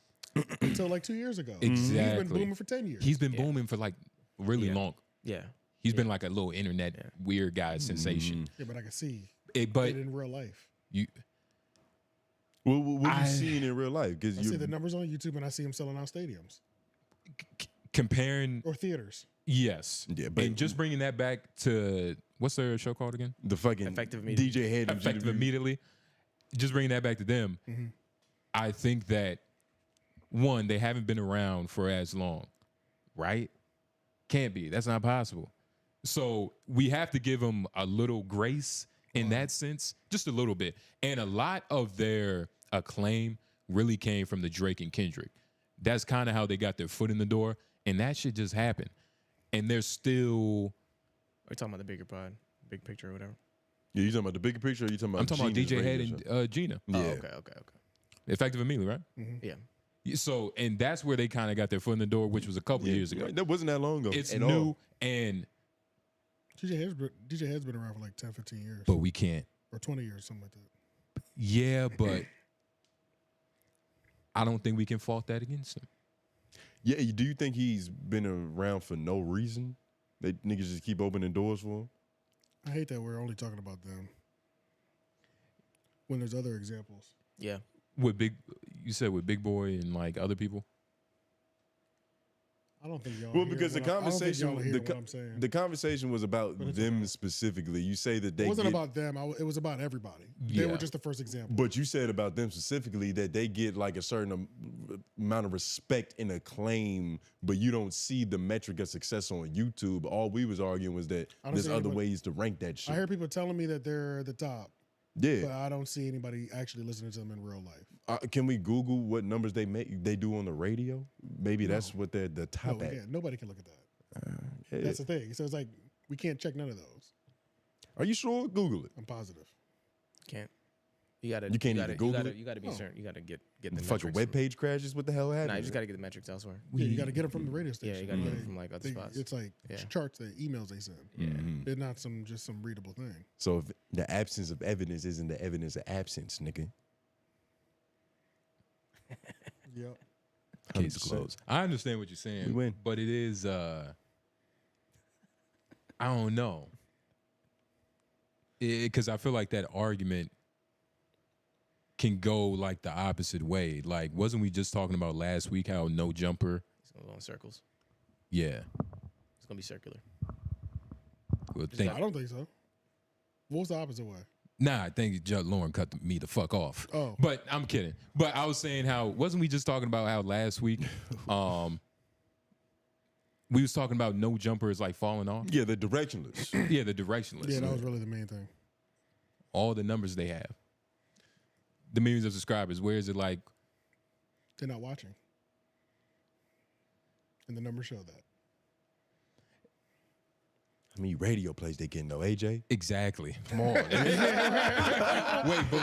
until like 2 years ago. Exactly. He's been booming for 10 years. He's been booming for like really long. Yeah. He's been like a little internet weird guy sensation. Yeah, but I can see but it in real life. What are you seeing in real life? I see the numbers on YouTube and I see him selling out stadiums. Comparing or theaters. Yes. Yeah, but and just bringing that back to what's their show called again? The fucking Effective Immediately. DJ Head. Effective Immediately. Just bringing that back to them. Mm-hmm. I think that one, they haven't been around for as long, right? Can't be. That's not possible. So we have to give them a little grace in that sense, just a little bit. And a lot of their acclaim really came from the Drake and Kendrick. That's kind of how they got their foot in the door, and that shit just happened. And they're still. Are you talking about the bigger pod, big picture or whatever? Yeah, you talking about the bigger picture? Or you talking about? I'm talking about Gina's DJ Head radio and show? Gina. Yeah. Oh, okay. Effective Immediately, right? Mm-hmm. Yeah. So, and that's where they kind of got their foot in the door, which was a couple years ago. That wasn't that long ago. It's at new, all. and DJ Head's been around for like 10, 15 years. but we can't. Or 20 years, something like that. Yeah, but I don't think we can fault that against him. Yeah, do you think he's been around for no reason? They niggas just keep opening doors for him? I hate that we're only talking about them when there's other examples. Yeah. You said with Big Boy and like other people? I don't think y'all. Well, hear because the what I don't think conversation, y'all hear what I'm saying. the conversation was about them specifically. You say that they It wasn't get, about them. It was about everybody. They Yeah. were just the first example. but you said about them specifically that they get like a certain amount of respect and acclaim, but you don't see the metric of success on YouTube. All we was arguing was that I don't there's see other anybody- ways to rank that shit. I hear people telling me that they're the top. Yeah. But I don't see anybody actually listening to them in real life. Can we Google what numbers they do on the radio? Maybe that's what they're the top No, at. yeah, nobody can look at that. Yeah. That's the thing. So it's like we can't check none of those. Are you sure? Google it. I'm positive. Can't. You gotta. You can't even Google it? You gotta be certain. You gotta get the fucking metrics web page crashes. What the hell happened? Nah, you just gotta get the metrics elsewhere. Yeah, you got to get them from the radio station. Yeah, you gotta get them from like other spots. It's like charts, the emails they send. Yeah. They're not just some readable thing. So if the absence of evidence isn't the evidence of absence, nigga. Yep. Case closed. I understand what you're saying. We win. But it is I don't know. Because I feel like that argument can go like the opposite way. Like, wasn't we just talking about last week how no jumper? It's gonna go in circles. Yeah. It's gonna be circular. Well, I don't think so. What's the opposite way? Nah, I think Judge Lauren cut me the fuck off. Oh. But I'm kidding. But I was saying how, wasn't we just talking about how last week we was talking about no jumpers like falling off? Yeah, the directionless. Yeah, the directionless. Yeah, that was really the main thing. All the numbers they have. The millions of subscribers, where is it like? They're not watching. And the numbers show that. How many radio plays they getting though, AJ? Exactly. Come on. Wait, but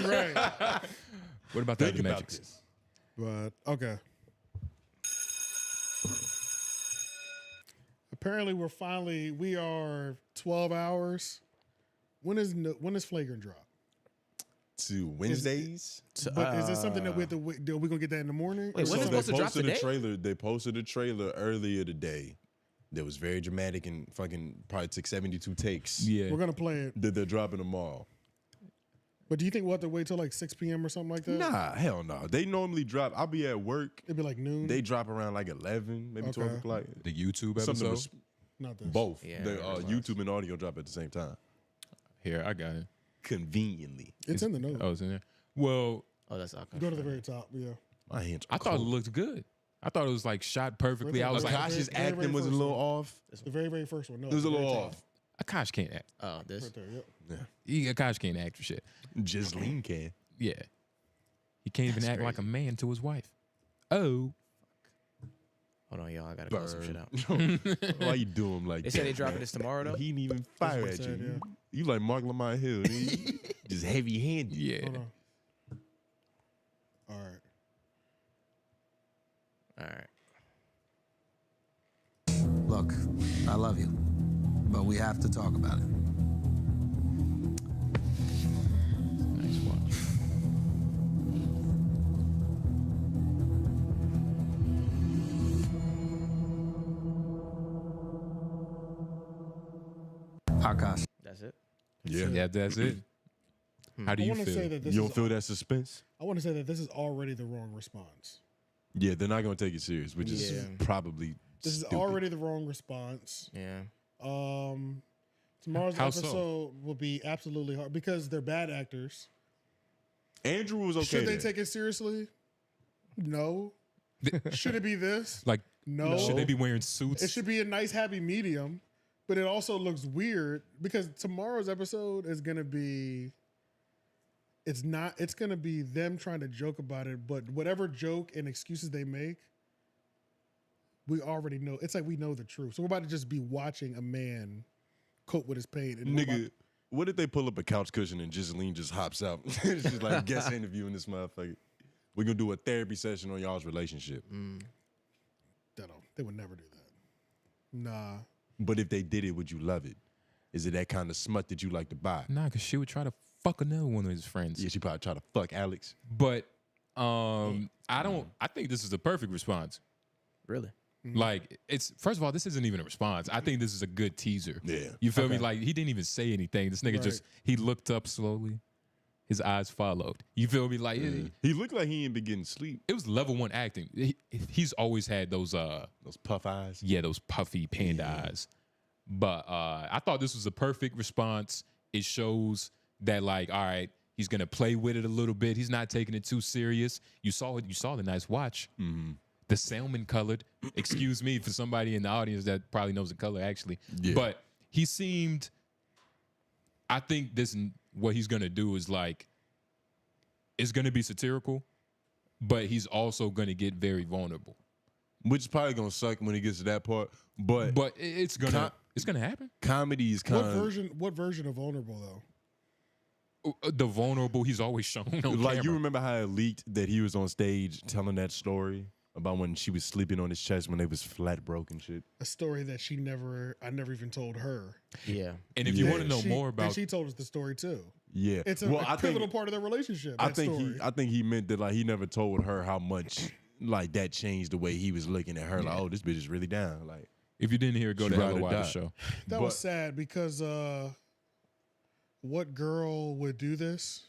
Right. what about the Think other about metrics? this. But okay. Apparently we are 12 hours. When is Flagrant drop? To Wednesdays. But is this something that we have to wait? Are we gonna get that in the morning? Wait, when is it supposed to drop today? They posted a trailer earlier today that was very dramatic and fucking probably took 72 takes. Yeah. We're gonna play it. That they're dropping tomorrow. But do you think we'll have to wait till like 6 p.m. or something like that? Nah, hell no. They normally drop. I'll be at work. It'd be like noon. They drop around like 11, maybe 12 o'clock. The YouTube Something episode? Not this. Both. Yeah, the YouTube and audio drop at the same time. Here, I got it. Conveniently. It's in the notes. Oh, it's in there. Well, that's Akaash. Go to the very top. Yeah. My hands. I thought it looked good. I thought it was like shot perfectly. I was like, Akash's acting was a little off. The very, very first one. No, It was a the very little top. off. Akash can't act. Oh, this. Right there. Yep. Akash can't act for shit. Gisleen can. Yeah. He can't even act like a man to his wife. Oh. Hold on, y'all. I gotta close some shit out. Why you do him like They that? said they dropping this tomorrow though. He didn't even fire what at it you. said, You like Marc Lamont Hill. Just heavy handed. Yeah. Hold on. All right. All right. Look, I love you, but we have to talk about it. Nice watch. Akaash. That's it. Yeah, that's it. How do you wanna feel? say that this You don't is feel that suspense? I want to say that this is already the wrong response. Yeah, they're not going to take it serious, which is Yeah. probably This is stupid. already the wrong response. Yeah. Tomorrow's How so? episode will be absolutely hard because they're bad actors. Andrew was okay. Should they there. take it seriously? No. Should it be this? Like, No. should they be wearing suits? It should be a nice happy medium, but it also looks weird because tomorrow's episode is gonna be. It's gonna be them trying to joke about it, but whatever joke and excuses they make, we already know. It's like we know the truth. So we're about to just be watching a man cope with his pain. And we're Nigga, what if they pull up a couch cushion and Gisleen just hops out? She's like, guest interviewing this motherfucker. We're going to do a therapy session on y'all's relationship. They would never do that. Nah. But if they did it, would you love it? Is it that kind of smut that you like to buy? Nah, because she would try to fuck another one of his friends. Yeah, she probably try to fuck Alex. But I think this is the perfect response. Really? Like, it's first of all, this isn't even a response. I think this is a good teaser. Yeah. You feel me? Like, he didn't even say anything. This nigga Right. just, he looked up slowly. His eyes followed. You feel me? Like, He looked like he ain't been getting sleep. it was level 1 acting. He's always had those puff eyes. Yeah, those puffy panda eyes. But I thought this was a perfect response. It shows that, like, all right, he's gonna play with it a little bit. He's not taking it too serious. You saw it. You saw the nice watch. Mm-hmm. The salmon colored. Excuse me for somebody in the audience that probably knows the color actually. Yeah. But he seemed. I think what he's gonna do is like. It's gonna be satirical, but he's also gonna get very vulnerable. Which is probably going to suck when it gets to that part. But it's gonna happen. Comedy is kind What of. version of vulnerable though? the vulnerable he's always shown on Like, camera. you remember how it leaked that he was on stage telling that story about when she was sleeping on his chest when they was flat broke and shit? A story that I never even told her. Yeah. And if you want to know more about, and she told us the story too. Yeah, It's a pivotal part of their relationship. I think he meant that, like, he never told her how much, like, that changed the way he was looking at her. Like, oh, this bitch is really down. Like, if you didn't hear it, go she to ride or Hello Wild die. Show. That was sad because what girl would do this?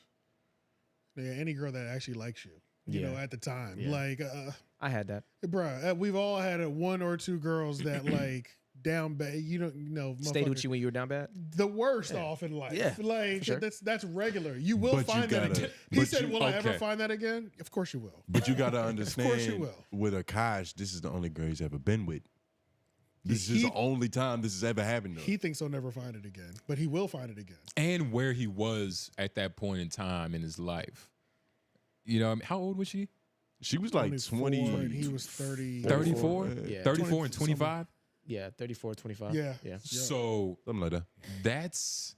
Yeah, any girl that actually likes you, you know, at the time. Yeah. Like, I had that. bruh, we've all had one or two girls that like down bad. You know, Stayed with you when you were down bad. the worst off in life. Yeah, like for sure. that's regular. You will But you find that gotta- again. He but said, you- "Will I ever okay. find that again?" Of course you will. but you got to Of understand, course you will. with Akaash, this is the only girl he's ever been with. This is He- the only time this has ever happened to him. He thinks he'll never find it again, but he will find it again. And where he was at that point in time in his life. You know, I mean, how old was she? She was like 24, 20. and he was 30. 34? Yeah. 34 and 25? Yeah, 34, 25. Yeah. Yeah. So Something like that. that's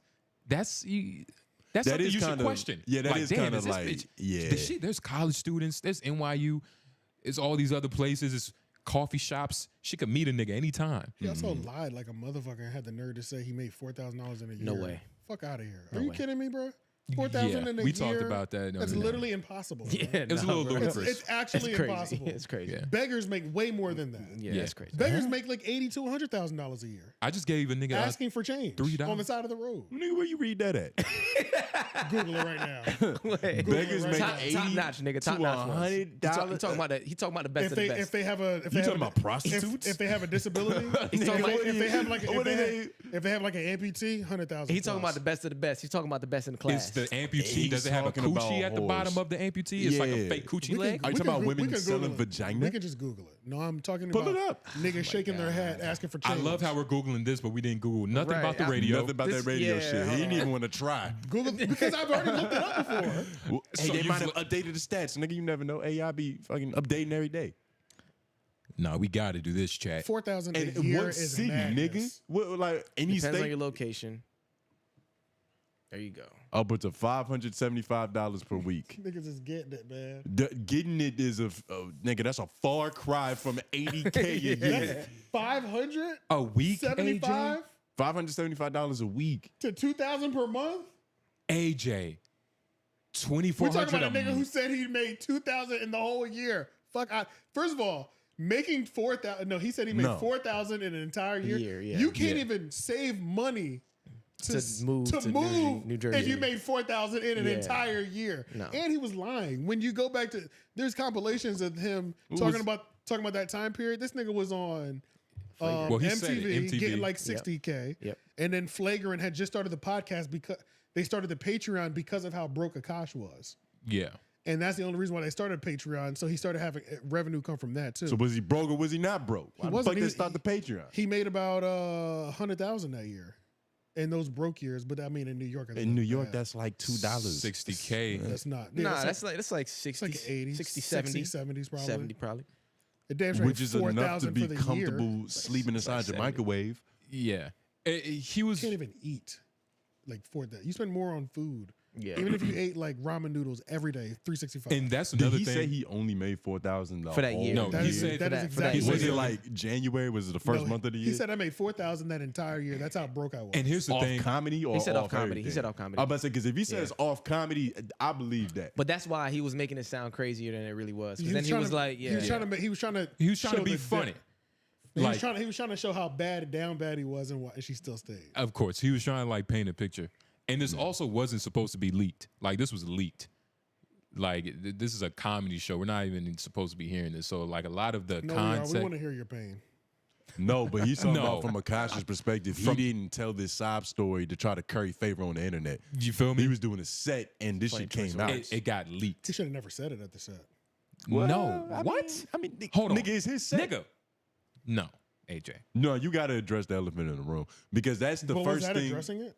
That something is you should kinda- question. yeah, that like, is damn, kinda is this like- bitch- yeah. There's college students, there's NYU, it's all these other places, it's coffee shops. She could meet a nigga anytime. He also lied like a motherfucker and had the nerve to say he made $4,000 in a year. No way. Fuck out of here. Are No you way. kidding me, bro? 4,000 in a year. we talked about that. That's literally impossible. bro. Yeah, It's a little bro. ludicrous. It's actually It's crazy. impossible. It's crazy. Yeah. Beggars make way more than that. Yeah, that's crazy. Beggars make like $80,000 to $100,000 a year. I just gave a nigga Asking for change $3 on the side of the road. Nigga, where you read that at? Google it right now. Beggars right make now. Top notch, nigga. Top to notch. ones. $100. He talking about that. He talking about the best If of the they best. if they have a if You they have talking a- about prostitutes? if they have a disability, He's talking about- if they have like what are if they have like an amputee, 100,000. He's talking about the best of the best. He's talking about the best in the class. Is the amputee, He's does it have a talking about coochie at the bottom horse. of the amputee? It's like a Yeah. fake coochie We leg? can- Are you we talking can about Goo- women we can selling Google it. vagina? We can just Google it. No, I'm talking Pull about it up. niggas shaking their head asking for I change. love how we're Googling this, but we didn't Google nothing Right. about the radio. Nothing about This- that radio yeah, shit. He didn't even want to try. Google because I've already looked it up before. Well, hey, So they you've might have lo- updated the stats. Nigga, you never know. AI be fucking updating every day. No, we got to do this, chat. 4,000 a And year what is city, madness. nigga? What, like, any Depends on state? your location. There you go. Upwards of $575 per week. Niggas is getting it, man. Getting it is nigga, that's a far cry from 80K a year. 500 A week, 75 $575 a week. to 2,000 per month. AJ, We're talking about a 2,400 nigga who said he made 2,000 in the whole year. First of all, making 4,000. No, he said he made No. 4,000 in an entire year. Yeah. You can't even save money to move to New Jersey. if you made 4,000 in an Yeah. entire year. No. And he was lying. When you go back to, there's compilations of him talking about that time period. This nigga was on Well, he said it, MTV, MTV. getting like 60K. Yep. And then Flagrant had just started the podcast because they started the Patreon because of how broke Akaash was. Yeah. And that's the only reason why they started Patreon. So he started having revenue come from that too. So was he broke or was he not broke? Why the wasn't. fuck He they was- start the Patreon? He made about 100,000 that year, in those broke years. But I mean, in New York, I think In New that's York, bad. that's like $2. 60K. That's not. Nah, that's like 60, like 80s, 60, 70. 70s probably. 70 probably. It damn sure Which ain't is enough to 4,000 be for the comfortable year. sleeping inside your 70. microwave. Yeah. He was. You can't even eat like for that. You spend more on food. Yeah. Even if you ate like ramen noodles every day, 365. And that's Did another he thing. say he only made $4,000 For that year. No, that he is, said that for is that- for that exactly. year. Was it what like January? Was it the first No, month of the year? He said I made 4,000 that entire year. That's how broke I was. and here's the off thing. comedy or He said off comedy. everything? He said off comedy. I'm about to say, because if he says off comedy, I believe that. But that's why he was making it sound crazier than it really was. Because then he trying was to- like, yeah. he was trying to He was trying to show be the funny. depth. He Like, was trying to show how down bad he was and why she still stayed. of course, he was trying to like paint a picture. And this also wasn't supposed to be leaked. Like, this was leaked. Like, this is a comedy show. We're not even supposed to be hearing this. So, like, a lot of the No, we are. We concept. want to hear your pain. No, but he's talking No. about from Akash's perspective. He didn't tell this sob story to try to curry favor on the internet. You feel me? He was doing a set and this shit came out. It got leaked. He should have never said it at the set. No. What? I mean, Hold on. nigga, it's his set. Nigga. No, AJ. No, you got to address the elephant in the room because that's the But first was that thing. addressing it?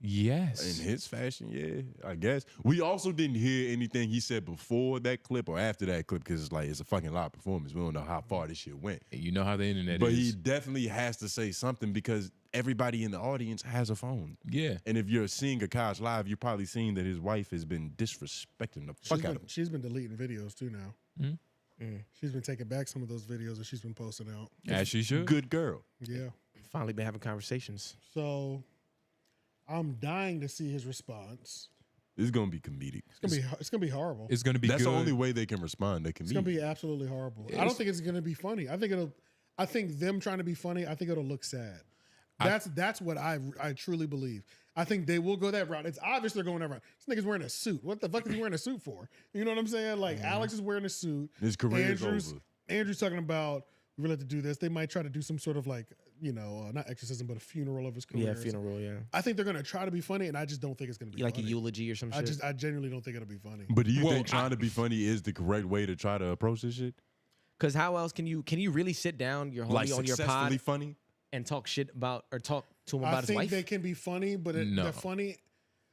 Yes. In his fashion, yeah, I guess. We also didn't hear anything he said before that clip or after that clip because it's like it's a fucking live performance. We don't know how far this shit went. You know how the internet But is. he definitely has to say something because everybody in the audience has a phone. Yeah. And if you're seeing Akaash live, you're probably seeing that his wife has been disrespecting the fuck out of him. She's been deleting videos too now. She's been taking back some of those videos that she's been posting out. As she should. Good girl. Yeah. Finally been having conversations. So I'm dying to see his response. It's gonna be comedic. It's gonna be horrible. It's gonna be. That's good. the only way they can respond. It's gonna be absolutely horrible. I don't think it's gonna be funny. I think them trying to be funny. I think it'll look sad. That's what I truly believe. I think they will go that route. It's obvious they're going that route. This nigga's wearing a suit. What the fuck is he wearing a suit for? You know what I'm saying? Like Alex is wearing a suit. His career is over. Andrew's talking about we really have to do this. They might try to do some sort of like, not exorcism, but a funeral of his career. Yeah, funeral, yeah. I think they're gonna try to be funny, and I just don't think it's gonna be like funny. a eulogy or some shit. I genuinely don't think it'll be funny. But do you think trying to be funny is the correct way to try to approach this shit? Because how else can you really sit down your homie Like on your pod successfully funny and talk shit about or talk to him about his wife? I think they can be funny, but they're funny.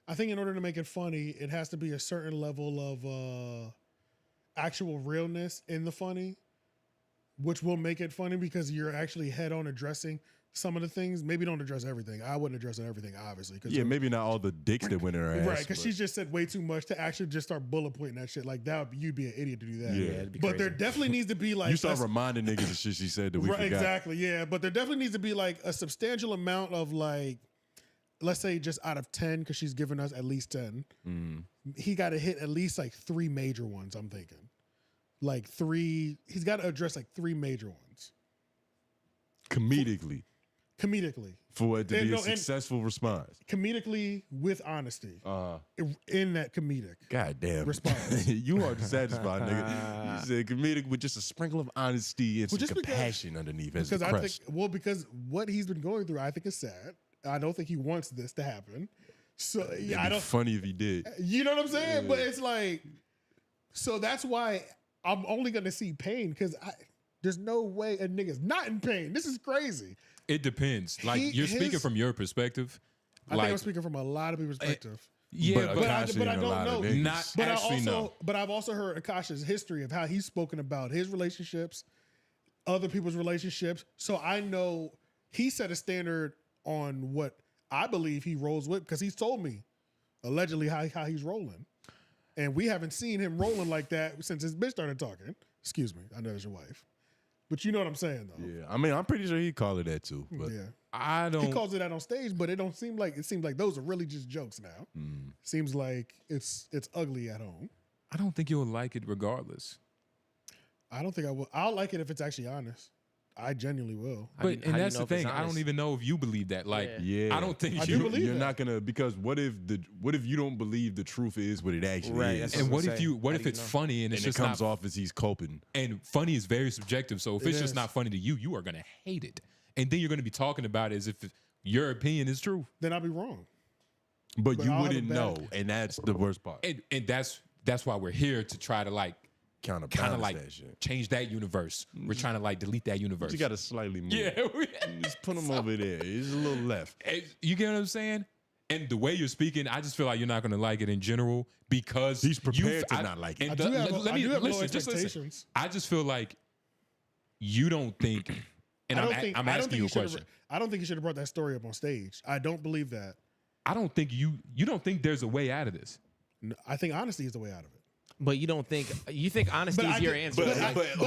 I think in order to make it funny, it has to be a certain level of actual realness in the funny, which will make it funny because you're actually head on addressing some of the things. Maybe don't address everything. I wouldn't address everything, obviously. Yeah, maybe not all the dicks that went in her ass. Right, because she just said way too much to actually just start bullet pointing that shit. Like, you'd be an idiot to do that. Yeah, it'd be crazy. There definitely needs to be like... You start reminding niggas of shit she said that we forgot. Exactly, yeah. But there definitely needs to be like a substantial amount of like, let's say just out of 10, because she's given us at least 10, he got to hit at least like 3 major ones, I'm thinking. Like 3, he's got to address like 3 major ones. Comedically. For it to be a successful response. Comedically with honesty. In that comedic. God damn. Response. You are dissatisfied, nigga. You said comedic with just a sprinkle of honesty and some compassion underneath as a crest. Because what he's been going through, I think is sad. I don't think he wants this to happen. So It'd be funny if he did. You know what I'm saying? Yeah. But it's like, so that's why I'm only gonna see pain because there's no way a nigga's not in pain. This is crazy. It depends. Like you're speaking from your perspective. I think I'm speaking from a lot of people's perspective. Yeah, but I don't know. Not but actually, no. But I've also heard Akaash's history of how he's spoken about his relationships, other people's relationships. So I know he set a standard on what I believe he rolls with because he's told me allegedly how he's rolling. And we haven't seen him rolling like that since his bitch started talking. Excuse me. I know it's your wife. But you know what I'm saying, though. Yeah. I mean, I'm pretty sure he'd call it that, too. But yeah. I don't... He calls it that on stage, but it seems like those are really just jokes now. Seems like it's ugly at home. I don't think you'll like it regardless. I don't think I will. I'll like it if it's actually honest. I genuinely will. But and that's the thing. I don't even know if you believe that. Like, yeah, I don't think you're not gonna, because what if you don't believe the truth is what it actually is? And what if it's funny and it's just it comes off as he's coping? And funny is very subjective. So if it's just not funny to you, you are gonna hate it, and then you're gonna be talking about it as if your opinion is true. Then I'll be wrong. But you wouldn't know, and that's the worst part. And that's why we're here to try to like kind of like that shit. Change that universe. We're trying to like delete that universe. But you got to slightly move. Yeah, just put them over there. It's a little left. You get what I'm saying? And the way you're speaking, I just feel like you're not going to like it in general because he's prepared to not like it. I do have low expectations. I just feel like you don't think, and I'm asking you a question. I don't think you should have brought that story up on stage. I don't believe that. I don't think you don't think there's a way out of this. No, I think honesty is the way out of it. But you think honesty is your answer. But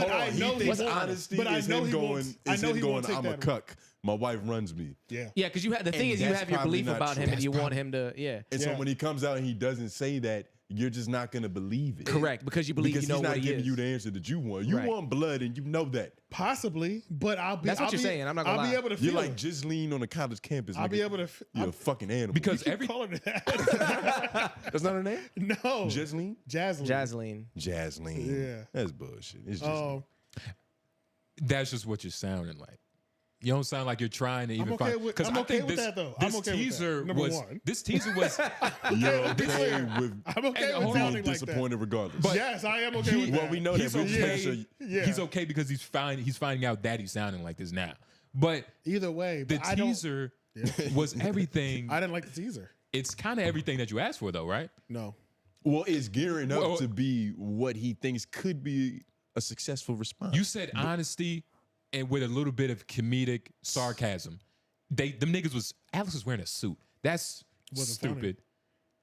I know he thinks honesty is him going, I'm a cuck. My wife runs me. Yeah. Yeah, because the thing is you have your belief about him and you want him to, And so when he comes out and he doesn't say that, you're just not going to believe it. Correct, because you believe you know what he is. He's not giving you the answer that you want. You want blood and you know that. Possibly, but That's what you're saying. I'm not going to lie. I'll be able to feel You're like 𝙿𝙾𝚃 on a college campus. I'll be able to... You're a fucking animal. Because call her that. That's not her name? No. 𝙿𝙾𝚃? 𝙿𝙾𝚃. 𝙿𝙾𝚃. Yeah. That's bullshit. It's just... That's just what you're sounding like. You don't sound like you're trying to even find. Because I think this teaser was. This teaser was. You're okay with. I'm okay with sounding like that. Disappointed regardless. But yes, I am okay with that. Well, we know that. He's okay because he's finding out that he's sounding like this now. But either way, the teaser was everything. I didn't like the teaser. It's kind of everything that you asked for, though, right? No. Well, it's gearing up to be what he thinks could be a successful response. You said honesty and with a little bit of comedic sarcasm. them niggas was Alex was wearing a suit. That's Wasn't stupid. funny.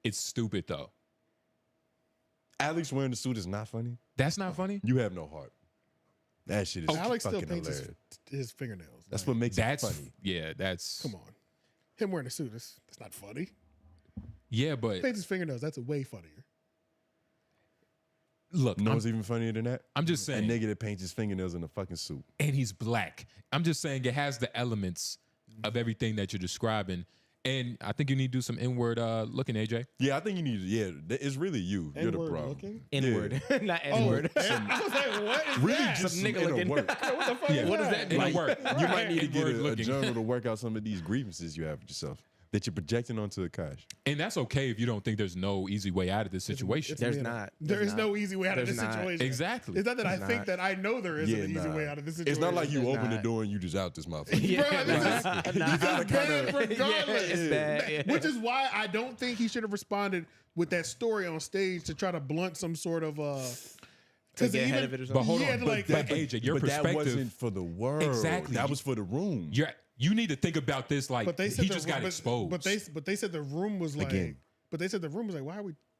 It's stupid though. Alex wearing the suit is not funny. That's not funny. You have no heart. That shit is Alex still fucking paints hilarious. his fingernails. That's what makes That's it funny. Yeah, that's Come on. Him wearing a suit, that's not funny. yeah, but Paints his fingernails, that's way funnier. look, You know what's even funnier than that? I'm just A saying, nigga that paints his fingernails in a fucking suit. and he's black. I'm just saying it has the elements of everything that you're describing. And I think you need to do some inward looking, AJ. Yeah, I think you need. Yeah, it's really you. You're the N-word problem. looking? N-word, Yeah. not N-word. I was like, what is Really, that? just Some nigga some inner looking. work. What the fuck Yeah. is What does that? that mean? Like, work. you might need to get N-word a looking. journal to work out some of these grievances you have with yourself that you're projecting onto Akaash. And that's okay if you don't think there's no easy way out of this situation. There's not. There is no easy way out of There's this not. situation. Exactly. It's not that I There's think not. that I know there isn't an easy way out of this situation. It's not like you There's open the not. door and you just out this motherfucker. Bro, this is Nah. you gotta bad regardless. Yeah, it's bad, yeah. Which is why I don't think he should have responded with that story on stage to try to blunt some sort of To get ahead of it or something. But hold Yeah, on, like- but AJ, your but that perspective. wasn't for the world. Exactly. That was for the room. You need to think about this like but they said he the just room- got exposed. But they said the room was like Again. But they said the room was like,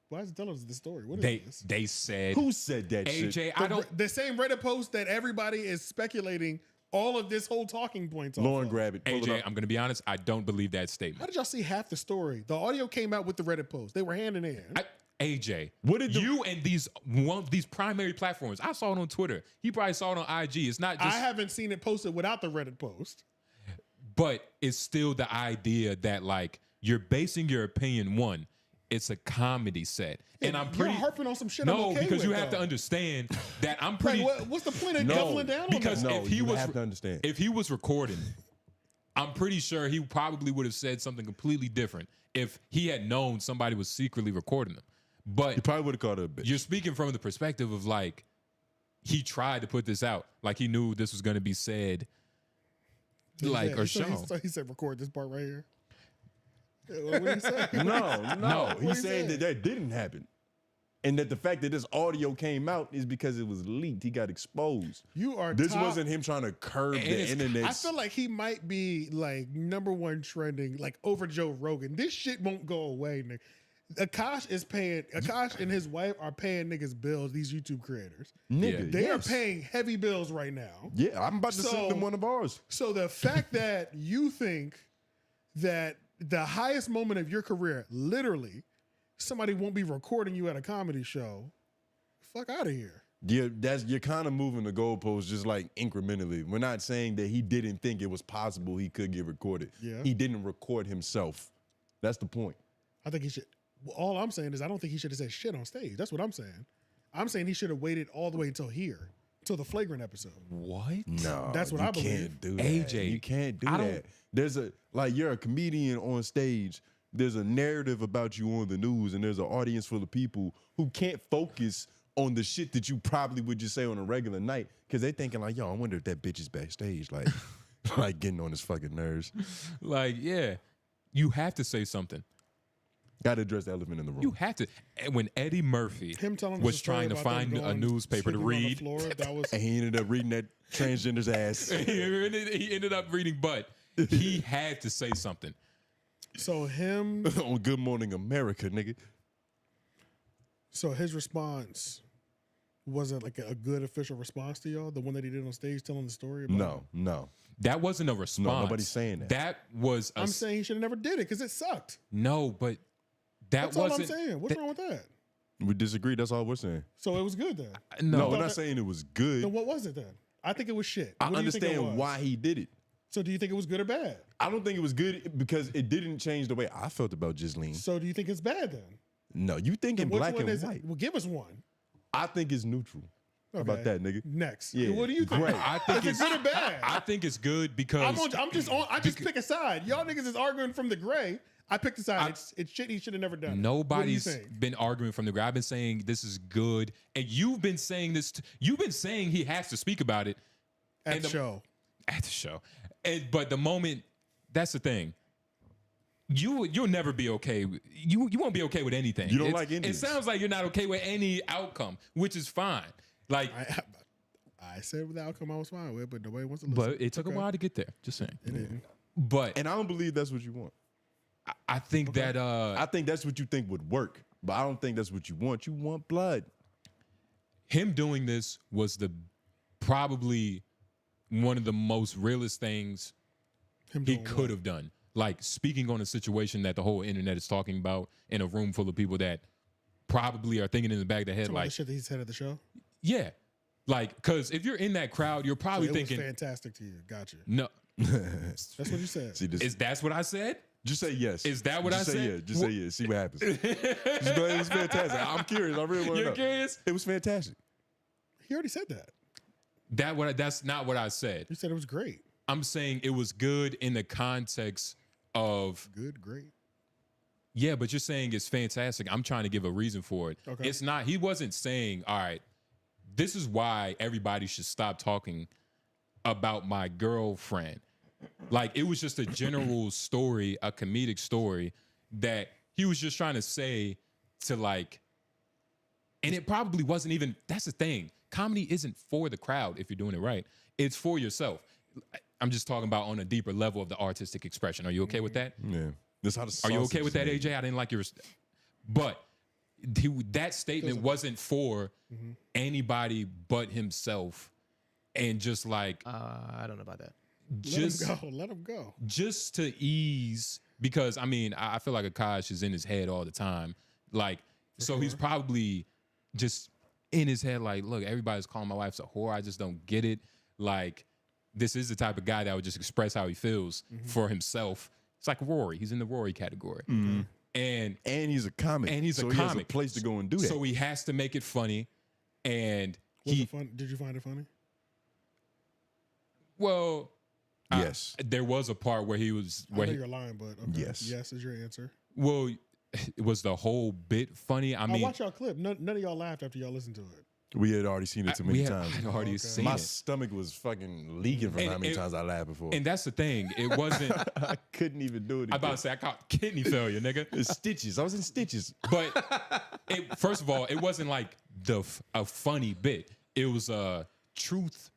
why is it telling us this story? What is this? they said Who said that AJ, shit? I don't The same Reddit post that everybody is speculating all of this whole talking points off Lauren, of. grab it. Pull it AJ, up. I'm gonna be honest, I don't believe that How statement. did y'all see half the story? The audio came out with the Reddit post. They were hand in hand. AJ, What did you and these primary platforms? I saw it on Twitter. He probably saw it on IG. It's not just I haven't seen it posted without the Reddit post. but it's still the idea that like you're basing your opinion one. It's a comedy set, and I'm pretty You're harping on some shit. no I'm okay because with, you have though. to understand that I'm Like, pretty what's the point of No, doubling down on because that? No, if he you was have to understand. if he was recording, I'm pretty sure he probably would have said something completely different if he had known somebody was secretly recording him. But You probably would have called her a bitch. you're speaking from the perspective of like he tried to put this out, like he knew this was going to be said, like or shown. So he said, record this part right here. What did he say? No. What'd He's he saying say? that didn't happen. And that the fact that this audio came out is because it was leaked. He got exposed. You are This top- wasn't him trying to curb And the it's- internet. I feel like he might be like #1 trending, like over Joe Rogan. This shit won't go away, nigga. Akaash and his wife are paying niggas bills, these YouTube creators. Nigga, They yes. are paying heavy bills right now. Yeah, I'm about to send them one of ours. So the fact that you think that the highest moment of your career, literally, somebody won't be recording you at a comedy show, fuck out of here. Yeah, you're kind of moving the goalposts just like incrementally. We're not saying that he didn't think it was possible he could get recorded. Yeah. He didn't record himself. That's the point. I think he should. All I'm saying is I don't think he should have said shit on stage. That's what I'm saying. I'm saying he should have waited all the way until here, till the Flagrant episode. What? No, That's what you I believe. Can't do that. AJ, you can't do I don't- that. There's you're a comedian on stage. There's a narrative about you on the news, and there's an audience full of people who can't focus on the shit that you probably would just say on a regular night because they thinking like, yo, I wonder if that bitch is backstage, like, like getting on his fucking nerves. Like, yeah, you have to say something. Got to address the elephant in the room. You have to. And when Eddie Murphy Him telling us was a story trying to about them find a going newspaper to sleeping on the read, floor, that was And he ended up reading that transgender's ass. he ended up reading, but he had to say something. so him. on Good Morning America, nigga. So his response wasn't like a good official response to y'all. The one that he did on stage telling the story. About No. That wasn't a response. nobody's saying that. That was a I'm saying he should have never did it because it sucked. no, but that That's all I'm wasn't. saying. What's wrong with that? We disagree. That's all we're saying. So it was good then. No, we're thought not that- saying it was good. Then what was it then? I think it was shit. I What do you think it understand was? why he did it. So do you think it was good or bad? I don't think it was good because it didn't change the way I felt about 𝙿𝙾𝚂𝚃. So do you think it's bad then? No, you thinking Then which black one and is white. it? Well, give us one. I think it's neutral. How about Okay. that, nigga? Next. Yeah. What do you think? Great. I think Is it's it good or bad? I think it's good because I just pick a side. Y'all niggas is arguing from the gray. I picked a side. It's shit he should have never done. What do you nobody's think? been arguing from the ground. I've been saying this is good, and you've been saying this. You've been saying he has to speak about it At the show. At the show, but the moment that's the thing. You'll never be okay. You won't be okay with anything. You don't It's- like It Indians. sounds like you're not okay with any outcome, which is fine. Like, I said with the outcome I was fine with, but nobody wants to listen. but it took a Okay. while to get there. Just saying. It didn't. And I don't believe that's what you want. I think that I think that's what you think would work, but I don't think that's what you want. You want blood. Him doing this was probably one of the most realest things he could have done. Like speaking on a situation that the whole internet is talking about in a room full of people that probably are thinking in the back of their head, like the shit that he said at the show. Yeah, like because if you're in that crowd, you're probably So it thinking was fantastic to you. Gotcha. no. That's what you said. See, That's what I said? Just say yes. Is that what I say said? Yeah. Just say yes. See what happens. Just go ahead. It was fantastic. I'm curious. I really want to know. You're curious? It was fantastic. He already said that. That's not what I said. You said it was great. I'm saying it was good in the context of good, great. Yeah, but you're saying it's fantastic. I'm trying to give a reason for it. Okay. It's not. He wasn't saying, all right, this is why everybody should stop talking about my girlfriend. Like it was just a general story, a comedic story that he was just trying to say to like, and it probably wasn't even, that's the thing. Comedy isn't for the crowd if you're doing it right. It's for yourself. I'm just talking about on a deeper level of the artistic expression. Are you okay with that? Yeah. That's how the Are you okay sausage with that, is made. AJ? I didn't like your, but that statement wasn't for anybody but himself, and just like I don't know about that. Just let him go. Just to ease, because I mean, I feel like Akaash is in his head all the time. Like, so he's probably just in his head, like, look, everybody's calling my wife a whore. I just don't get it. Like, this is the type of guy that would just express how he feels for himself. It's like Rory. He's in the Rory category. And he's a comic. And he's so a he comic. has a place to go and do that. So he has to make it funny. And Was it fun? Did you find it funny? Well, yes. There was a part where he was. I Where know he, you're lying, but okay. Yes is your answer. well, it was the whole bit funny. I mean, watch y'all clip. None of y'all laughed after y'all listened to it. We had already seen it too many we times. had already seen My it. stomach was fucking leaking from how many times I laughed before. And that's the thing. It wasn't. I couldn't even do it. I about to say I caught kidney failure, nigga. It's stitches. I was in stitches. But first of all, it wasn't like a funny bit. It was a truth,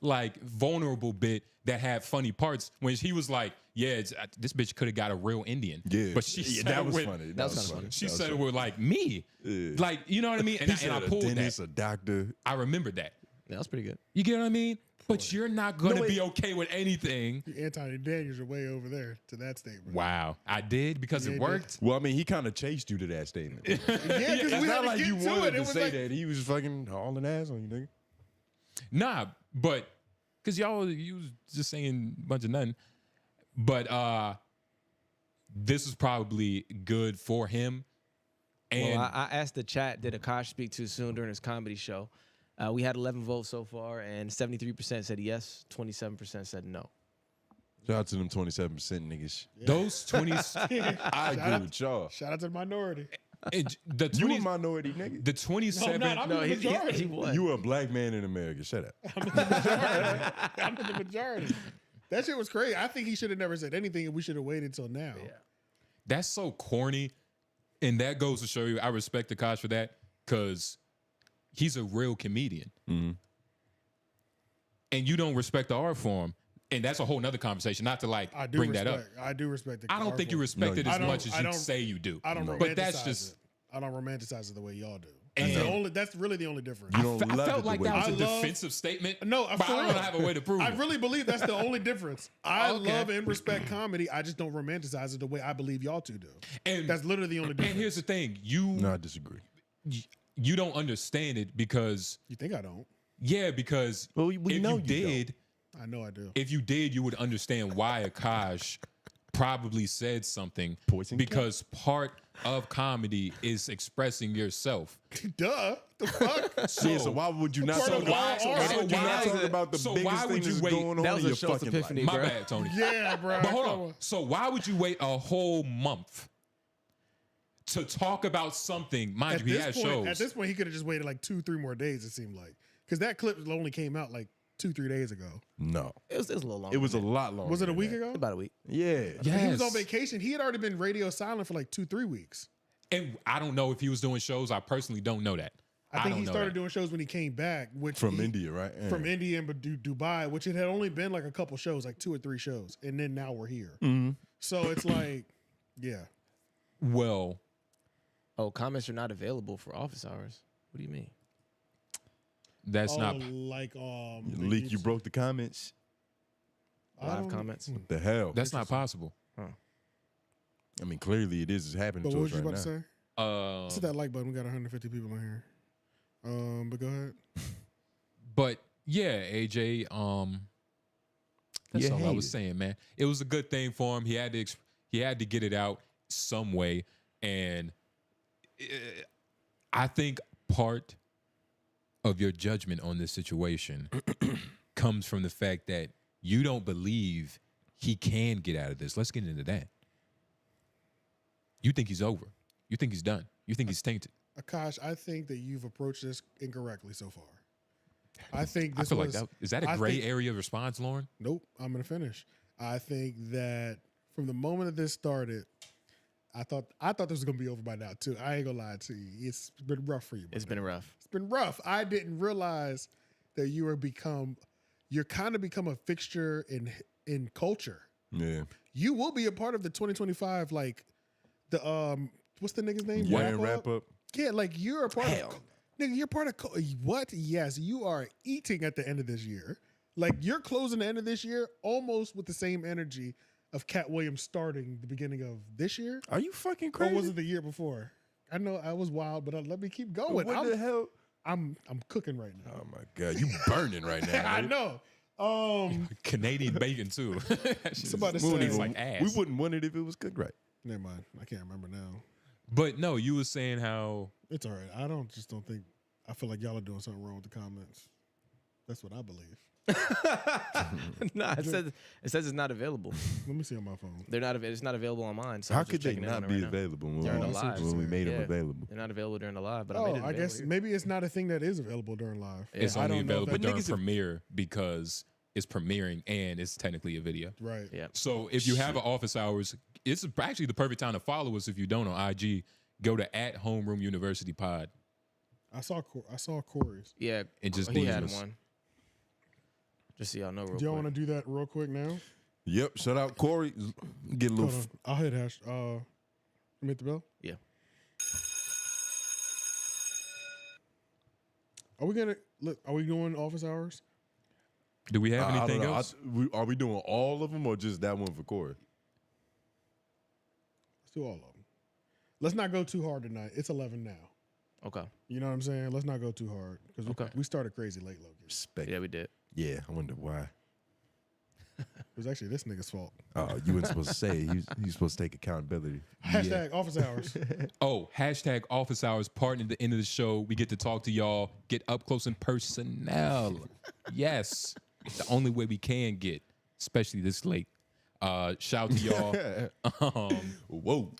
like vulnerable bit that had funny parts. When he was like, "Yeah, this bitch could have got a real Indian." Yeah, but she said that it was with, funny. That was funny. She That was said funny. it with like me, like you know what I mean. And, He and I said pulled a dentist, that. a doctor. I remember that. Yeah, that's pretty good. You get what I mean? But you're not going to No, be okay with anything. Anthony Daniels are way over there to that statement. Wow, I did because Yeah, it he worked. Well, I mean, he kind of chased you to that statement. Yeah, because It's we had not to like get you to wanted it. It to was say like, that. He was fucking hauling ass on you, nigga. Nah, but because you was just saying a bunch of nothing. But this is probably good for him. And Well, I asked the chat, did Akaash speak too soon during his comedy show? We had 11 votes so far, and 73% said yes, 27% said no. Shout out to them 27% niggas. those 20, I agree with y'all. shout out to the minority. the You 20, a minority nigga. the 27. No, I'm not. I'm in the majority. he won. You a black man in America. Shut up. I'm in the majority. That shit was crazy. I think he should have never said anything, and we should have waited till now. That's so corny. And that goes to show you I respect Akaash for that because he's a real comedian. Mm-hmm. And you don't respect the art form. And that's a whole nother conversation, not to like I do bring respect, that up. I do respect the I don't art think you form. respect No, it you as don't. much as I you don't- say you do. I don't romanticize But that's just it. I don't romanticize it the way y'all do. That's the And- only. That's really the only difference. You don't I love felt it the like way that was you a I love- defensive statement. No, but for I real. don't have a way to prove I it. really believe that's the only difference. I Okay. love and respect comedy. I just don't romanticize it the way I believe y'all two do. And That's literally the only difference. And here's the thing: No, I disagree. you don't understand it because You think I don't? because Well, we if know you you did, I know I do. if you did, you would understand why Akaash probably said something Poison because part of comedy is expressing yourself. Duh. The fuck? So why would you not Part talk of about? all art. Why would you not talk about the So biggest why would thing you that's wait? going on That was in a your Schultz fucking epiphany, life? My bro. bad, Tony. Yeah, bro. But hold Come on. So why would you wait a whole month to talk about something? Mind you, he has shows. At this point, he could have just waited like 2-3 more days. It seemed like because that clip only came out like 2-3 days ago. No, It was a little longer. it was a than lot longer. Was it a than week that. ago? about a week. Yeah. Yes. He was on vacation. He had already been radio silent for like 2-3 weeks. And I don't know if he was doing shows. I personally don't know that. I think don't he know started that. doing shows when he came back, which From India, right? Yeah. From India and Dubai, which it had only been like a couple shows, like 2 or 3 shows, and then now we're here. So it's like, yeah. Well, comments are not available for office hours. What do you mean? That's not like Leak, you broke the comments. Live comments. What the hell? That's not possible. I mean, clearly it is. It's happening But to what us was you right about now. to say? Hit that like button. We got 150 people in here. But go ahead. But yeah, AJ. That's You all I hate was it. saying, man. It was a good thing for him. He had to get it out some way, and I think part of your judgment on this situation comes from the fact that you don't believe he can get out of this. Let's get into that. You think he's over. You think he's done. You think he's tainted. Akaash, I think that you've approached this incorrectly so far. I think I this feel was, like that is that a gray area response, Lauren? Nope, I'm gonna finish. I think that from the moment that this started, I thought this was gonna be over by now too. I ain't gonna lie to you. It's been rough for you. It's been rough. It's been rough. I didn't realize that you're kind of become a fixture in culture. Yeah. You will be a part of the 2025, like the what's the nigga's name? Yeah, wrap up. Yeah, like you're a part of nigga, you're part of what? Yes, you are eating at the end of this year. Like you're closing the end of this year almost with the same energy of Cat Williams starting the beginning of this year. Are you fucking crazy? Or was it the year before? I know I was wild, but let me keep going. What the hell? I'm cooking right now. Oh my god, you burning right now. I man. know. Canadian bacon too. Somebody We wouldn't said even- like ass. We wouldn't want it if it was cooked right. Never mind. I can't remember now. But no, you were saying how It's all right. I don't think. I feel like y'all are doing something wrong with the comments. That's what I believe. Nah, it says it's not available. Let me see on my phone. It's not available on mine. So How I'm just could they checking in on not it be right now. available During the when, live? when we made them Yeah. available? They're not available during the live, but I made it I available guess here. maybe it's not a thing that is available during live. it's I only don't know if available that- during premiere because it's premiering and it's technically a video. Right. Yeah. So if you have an office hours, it's actually the perfect time to follow us. If you don't on IG, go to @Homeroom University Pod. I saw Corey's. Yeah, And just he DM had us. one. Just so y'all know real Do y'all quick. want to do that real quick now? Yep. Shout out Corey. Get a little. Hold on. I'll hit hash. Let me hit the bell. Yeah. Are we gonna look? Are we doing office hours? Do we have I don't anything know. else? Are we doing all of them or just that one for Corey? Let's do all of them. Let's not go too hard tonight. It's 11 now. Okay. You know what I'm saying? Let's not go too hard because we started crazy late, Loki. Respect. Yeah, we did. Yeah, I wonder why. It was actually this nigga's fault. Oh, you weren't supposed to say it. He's supposed to take accountability. Hashtag office hours. Oh, #office hours, partner at the end of the show. We get to talk to y'all, get up close and personnel. Yes. The only way we can get, especially this late. Shout out to y'all. Whoa.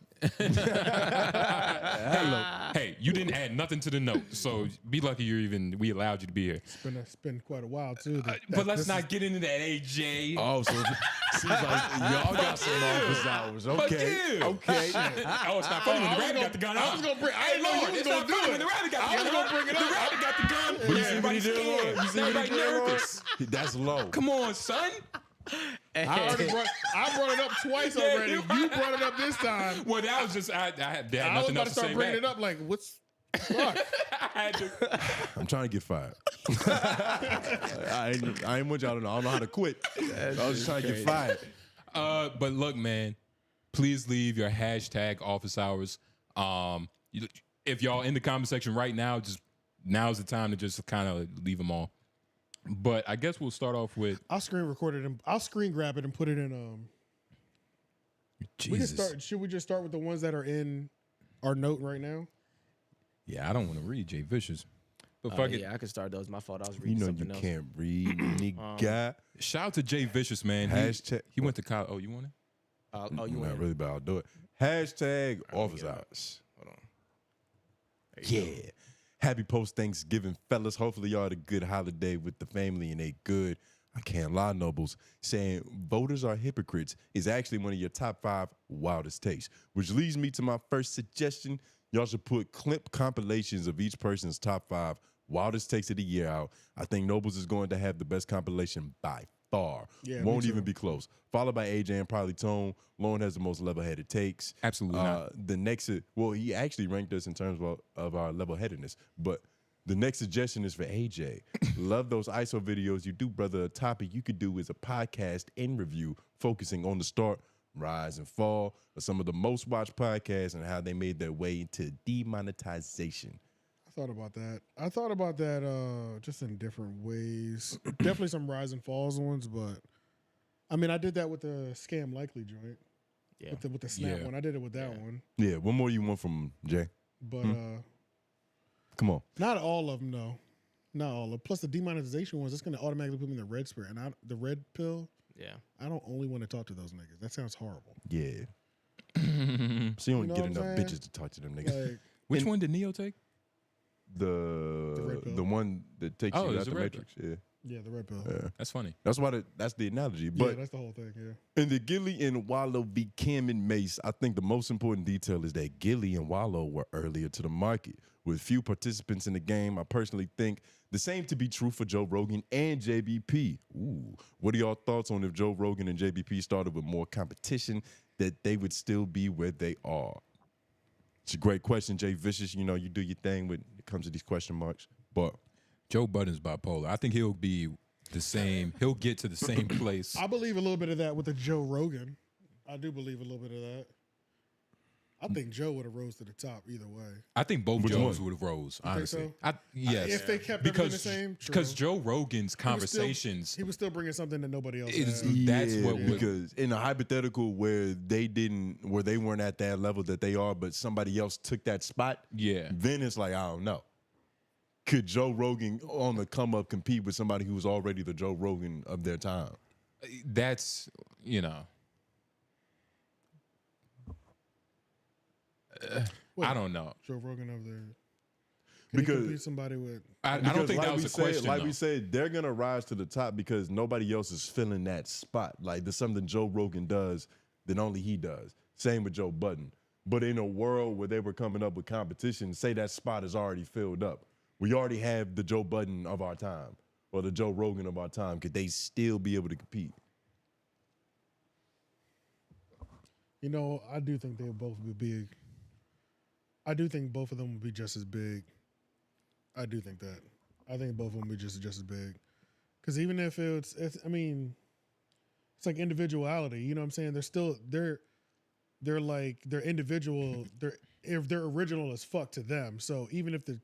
Hey, you didn't add nothing to the note, so be lucky we allowed you to be here. It's been quite a while too. But let's not get into that, AJ. Oh, so it seems like y'all got some office hours. Okay. Okay. Oh, it's not funny when the rabbit got the gun. I was gonna bring. I didn't know you was gonna do it. When the rabbit got the gun. I was gonna bring it up. The rabbit got the gun. But you see what he did, Lauren? Everybody's You see what he Everybody did, Lauren? nervous. That's low. Come on, son. I brought it up twice already. You brought it up this time. Well, that was just I had I was nothing about else to to say start bringing back. it up. Like, what's fuck? I had to. I'm trying to get fired. I ain't want y'all to know. I don't know how to quit. I was just trying to get fired. But look, man, please leave your #office hours. If y'all in the comment section right now, just now's the time to just kind of leave them all. But I guess we'll start off with. I'll screen record it and I'll screen grab it and put it in. Jesus. We can start. Should we just start with the ones that are in our note right now? Yeah, I don't want to read Jay Vicious. But fuck it. Yeah, I could start those. My fault. I was You reading know something you else. can't read, nigga. Shout out to Jay Vicious, man. He went to college. Oh, you want it? You Not want really, but I'll do it. #office hours. Hold on. Yeah. Happy post-Thanksgiving, fellas. Hopefully y'all had a good holiday with the family and ate good. I can't lie, Nobles. Saying voters are hypocrites is actually one of your top 5 wildest takes, which leads me to my first suggestion. Y'all should put clip compilations of each person's top 5 wildest takes of the year out. I think Noblez is going to have the best compilation by far. Yeah, Won't me even too. be close. Followed by AJ and probably Tone. Lauren has the most level-headed takes. Absolutely not. The next, well, he actually ranked us in terms of our level-headedness, but the next suggestion is for AJ. Love those ISO videos you do, brother. A topic you could do is a podcast in review focusing on the start, rise, and fall of some of the most watched podcasts and how they made their way into demonetization. I thought about that just in different ways. Definitely some rise and falls ones, but I mean, I did that with the Scam Likely joint. Yeah. With the Snap one. I did it with that one. Yeah, what more you want from Jay? But Come on. not all of them, though. Not all of them. Plus the demonetization ones, it's going to automatically put me in the red spirit. And the red pill, Yeah. I don't only want to talk to those niggas. That sounds horrible. Yeah. So you don't You know get what I'm enough saying? bitches to talk to them niggas. Like, Which one did Neo take? The pill. one that takes Oh, you there's out a the red Matrix. Yeah. yeah, the red pill. Yeah. That's funny. That's why that's the analogy. Yeah, But that's the whole thing, yeah. in the Gilly and Wallow v. Cam and Mace, I think the most important detail is that Gilly and Wallow were earlier to the market. With few participants in the game, I personally think the same to be true for Joe Rogan and JBP. Ooh, what are y'all thoughts on if Joe Rogan and JBP started with more competition, that they would still be where they are? It's a great question, Jay Vicious. You know, you do your thing when it comes to these question marks. But Joe Budden's bipolar. I think he'll be the same. He'll get to the same place. I believe a little bit of that with the Joe Rogan. I do believe a little bit of that. I think Joe would have rose to the top either way. I think both Which Joes one? would have rose, You think honestly. so? Yes. If they kept everything the same, true. Because Joe Rogan's He was still- conversations, he was still bringing something that nobody else It is- had. that's what would- because in a hypothetical where they weren't at that level that they are, but somebody else took that spot, yeah. then it's like, I don't know. Could Joe Rogan on the come up compete with somebody who's already the Joe Rogan of their time? That's, you know. I don't know. Joe Rogan over there. Because Because somebody with I don't think that was a said, question. Like though. we said, they're gonna rise to the top because nobody else is filling that spot. Like there's something Joe Rogan does that only he does. Same with Joe Budden. But in a world where they were coming up with competition, say that spot is already filled up. We already have the Joe Budden of our time or the Joe Rogan of our time. Could they still be able to compete? You know, I do think they'll both be big. I do think both of them will be just as big. I do think that. I think both of them will be just as big. Because even if it's I mean, it's like individuality. You know what I'm saying? They're like they're individual. They're original as fuck to them. So even if the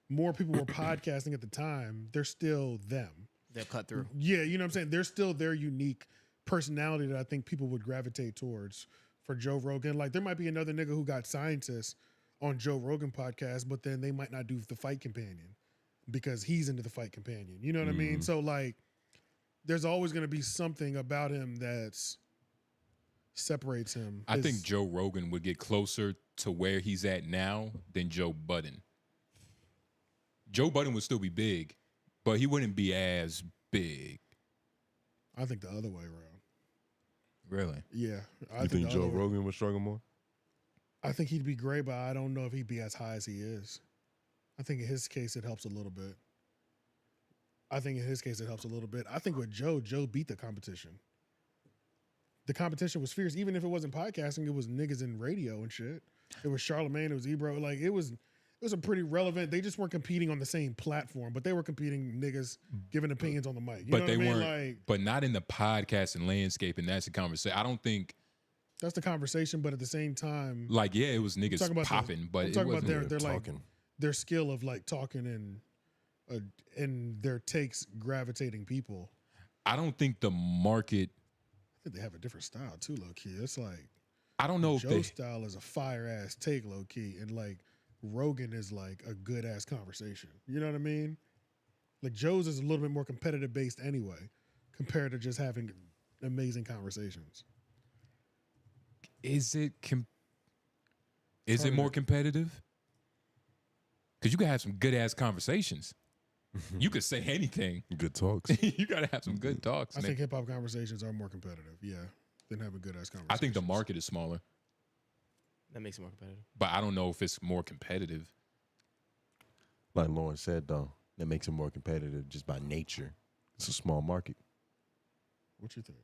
more people were podcasting at the time, they're still them. They'll cut through. Yeah, you know what I'm saying? They're still their unique personality that I think people would gravitate towards for Joe Rogan. Like there might be another nigga who got scientists on Joe Rogan podcast, but then they might not do the Fight Companion because he's into the Fight Companion. You know what I mean? So like there's always going to be something about him that's separates him. I think Joe Rogan would get closer to where he's at now than Joe Budden. Joe Budden would still be big, but he wouldn't be as big. I think the other way around. Really? Yeah. You think Joe Rogan would struggle more? I think he'd be great, but I don't know if he'd be as high as he is. I think in his case, it helps a little bit. I think with Joe beat the competition. The competition was fierce. Even if it wasn't podcasting, it was niggas in radio and shit. It was Charlemagne, it was Ebro. Like it was a pretty relevant. They just weren't competing on the same platform, but they were competing niggas giving opinions on the mic. You know But they what I mean? weren't. Like But not in the podcasting landscape, and that's the conversation. I don't think. that's the conversation, but at the same time, Like, yeah, it was I'm niggas talking about popping, but I'm it talking about wasn't their like talking. their skill of like talking and their takes gravitating people. I don't think the market. I think they have a different style too, low key. It's like I don't know if Joe's they. style is a fire ass take, low key, and like Rogan is like a good ass conversation. You know what I mean? Like Joe's is a little bit more competitive based anyway, compared to just having amazing conversations. Is it more competitive? Because you can have some good ass conversations. You could say anything. Good talks. You got to have some good talks. I Nick. think hip hop conversations are more competitive, yeah, than having good ass conversations. I think the market is smaller. That makes it more competitive. But I don't know if it's more competitive. Like Lauren said, though, that makes it more competitive just by nature. It's a small market. What you think?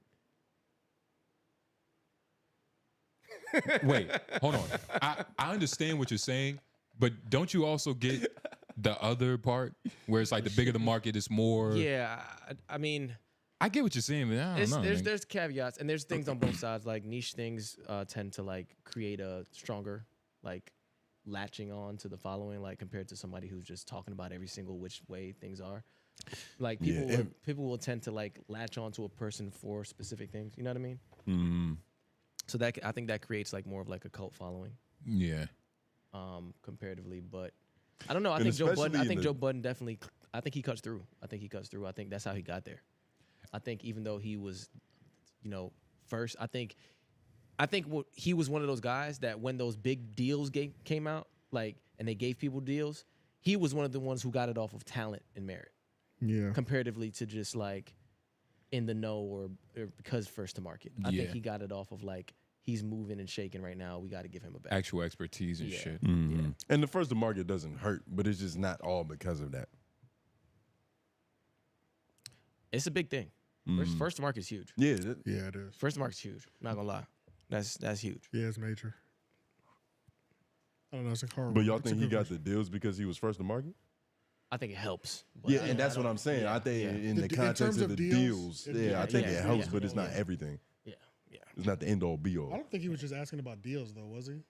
Wait, hold on. I understand what you're saying, but don't you also get the other part where it's like the bigger the market, it's more? Yeah, I mean, I get what you're saying, but I don't know. There's caveats and there's things on both sides. Like niche things tend to like create a stronger like latching on to the following, like compared to somebody who's just talking about every single which way things are. Like people will tend to like latch on to a person for specific things. You know what I mean? Mm-hmm. So that I think that creates like more of like a cult following. Yeah. Comparatively, but I don't know. I think Joe Budden definitely. I think he cuts through. I think that's how he got there. I think even though he was, first, I think he was one of those guys that when those big deals came out, like, and they gave people deals, he was one of the ones who got it off of talent and merit. Yeah. Comparatively to just like in the know or because first to market. I think he got it off of like, he's moving and shaking right now. We got to give him a back. Actual expertise and shit. Mm-hmm. Yeah. And the first to market doesn't hurt, but it's just not all because of that. It's a big thing. First to market is huge. Yeah. It is. First to market is huge. Not gonna lie. That's huge. Yeah, it's major. I don't know. It's a car. But y'all think he got the deals because he was first to market? I think it helps. Yeah, and that's what I'm saying. Yeah, I think in the context of the deals, I think it helps, but it's not everything. Yeah. It's not the end all be all. I don't think he was just asking about deals, though, was he?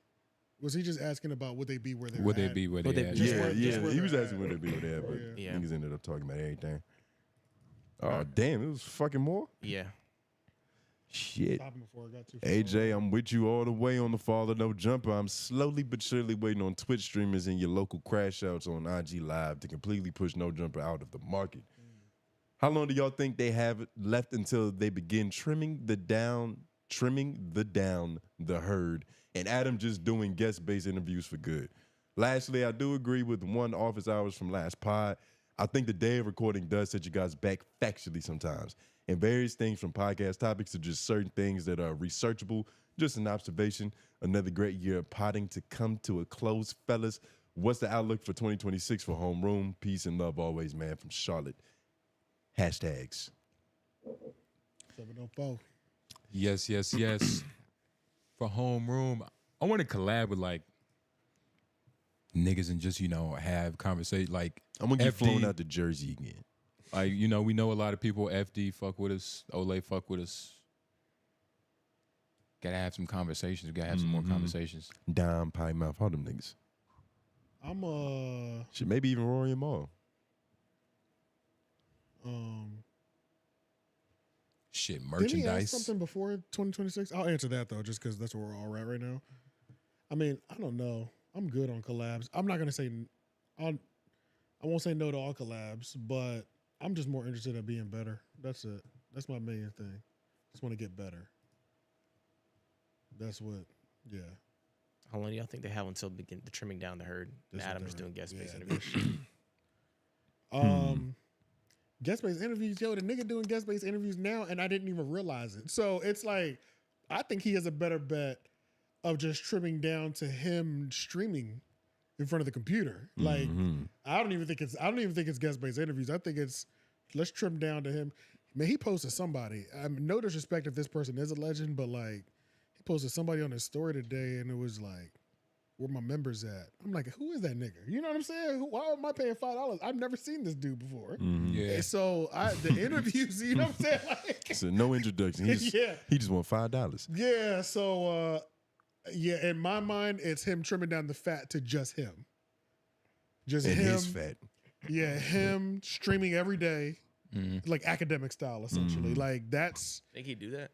Was he just asking about would they be where they're Would at? they be where they at? Yeah. He was asking would they be where they at, but niggas ended up talking about everything. Oh, damn, it was fucking more? Yeah. Shit. Stopping before it got too far. AJ, I'm with you all the way on the Father No Jumper. I'm slowly but surely waiting on Twitch streamers and your local crash outs on IG Live to completely push No Jumper out of the market. How long do y'all think they have left until they begin trimming the down the herd and Adam just doing guest-based interviews for good? Lastly, I do agree with one office hours from last pod. I think the day of recording does set you guys back factually sometimes. And various things from podcast topics to just certain things that are researchable. Just an observation. Another great year of potting to come to a close, fellas. What's the outlook for 2026 for Homeroom? Peace and love always, man, from Charlotte. Hashtags. 704. Yes. For Homeroom, I want to collab with like niggas and just, have conversation. Like, I'm going to get flown out to Jersey again. Like, we know a lot of people, FD fuck with us, Olay fuck with us. Gotta have some conversations. Gotta have some more conversations. 𝙿𝙾𝚂𝚃, all them niggas. I'm Shit, maybe even Rory and Maul. Shit, Didn't he ask merchandise. something before 2026? I'll answer that though, just because that's where we're all at right now. I mean, I don't know. I'm good on collabs. I'm not gonna say I won't say no to all collabs, but I'm just more interested in being better. That's it. That's my main thing. Just want to get better. That's what. Yeah. How long do y'all think they have until begin the trimming down the herd? And Adam's doing guest-based interviews. Guest-based interviews, yo, the nigga doing guest-based interviews now, and I didn't even realize it. So it's like, I think he has a better bet of just trimming down to him streaming in front of the computer. Like, I don't even think it's guest-based interviews. I think it's let's trim down to him. Man, he posted somebody. I mean, no disrespect if this person is a legend, but like, he posted somebody on his story today, and it was like, where my members at? I'm like, who is that nigga? You know what I'm saying? Why am I paying $5? I've never seen this dude before. Yeah. And so the interviews, you know what I'm saying? Like, So no introduction. He just want $5. yeah. So in my mind, it's him trimming down the fat to just him. Just And him. his fat. Yeah, him streaming every day, like academic style, essentially. Like that's. Think he'd do that?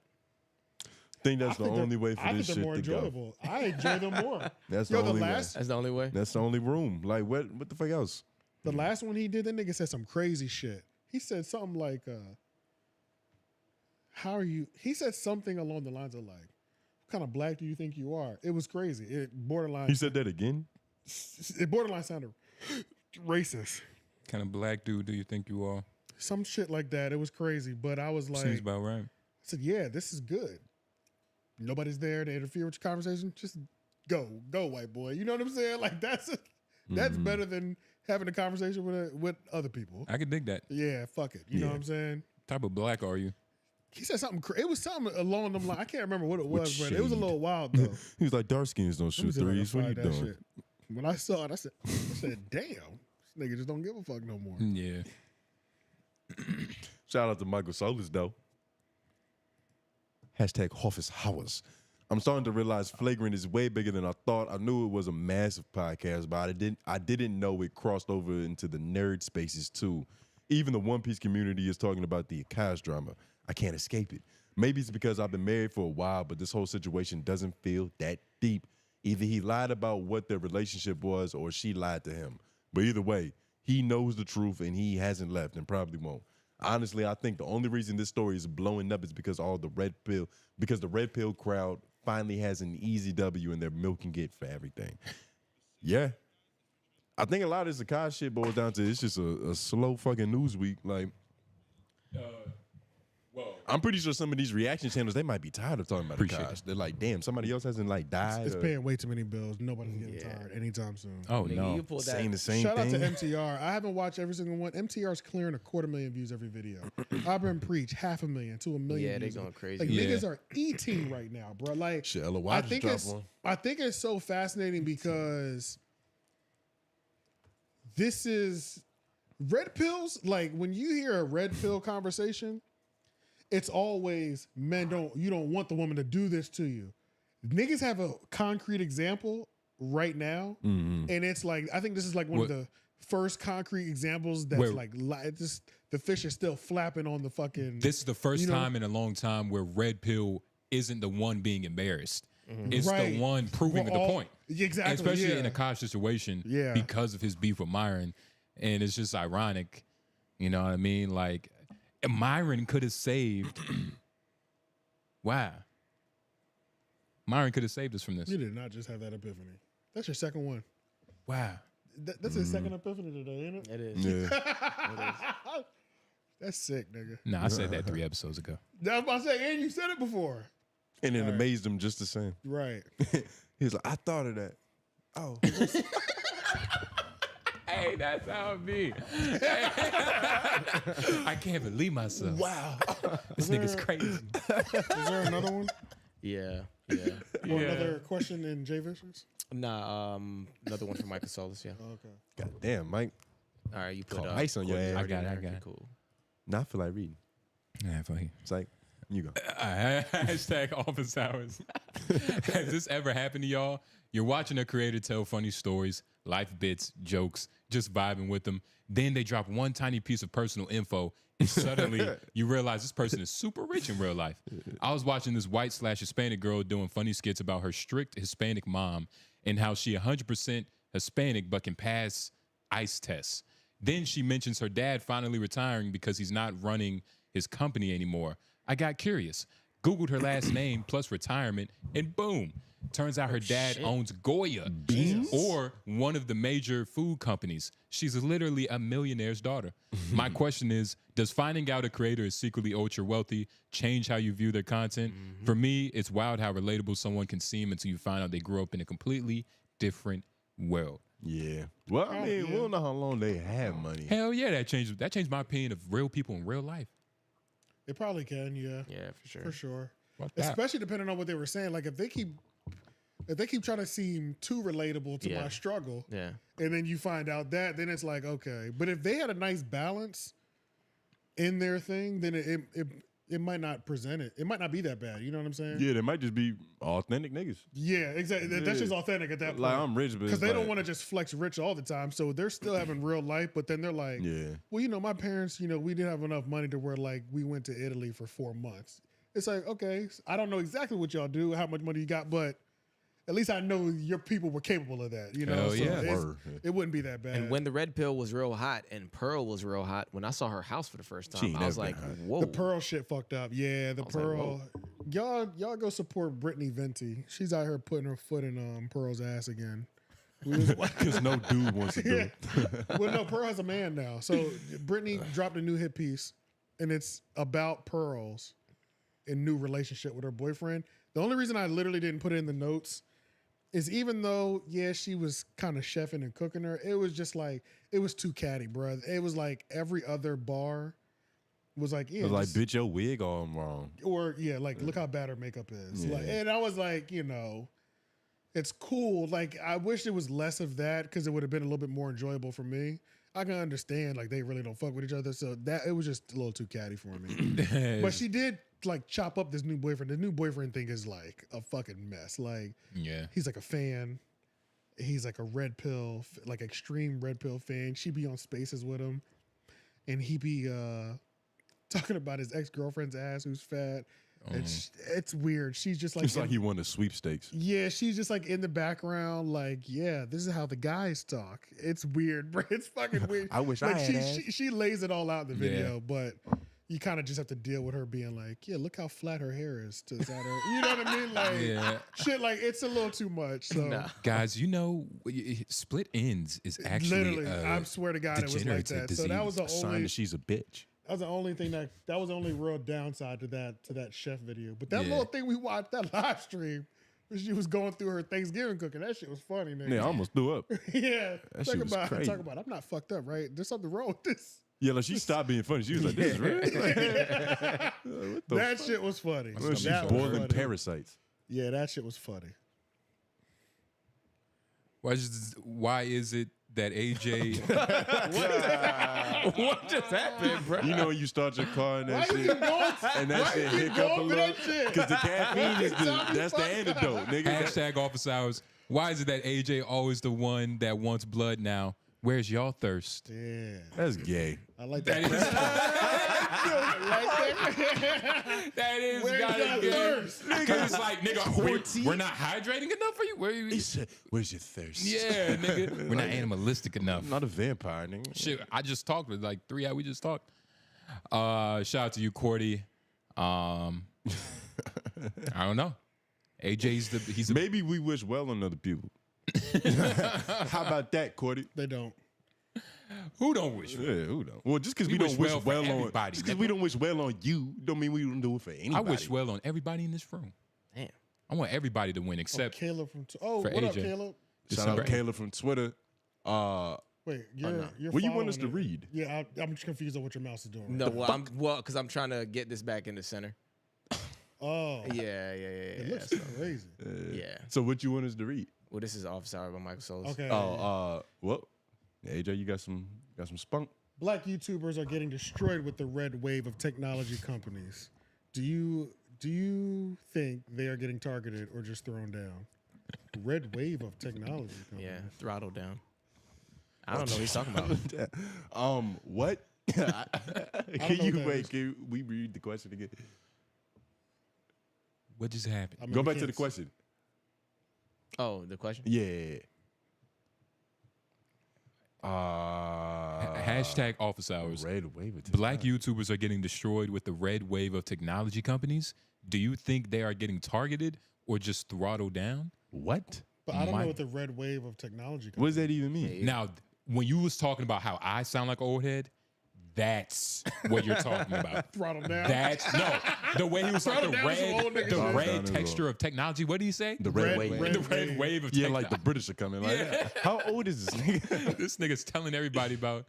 I think that's the only way for this shit more to enjoyable. go. I enjoy them more. That's Yo, the only way. That's the only way. That's the only room. Like what the fuck else? The last one he did, that nigga said some crazy shit. He said something like, how are you? He said something along the lines of like, what kind of black do you think you are? It was crazy. It borderline. He said that again? It borderline sounded racist. Kind of black dude do you think you are? Some shit like that. It was crazy. But I was like, Seems about right. I said, yeah, this is good. Nobody's there to interfere with your conversation. Just go, white boy. You know what I'm saying? Like that's better than having a conversation with other people. I can dig that. Yeah, fuck it. You know what I'm saying? Type of black are you? He said something. It was something along them lines. I can't remember what it was, but it was a little wild though. He was like, dark skins don't shoot threes. What are you doing? Shit. When I saw it, I said, damn, this nigga just don't give a fuck no more. Yeah. Shout out to Michael Solis though. #office-hours. I'm starting to realize Flagrant is way bigger than I thought. I knew it was a massive podcast, but I didn't know it crossed over into the nerd spaces too. Even the One Piece community is talking about the Akaash drama. I can't escape it. Maybe it's because I've been married for a while, but this whole situation doesn't feel that deep. Either he lied about what their relationship was or she lied to him. But either way, he knows the truth and he hasn't left and probably won't. Honestly, I think the only reason this story is blowing up is because the red pill crowd finally has an easy W and they're milking it for everything. Yeah. I think a lot of this Akaash shit boils down to it's just a slow fucking news week. Like, I'm pretty sure some of these reaction channels, they might be tired of talking about Akaash. They're like, damn, somebody else hasn't like died. It's paying way too many bills. Nobody's getting tired anytime soon. Oh, no. Saying the same Shout thing. out to MTR. I haven't watched every single one. MTR's clearing 250,000 views every video. I've been preached 500,000 to 1 million views. Yeah, they going crazy. Like, niggas are eating right now, bro. Like, Shit, LOY I just think dropped one. I think it's so fascinating because this is red pills. Like, when you hear a red pill conversation, it's always you don't want the woman to do this to you. Niggas have a concrete example right now, and it's like I think this is like one of the first concrete examples that's the fish is still flapping on the fucking. This is the first time in a long time where red pill isn't the one being embarrassed. It's the one proving the point. Exactly, especially in a Akash situation, Yeah. because of his beef with Myron, and it's just ironic. You know what I mean? Like, Myron could have saved. Wow. Myron could have saved us from this. You did not just have that epiphany. That's your second one. Wow. That's his second epiphany today, ain't it? It is. Yeah. That's sick, nigga. Nah, I said that 3 episodes ago. That's what I say, and you said it before. And it amazed him just the same. Right. He was like, I thought of that. Oh. Hey, that's how it be. I can't believe myself. Wow. This nigga's crazy. Is there another one? Yeah. Or another question in Jay Vicious? Nah, another one from Michael Solis, yeah. Oh, okay. God damn, Mike. All right, you put Call ice on your ass. I got it. Cool. Now I feel like reading. Yeah, funny. It's like, you go. #office hours. Has this ever happened to y'all? You're watching a creator tell funny stories, life bits, jokes, just vibing with them. Then they drop one tiny piece of personal info, and suddenly you realize this person is super rich in real life. I was watching this white/Hispanic girl doing funny skits about her strict Hispanic mom and how she 100% Hispanic but can pass ICE tests. Then she mentions her dad finally retiring because he's not running his company anymore. I got curious, Googled her last name plus retirement, and boom. Turns out her dad owns Goya, or one of the major food companies. She's literally a millionaire's daughter. My question is, does finding out a creator is secretly ultra wealthy change how you view their content? For me, it's wild how relatable someone can seem until you find out they grew up in a completely different world. Yeah. Well, I mean, we don't know how long they have money. Hell yeah, that changed my opinion of real people in real life. It probably can, yeah. Yeah, for sure. For sure. Fuck that. Especially depending on what they were saying. Like, if they keep trying to seem too relatable to my struggle, Yeah. and then you find out that, then it's like, okay. But if they had a nice balance in their thing, then it might not present it. It might not be that bad. You know what I'm saying? Yeah, they might just be authentic niggas. Yeah, exactly. That's just authentic at that point. Like, I'm rich, but because it's they don't like- want to just flex rich all the time. So they're still having real life, but then they're like, Yeah. well, you know, my parents, you know, we didn't have enough money to where like we went to Italy for 4 months. It's like, okay, I don't know exactly what y'all do, how much money you got, but at least I know your people were capable of that. You know, Hell so yeah. it wouldn't be that bad. And when the red pill was real hot and Pearl was real hot, when I saw her house for the first time, I was like, whoa. The Pearl shit fucked up. Yeah, the was like, Pearl. Y'all go support Brittany Venti. She's out here putting her foot in Pearl's ass again. Because no dude wants to do it. Well, no, Pearl has a man now. So Brittany dropped a new hit piece, and it's about Pearl's new relationship with her boyfriend. The only reason I literally didn't put it in the notes is even though, yeah, she was kind of chefing and cooking her, it was just like, it was too catty, bro. It was like every other bar was like, yeah. It was like, bitch, your wig on wrong. Or, yeah, like, look how bad her makeup is. Yeah. Like, and I was like, you know, it's cool. Like, I wish it was less of that because it would have been a little bit more enjoyable for me. I can understand, like, they really don't fuck with each other. So that it was just a little too catty for me. But she did, like, chop up this new boyfriend. The new boyfriend thing is, like, a fucking mess. Like, Yeah. he's like a fan. He's like a red pill, like extreme red pill fan. She be on Spaces with him. And he be talking about his ex-girlfriend's ass who's fat. It's weird. She's just like... It's like he won the sweepstakes. Yeah, she's just like in the background, like, yeah, this is how the guys talk. It's weird, bro. It's fucking weird. I wish like I had she lays it all out in the video, Yeah. but you kind of just have to deal with her being like, yeah, look how flat her hair is to side her. You know what I mean? Like, Yeah. shit, like, it's a little too much. So, Guys, you know, split ends is actually literally, I swear to God, it was like degenerative that. So that was the Sign only... that she's a bitch. That was the only thing that was the only real downside to that chef video. But that Yeah. little thing we watched, that live stream, where she was going through her Thanksgiving cooking, that shit was funny, nigga. Yeah, I almost threw up. Yeah. That shit was crazy. Talk about, I'm not fucked up, right? There's something wrong with this. Yeah, like she stopped being funny. She was like, "This is real." Like, what the That fuck? shit was funny. Well, she's That was boiling funny. parasites. Yeah, that shit was funny. Why is it that AJ? What just happened, bro? You know when you start your car and that Why you shit, keep going? and that Why shit you keep hiccup a going for little, that shit? because the caffeine is that's the antidote, nigga. Hashtag office hours. Why is it that AJ always the one that wants blood now? Where's y'all thirst? Yeah. That's gay. I like that. That is Where's gotta your be. thirst? Because it's like, nigga, we're not hydrating enough for you. Where you? He said, "Where's your thirst?" Yeah, nigga. We're not animalistic enough. I'm not a vampire, nigga. Shit, I just talked with like 3 hours. We just talked. Shout out to you, Cordy. I don't know. AJ's Maybe we wish well on other people. How about that, Cordy? They don't. Who don't wish well? Yeah, who don't? Well, just because We we don't wish wish well for well on everybody, just because nigga. we don't wish well on you, don't mean we don't do it for anybody. I wish well on everybody in this room. Damn. I want everybody to win except Caleb from... Oh, for what up, AJ. Caleb? Shout out Kayla from Twitter. Wait, you're What you want us to following it. read? Yeah, I'm just confused on what your mouse is doing. No, because I'm trying to get this back in the center. Oh. Yeah. It looks so, crazy. yeah. So what you want us to read? Well, this is Office Hour by Michael Solis. Okay. Well, AJ, you got some spunk. Black YouTubers are getting destroyed with the red wave of technology companies. Do you think they are getting targeted or just thrown down? Red wave of technology companies. Yeah, throttled down. I don't know what he's talking about. What? Can we read the question again? what just happened? I mean, Go we back to can't the question. Oh, the question? Yeah. Hashtag office hours. Red wave of Black YouTubers are getting destroyed with the red wave of technology companies. Do you think they are getting targeted or just throttled down? What? But I don't know what the red wave of technology companies. What does that even mean? Now, when you was talking about how I sound like an old head, that's what you're talking about. Throttle down. That's no. The way he was like Throttle down is some old nigga the shit. red texture of technology. What did he say? The red wave. red The red wave of Yeah, technology. like the British are coming. Like, how old is this nigga? This nigga's telling everybody about.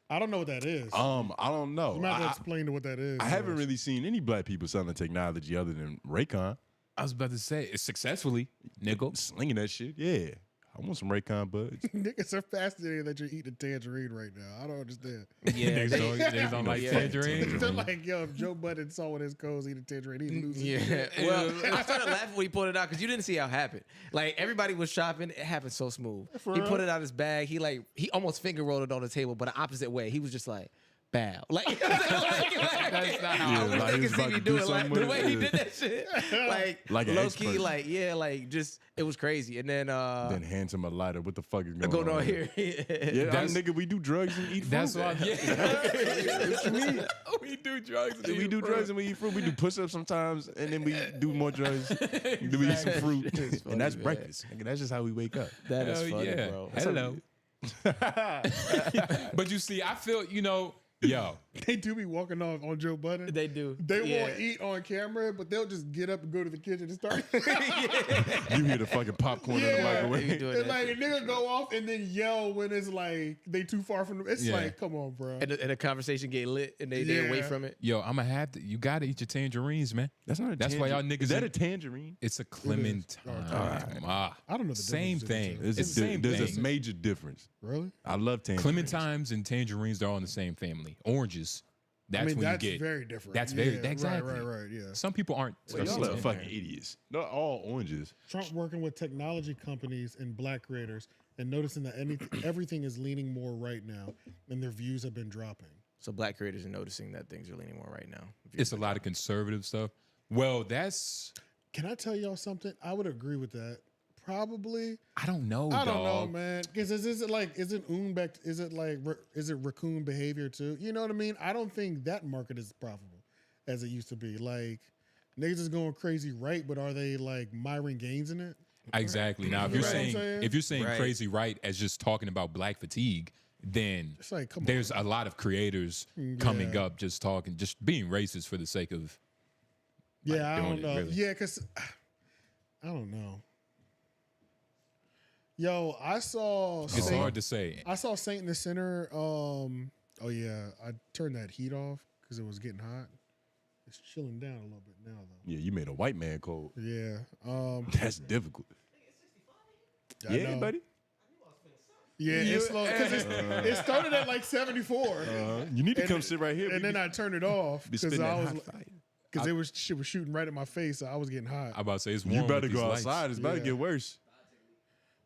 I don't know what that is. I don't know. You might have to explain to what that is. I haven't really seen any black people selling technology other than Raycon. I was about to say it's successfully, nigga. Slinging that shit. Yeah. I want some Raycon buds. Niggas are fascinated that you're eating tangerine right now. I don't understand. Yeah, Niggas don't like tangerine. They're like, yo, if Joe Budden saw one of his co's eating tangerine, he'd lose it. Yeah. Well, I started laughing when he pulled it out because you didn't see how it happened. Like everybody was shopping, it happened so smooth. For He real? put it out of his bag. He almost finger rolled it on the table, but the opposite way. He was just like, bow. Like, That's not how. Yeah, like he was niggas about see me to do do it. Like something the with way it. he did that shit. Like an low expert. key, like just it was crazy. And then Then hands him a lighter. What the fuck is going going on on here. Yeah, nigga, we do drugs and eat fruit. That's what. What you mean? We do drugs. And We do drugs and we eat fruit. We do push-ups sometimes, and then we do more drugs. Then we eat some fruit, and that's man. breakfast. Nigga, that's just how we wake up. That is Hell funny, yeah. bro. Hello. But you see, I feel, yo, They do be walking off on Joe Budden. They do. They won't eat on camera, but they'll just get up and go to the kitchen and start. You hear the fucking popcorn in the microwave. And like a nigga go off and then yell when it's like they too far from them. It's like, come on, bro. And the conversation get lit and they away from it. Yo, I'm gonna have to. You gotta eat your tangerines, man. That's not a That's why y'all niggas. Is that a tangerine? It's a clementine. I don't know the Same thing. difference. It's the same There's thing. a major difference. Really? I love tangerines. Clementines and tangerines, they're all in the same family. Oranges. That's when that's you get. very different. That's very Yeah, exactly. Right. Yeah. Some people aren't. Well, y'all are fucking idiots. Not all oranges. Trump working with technology companies and black creators and noticing that everything is leaning more right now, and their views have been dropping. So black creators are noticing that things are leaning more right now. It's a lot of conservative stuff. Well, that's. Can I tell y'all something? I would agree with that. Probably. I don't know. I don't know, man. Because is it raccoon behavior too? You know what I mean? I don't think that market is profitable as it used to be. Like niggas is going crazy, right? But are they like Myron Gaines in it? Exactly. Now, if you're saying crazy right as just talking about black fatigue, then It's like, come there's a lot of creators coming up just being racist for the sake of. Yeah, I doing don't it, know. really. Yeah, because I don't know. Yo, I saw. It's hard to say. I saw Saint in the Center. Oh yeah, I turned that heat off because it was getting hot. It's chilling down a little bit now though. Yeah, you made a white man cold. Yeah, That's difficult. I Yeah, know. buddy. Yeah, it's slow because it started at like 74. You need to come sit right here. And then I turned it off Be because spitting that I was hot fire. because shit was shooting right at my face. So I was getting hot. I'm about to say it's warm. You better with go these outside. lights. It's about to get worse.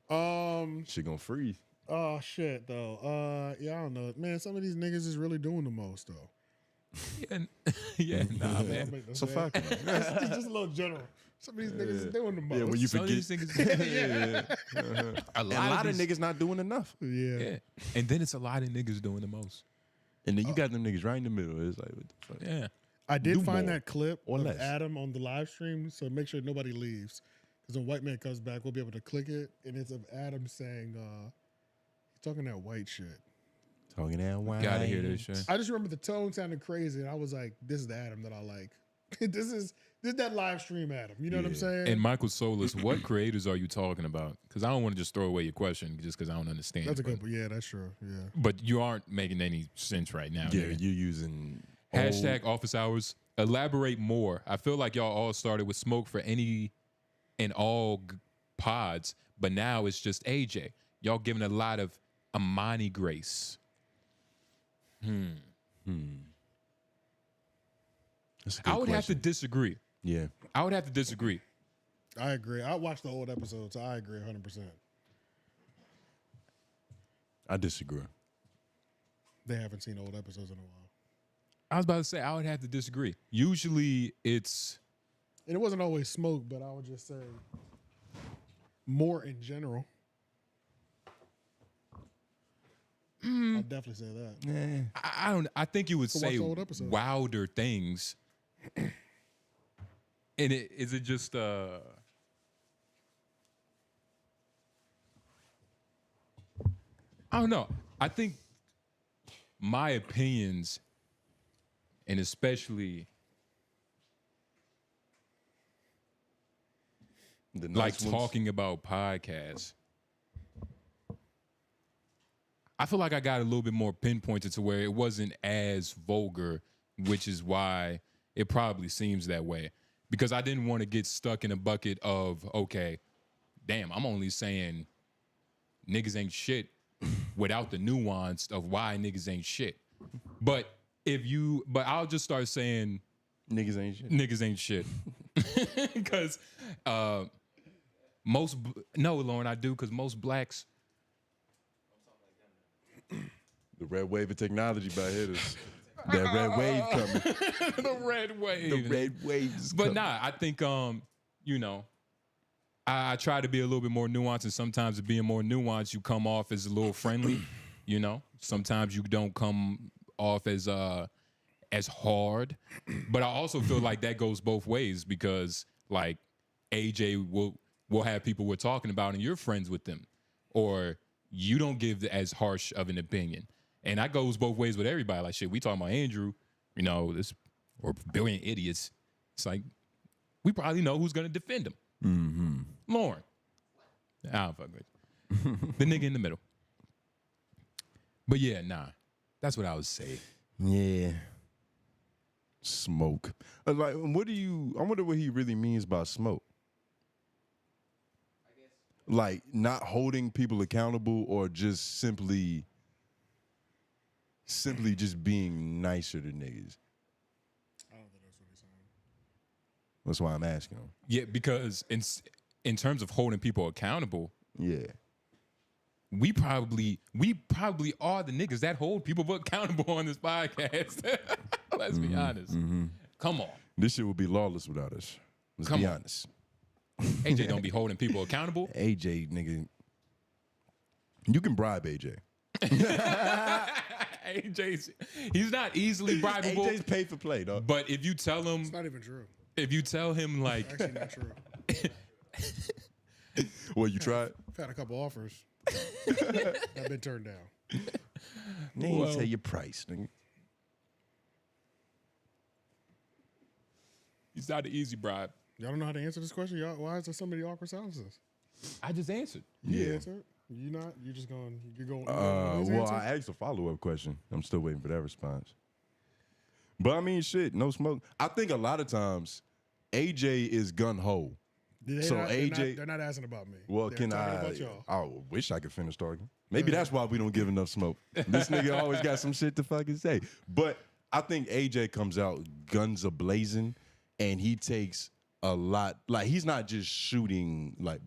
Um. Shit gonna freeze. Oh shit though. Yeah, I don't know, man. Some of these niggas is really doing the most though. Yeah, nah, man. So fuck. It's just a little general. Some of these niggas is doing the most. Yeah, when you Some of forget. these niggas- A lot of niggas not doing enough. Yeah. And then it's a lot of niggas doing the most. And then you got them niggas right in the middle. It's like, what the fuck? Yeah. I did Do find more that clip or of less. Adam on the live stream, so make sure nobody leaves. Because when White Man comes back, we'll be able to click it, and it's of Adam saying, he's talking that white shit. Talking that white. Gotta hear this shit. I just remember the tone sounded crazy, and I was like, this is the Adam that I like. This is that live stream Adam. You know what I'm saying? And Michael Solis, what creators are you talking about? Because I don't want to just throw away your question just because I don't understand. That's a but, good one. Yeah, that's true. Yeah. But you aren't making any sense right now. Yeah, nigga. you're using Hashtag office hours. Elaborate more. I feel like y'all all started with smoke for any and all pods, but now it's just AJ. Y'all giving a lot of Amani grace. That's a good I would have to question. disagree. Yeah. I would have to disagree. I agree. I watched the old episodes, so I agree 100%. I disagree. They haven't seen old episodes in a while. I was about to say I would have to disagree. Usually it's And it wasn't always smoke, but I would just say more in general. I'll definitely say that. I don't. I think you would So watch say the old episode. wilder things. And is it just I don't know. I think my opinions, and especially The like nice ones. talking about podcasts, I feel like I got a little bit more pinpointed to where it wasn't as vulgar, which is why it probably seems that way. Because I didn't want to get stuck in a bucket of, okay, damn, I'm only saying niggas ain't shit without the nuance of why niggas ain't shit. But I'll just start saying niggas ain't shit. Niggas ain't shit. Because Lauren, I do, because most blacks. The red wave of technology by hitters. That red wave coming. The red wave. The red wave is But coming. nah, I think I try to be a little bit more nuanced, and sometimes being more nuanced, you come off as a little friendly. Sometimes you don't come off as hard. But I also feel like that goes both ways because like AJ will have people we're talking about, and you're friends with them, or you don't give as harsh of an opinion. And that goes both ways with everybody. Like, shit, we talking about Andrew, you know, this or Brilliant Idiots. It's like, we probably know who's going to defend him. Mm-hmm. Lauren. I don't fuck with you. The nigga in the middle. But yeah, nah. That's what I would say. Yeah. Smoke. Like, what do you, I wonder what he really means by smoke. Like, not holding people accountable or just simply just being nicer to niggas. I don't think that's what he's saying. That's why I'm asking him. Yeah, because in terms of holding people accountable, yeah, we probably are the niggas that hold people accountable on this podcast. Let's be honest. Mm-hmm. Come on. This shit would be lawless without us. Let's Come be on. honest. AJ don't be holding people accountable. AJ, nigga. You can bribe AJ. AJ's, he's not easily bribable. AJ's paid for play, dog. But if you tell him, It's not even true. if you tell him like, Actually, not true. Well, you tried? I've had a couple offers. I've been turned down. They ain't say your price, nigga. he's not an easy bribe. Y'all don't know how to answer this question? Y'all, why is there so many awkward silences? I just answered. You answer it? You not? You just going? You're going? Well, I asked a follow-up question. I'm still waiting for that response. But I mean, shit, no smoke. I think a lot of times AJ is gun-ho. So AJ, they're not asking about me. well, They're can talking I? about y'all. I wish I could finish talking. Maybe that's why we don't give enough smoke. This nigga always got some shit to fucking say. But I think AJ comes out guns a-blazing, and he takes a lot. Like, he's not just shooting, like,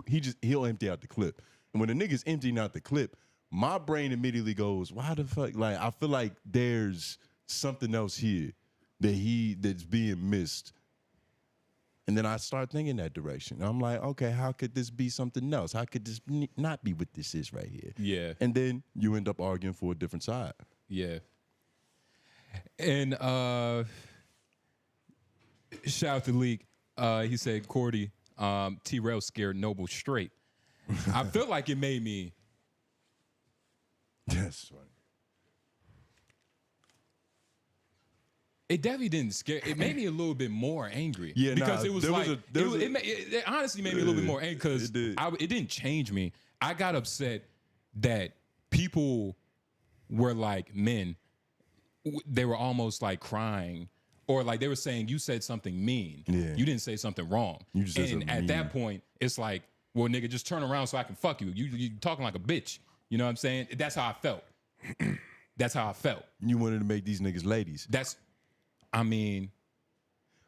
he'll empty out the clip. And when the nigga's emptying out the clip, my brain immediately goes, why the fuck? Like, I feel like there's something else here that's being missed. And then I start thinking that direction. I'm like, okay, how could this be something else? How could this not be what this is right here? Yeah. And then you end up arguing for a different side. Yeah. And shout out to Leak. He said, Cordy, T-Rail scared Noble straight. I feel like it made me. That's funny. It definitely didn't scare. It made me a little bit more angry. Yeah, because nah, it was there like was it honestly made me a little bit more angry because it didn't change me. I got upset that people were like men. They were almost like crying, or like they were saying you said something mean. Yeah. You didn't say something wrong. You just said and something at mean. that point, it's like, well, nigga, just turn around so I can fuck you. You talking like a bitch. You know what I'm saying? That's how I felt. That's how I felt. You wanted to make these niggas ladies. I mean,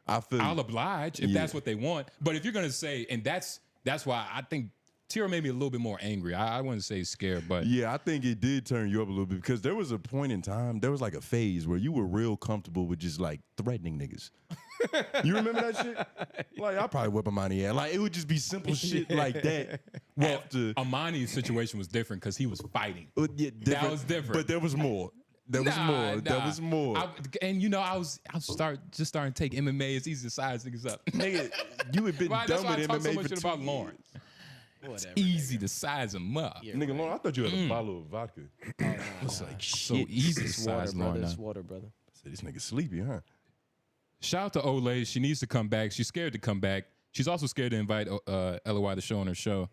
I'll oblige if Yeah. that's what they want. But if you're gonna say, and that's why I think Tira made me a little bit more angry. I wouldn't say scared, but Yeah, I think it did turn you up a little bit because there was a point in time, there was like a phase where you were real comfortable with just like threatening niggas. You remember that shit? Like, I'll probably whip him out of the air. Like, it would just be simple shit like that. well, Amani's situation was different because he was fighting. That was different. But there was more. There was more. There was more. And you know, I was starting to take MMA. It's easy to size niggas up. Nigga, you had been That's done why with I talk so MMA much for shit 2 about years. Lauren. It's Whatever, easy to size them up. Nigga, Lauren, I thought you had a bottle of vodka. It's like so easy to It's water, size brother. Lauren It's up. water, brother. Said this nigga sleepy, huh? Shout out to Olay. She needs to come back. She's scared to come back. She's also scared to invite LOY the show on her show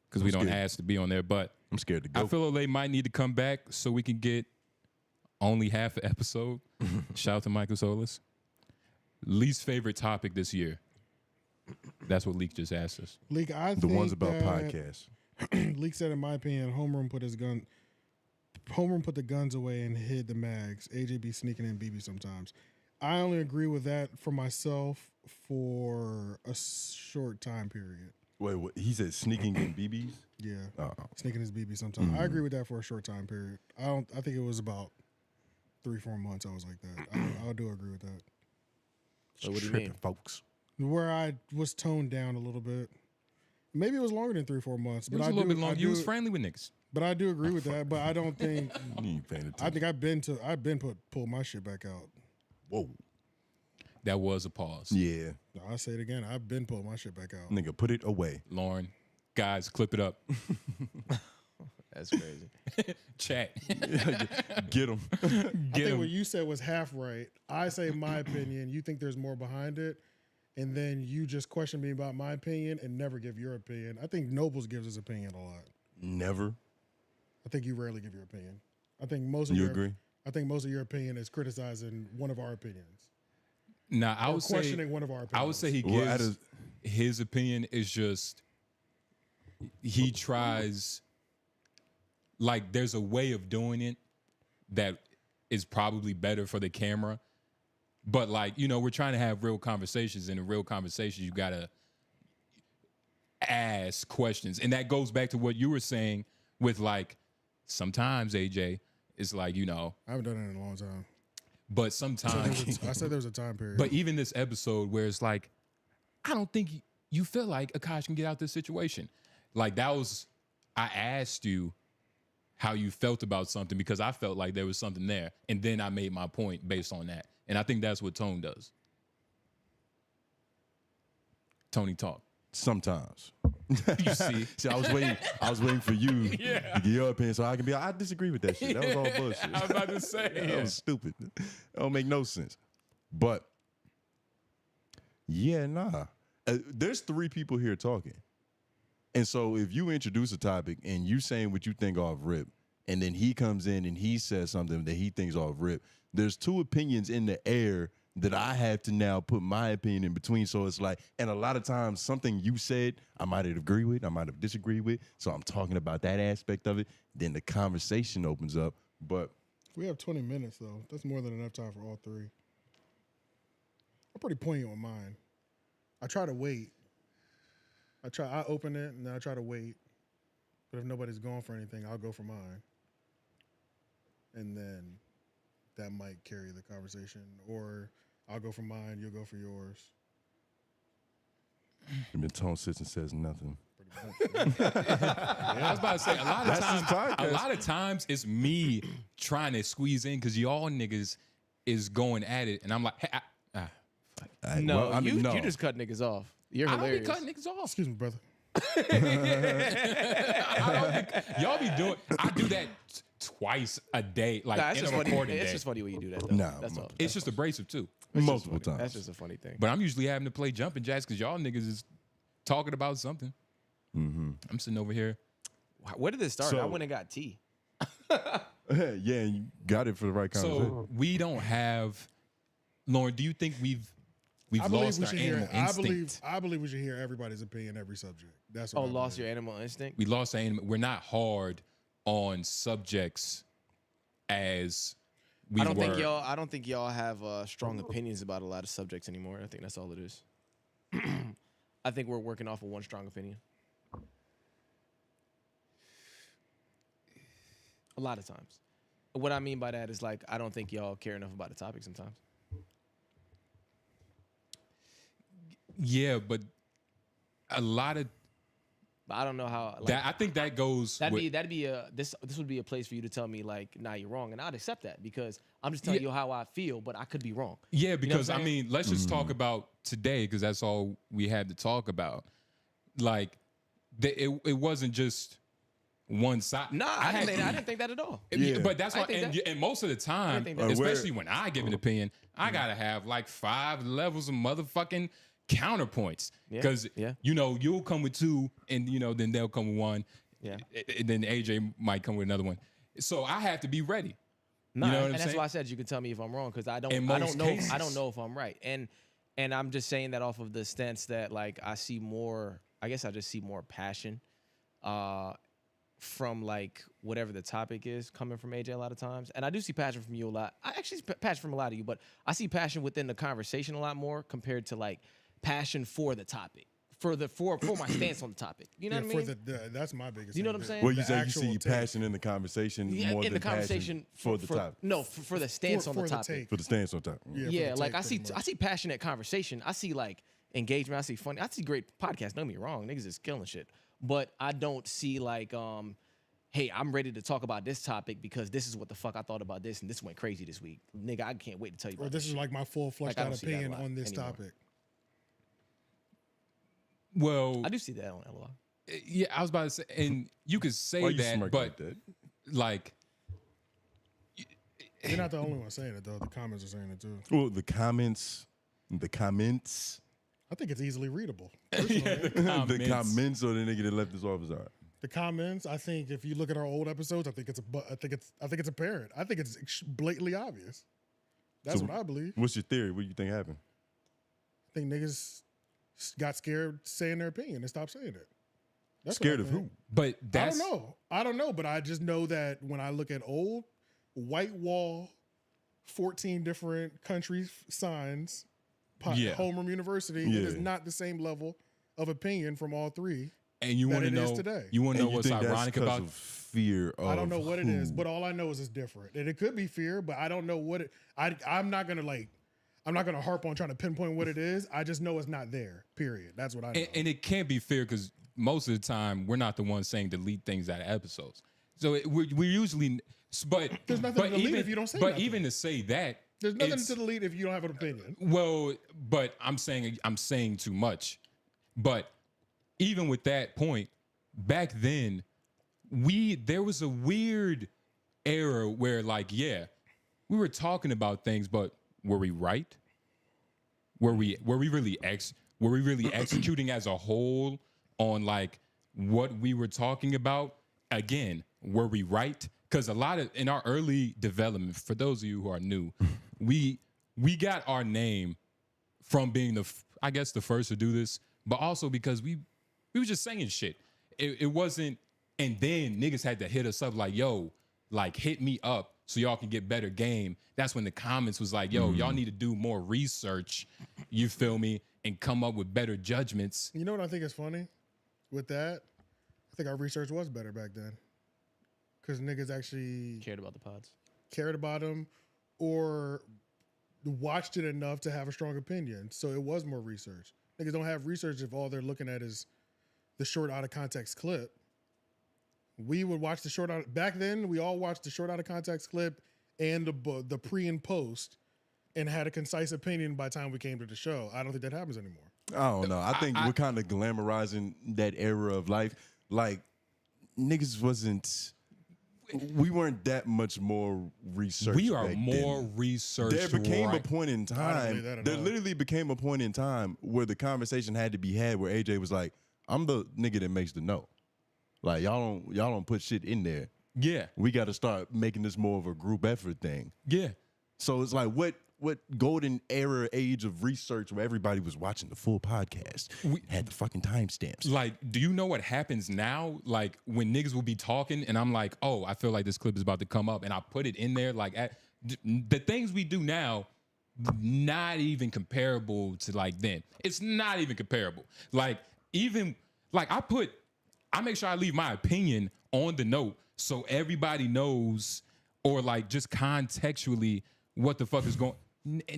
because we don't scared. ask to be on there. But I'm scared to go. I feel Olay might need to come back so we can get only half an episode. Shout out to Michael Solis. Least favorite topic this year. That's what Leak just asked us. Leak, I The think ones about that podcasts. Leak said, in my opinion, Homeroom put the guns away and hid the mags. AJ be sneaking in BB sometimes. I only agree with that for myself for a short time period. Wait, what? He said sneaking in BBs? Yeah, Oh. sneaking his BB sometimes. I agree with that for a short time period. I think it was about 3-4 months. I was like that. I do agree with that. So what do you Tripping, mean? folks. Where I was toned down a little bit. Maybe it was longer than 3-4 months. It But was I a little do, bit long. I You do- was friendly with niggas. But I do agree with that. But I don't think. You ain't paying attention. I think I've been pulled my shit back out. Whoa. That was a pause. Yeah. No, I'll say it again. I've been pulled my shit back out. Nigga, put it away. Lauren, guys, clip it up. That's crazy. Chat. Get him. I think what you said was half right. I say my opinion. You think there's more behind it, and then you just question me about my opinion and never give your opinion. I think Noblez gives his opinion a lot. Never. I think you rarely give your opinion. I think most of You your agree? I think most of your opinion is criticizing one of our opinions. Nah, I would say questioning one of our opinions. I would say he gives his opinion is just he tries, like, there's a way of doing it that is probably better for the camera. But, like, you know, we're trying to have real conversations, and in real conversations, you got to ask questions. And that goes back to what you were saying with, like, sometimes, AJ, it's like, you know. I haven't done it in a long time. But sometimes. I said there was a time period. But even this episode where it's like, I don't think you feel like Akaash can get out this situation. Like, that was, I asked you how you felt about something because I felt like there was something there. And then I made my point based on that. And I think that's what Tone does. Tony talk. Sometimes. You see? I was waiting for you to give your opinion so I can be I disagree with that shit. That was all bullshit. I was about to say. That was stupid. That don't make no sense. But yeah, nah. There's 3 people here talking. And so if you introduce a topic and you saying what you think off rip, and then he comes in and he says something that he thinks off rip, there's 2 opinions in the air that I have to now put my opinion in between. So it's like, and a lot of times something you said, I might have agreed with, I might have disagreed with. So I'm talking about that aspect of it. Then the conversation opens up. But if we have 20 minutes, though, that's more than enough time for all 3. I'm pretty poignant on mine. I try to wait. I open it and then I try to wait. But if nobody's going for anything, I'll go for mine. And then that might carry the conversation. Or I'll go for mine, you'll go for yours. And then Tone sits and says nothing. I was about to say, a lot of times it's me trying to squeeze in because y'all niggas is going at it. And I'm like, hey, you just cut niggas off. You're hilarious. I don't be cutting niggas off. Excuse me, brother. I do that twice a day, like in a recording day. It's just funny when you do that, though. Nah, that's all. It's just abrasive, too. Multiple times. That's just a funny thing. But I'm usually having to play jumping jacks because y'all niggas is talking about something. Mm-hmm. I'm sitting over here. Where did this start? I went and got tea. Yeah, and you got it for the right conversation. So we don't have, Lauren, do you think we've lost our animal instinct? I believe we should hear everybody's opinion, every subject. That's what lost your animal instinct? We lost our animal. We're not hard on subjects as we were. I don't think y'all have strong opinions about a lot of subjects anymore. I think that's all it is. I think we're working off of one strong opinion. A lot of times. What I mean by that is, like, I don't think y'all care enough about the topic sometimes. Yeah, but a lot of. I don't know how. Like, I think that goes. This would be a place for you to tell me, like, nah, you're wrong, and I'd accept that because I'm just telling you how I feel, but I could be wrong. Yeah, because I mean, let's just talk about today because that's all we had to talk about. Like, it wasn't just one side. Nah, I didn't think that at all. But that's why, and most of the time, especially when I give an opinion, I gotta have like 5 levels of motherfucking counterpoints because you know you'll come with 2 and you know then they'll come with 1 and then AJ might come with another one, so I have to be ready. No, you know what I'm that's saying? why I said you can tell me if I'm wrong because I don't know if I'm right, and I'm just saying that off of the stance that, like, I just see more passion from, like, whatever the topic is coming from AJ a lot of times, and I do see passion from you a lot. I actually see passion from a lot of you, but I see passion within the conversation a lot more compared to, like, passion for the topic, for my stance on the topic. You know what I mean? That's my biggest. You know what I'm saying? Well, you say you see passion in the conversation more than conversation for the topic. No, for the stance on the topic. For the stance on topic. Yeah, like I see passionate conversation. I see, like, engagement. I see funny. I see great podcasts. Don't get me wrong, niggas is killing shit. But I don't see, like, hey, I'm ready to talk about this topic because this is what the fuck I thought about this and this went crazy this week. Nigga, I can't wait to tell you about this. Or this is like my full fleshed out opinion on this topic. Well, I do see that on LOL. Yeah, I was about to say, and you could say Why you that, smirk but like that? like, You're not the only one saying it, though. The comments are saying it, too. Well, the comments. I think it's easily readable. yeah, the The comments or the nigga that left his office are. The comments, I think, if you look at our old episodes, I think it's apparent. I think it's blatantly obvious. That's So what I believe. What's your theory? What do you think happened? I think niggas got scared saying their opinion and stopped saying it. That's Scared what I of think. who? but that's I don't know, but I just know that when I look at old white wall, 14 different countries signs, Yeah. Homeroom University, it is not the same level of opinion from all three. And you want to know? Today. You want to know And you what's think that's ironic 'cause about? of fear of I don't know what it is, who? but all I know is it's different, and it could be fear, but I don't know what it. I'm not gonna harp on trying to pinpoint what it is. I just know it's not there. Period. That's what I know. And it can't be fair because most of the time we're not the ones saying delete things out of episodes. So we're usually, but There's nothing to delete if you don't say But nothing. even to say that, There's nothing it's- to delete if you don't have an opinion. Well, but I'm saying too much. But even with that point, back then, there was a weird era where, like, yeah, we were talking about things, but were we right? Were we really executing as a whole on like what we were talking about? Again, were we right? Because a lot of in our early development, for those of you who are new, we got our name from being the first to do this, but also because we were just saying shit. It wasn't, and then niggas had to hit us up like, yo, like hit me up so y'all can get better game. That's when the comments was like, yo, y'all need to do more research, you feel me, and come up with better judgments. You know what I think is funny with that? I think our research was better back then. Because niggas actually Cared about the pods. cared about them or watched it enough to have a strong opinion. So it was more research. Niggas don't have research if all they're looking at is the short out of context clip. We would watch the short out. Back then, we all watched the short out of context clip and the pre and post and had a concise opinion by the time we came to the show. I don't think that happens anymore. I don't know. I think we're kind of glamorizing that era of life. Like, niggas wasn't. We weren't that much more research. We are back more then. researched. There became a right. point in I don't believe time. that at There all. literally became a point in time where the conversation had to be had where AJ was like, I'm the nigga that makes the note. Like, y'all don't put shit in there. Yeah. We got to start making this more of a group effort thing. Yeah. So it's like, what golden era age of research where everybody was watching the full podcast, had the fucking timestamps. Like, do you know what happens now? Like, when niggas will be talking and I'm like, oh, I feel like this clip is about to come up, and I put it in there. Like, the things we do now, not even comparable to like then. It's not even comparable. Like, even, like, I make sure I leave my opinion on the note so everybody knows, or like just contextually what the fuck is going.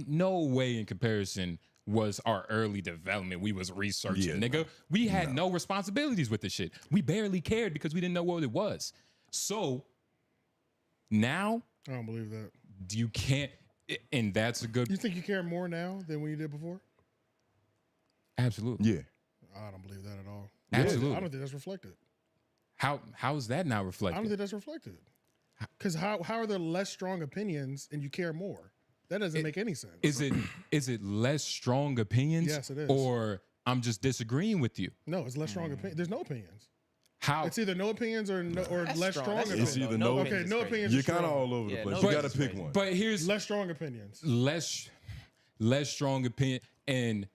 No way in comparison was our early development. We was researching, nigga. We had no responsibilities with this shit. We barely cared because we didn't know what it was. So now, I don't believe that. you can't, and that's a good. You think you care more now than when you did before? Absolutely. Yeah. I don't believe that at all. Absolutely. I don't think that's reflected. How is that not I reflected? don't think that's reflected. Because how are there less strong opinions and you care more? That doesn't make any sense. Is it less strong opinions? Yes, it is. Or I'm just disagreeing with you. No, it's less strong opinions. There's no opinions. How? It's either no opinions or less strong That's opinions. It's either no. Okay, no opinions. You're is kind of strong. all over the Yeah, place. no You got to opinions pick is one. But here's Less strong opinions. less strong opinion, and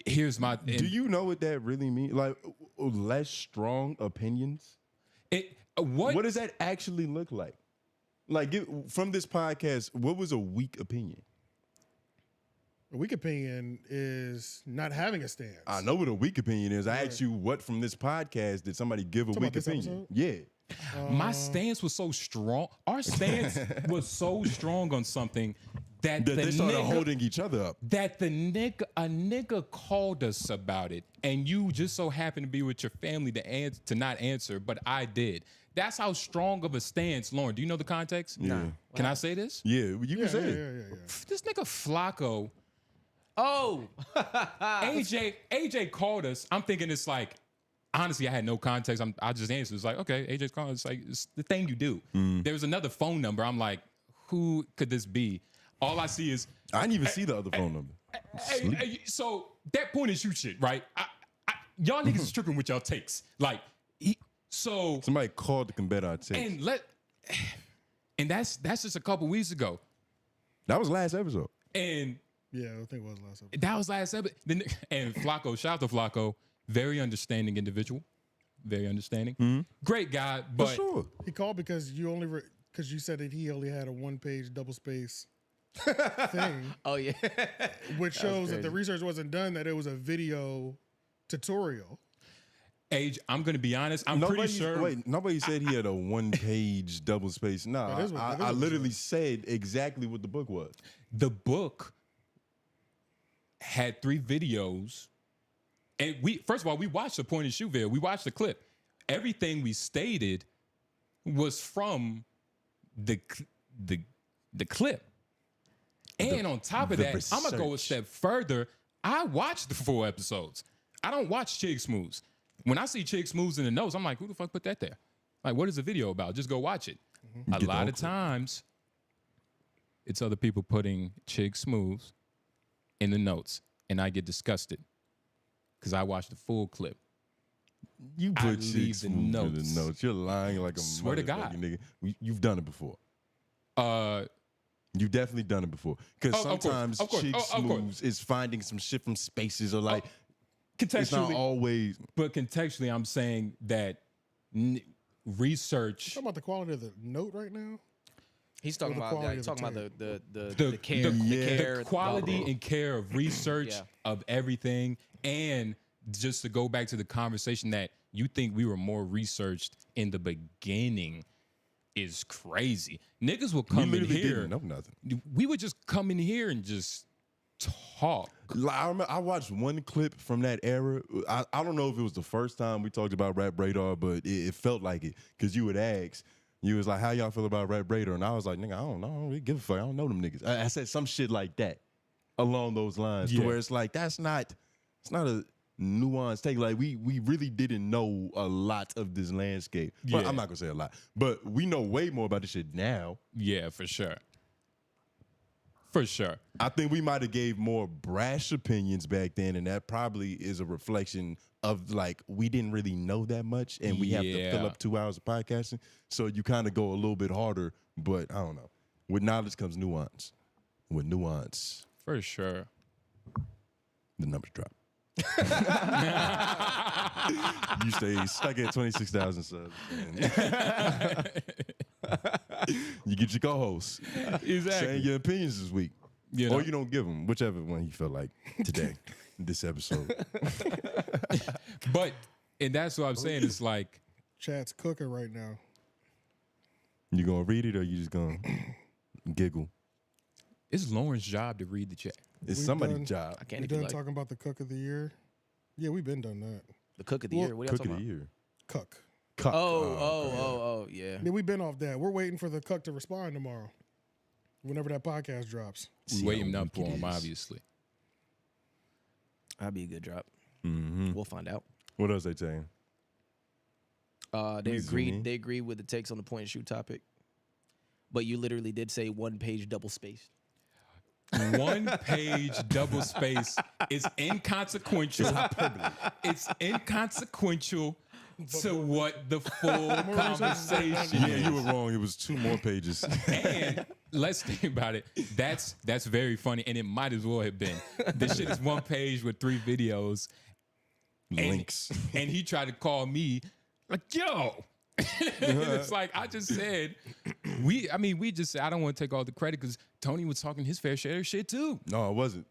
here's my. And Do you know what that really means? Like, less strong opinions? what does that actually look like? Like, from this podcast, what was a weak opinion? A weak opinion is not having a stance. I know what a weak opinion is. I asked you, what from this podcast did somebody give a Talking weak about this opinion? episode? Yeah. My stance was so strong. Our stance was so strong on something that They started holding each other up. That a nigga called us about it, and you just so happened to be with your family to not answer, but I did. That's how strong of a stance, Lauren. Do you know the context? Yeah. Can I say this? Yeah, you can say it. This nigga Flacco. Oh, AJ called us. I'm thinking it's like, honestly, I had no context. I just answered. It's like, okay, AJ's calling. It's like, it's the thing you do. There was another phone number. I'm like, who could this be? All I see is I didn't even see the other phone number. So that point and shoot shit, right? Y'all niggas is tripping with y'all takes. Like, somebody called to combat our takes. And that's just a couple weeks ago. That was last episode. And yeah, I think it was last episode. That was last episode. And Flacco, shout out to Flacco, very understanding individual, very understanding, great guy. But for sure, he called because you said that he only had a 1-page double space thing. Oh yeah, which shows that the research wasn't done. That it was a video tutorial. Age, I'm gonna be honest. I'm pretty sure. Wait, nobody said he had a 1-page double space. Nah, I literally said exactly what the book was. The book had 3 videos, and first of all, we watched the point and shoot video. We watched the clip. Everything we stated was from the clip. And on top of that, I'm gonna go a step further. I watched the 4 episodes. I don't watch 𝔓𝔦𝔑. When I see 𝔓𝔦𝔑 in the notes, I'm like, who the fuck put that there? Like, what is the video about? Just go watch it. A lot of times, it's other people putting 𝔓𝔦𝔑 in the notes, and I get disgusted because I watched the full clip. You put 𝔓𝔦𝔑 in the notes. You're lying like a swear to God, nigga. You've done it before. You've definitely done it before. Because sometimes 𝔓𝔦𝔑 is finding some shit from spaces or like. Contextually, it's not always. But contextually, I'm saying that research. You talking about the quality of the note right now? He's talking about the care, the quality and care of research of everything, and just to go back to the conversation that you think we were more researched in the beginning is crazy. Niggas will come in here. Didn't know nothing. We would just come in here and just talk. I watched one clip from that era. I don't know if it was the first time we talked about Rap Radar, but it felt like it because you would ask. You was like, how y'all feel about Rap Radar? And I was like, nigga, I don't know. I don't really give a fuck. I don't know them niggas. I said some shit like that along those lines to where it's like, it's not a nuanced take. Like, we really didn't know a lot of this landscape. Well, I'm not going to say a lot, but we know way more about this shit now. Yeah, for sure. For sure. I think we might have gave more brash opinions back then, and that probably is a reflection of, like, we didn't really know that much, and we have to fill up 2 hours of podcasting, so you kind of go a little bit harder, but I don't know. With knowledge comes nuance. With nuance. For sure. The numbers drop. You stay stuck at 26,000 subs. You get your co-hosts saying your opinions this week. Or you don't give them, whichever one you feel like today, this episode. And that's what I'm saying. It's like. Chat's cooking right now. You gonna read it or you just gonna giggle? It's Lauren's job to read the chat. It's somebody's job. We done talking about the cook of the year? Yeah, we've been done that. The cook of the year? What are you talking about? Cook. Oh, yeah. Yeah, we've been off that. We're waiting for the cook to respond tomorrow. Whenever that podcast drops. Waiting up for him, obviously. That'd be a good drop. We'll find out. What else they saying? They agreed with the takes on the point and shoot topic. But you literally did say 1-page double spaced. 1-page double space is inconsequential. It's inconsequential to what the full conversation. Yeah, you were wrong. It was 2 more pages. And let's think about it. That's very funny, and it might as well have been. This shit is 1 page with 3 videos, links, and he tried to call me like, "Yo." It's like I just said. We just said I don't want to take all the credit because Tony was talking his fair share of shit too. No, it wasn't.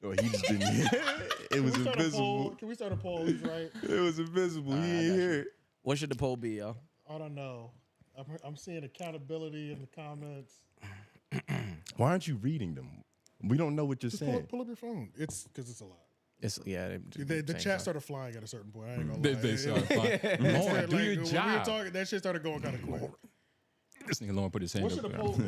Oh, he just didn't hear it. It was invisible. Can we start a poll? He's right. It was invisible. He didn't hear it. What should the poll be, y'all? I don't know. I'm seeing accountability in the comments. Why aren't you reading them? We don't know what you're Just saying. pull up your phone. It's because it's a lot. The chat started flying at a certain point. I ain't gonna lie. They started flying. Lord, do your job. When we were talking, that shit started going kind of quick. This nigga Lauren put his hand What up. should a poll be?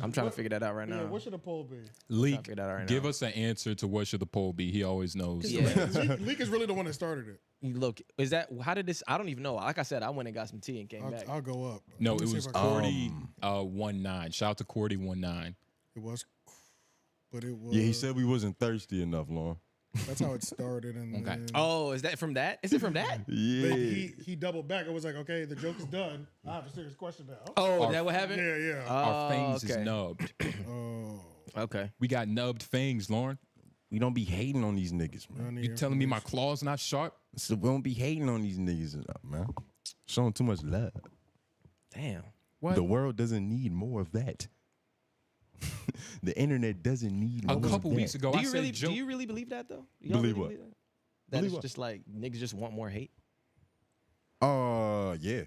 I'm trying to figure that out right Yeah, now. what should a poll be? Leak, figure that out right give now. us an answer to what should the poll be. He always knows. Yeah. Leak is really the one that started it. Look, is that how did this? I don't even know. Like I said, I went and got some tea and came back. I'll go up. No, Let me it see was if I can- Cordy 19. Shout out to Cordy 19. It was, but it was. Yeah, he said we wasn't thirsty enough, Lauren. That's how it started. And then, Oh, is that from that? Is it from that? Yeah. but he doubled back. It was like, okay, the joke is done. I have a serious question now. Oh, is that what happened? Yeah, yeah. Our fangs is okay. nubbed. Oh, Okay. We got nubbed fangs, Lauren. We don't be hating on these niggas, man. I need You telling me my information. claws not sharp? So we don't be hating on these niggas, man. Showing too much love. Damn. What? The world doesn't need more of that. The internet doesn't need more A couple of weeks that. ago, Do I you said really? joke. Do you really believe that though? Y'all Believe really what? That, that Believe it's what? just like niggas just want more hate. Yeah.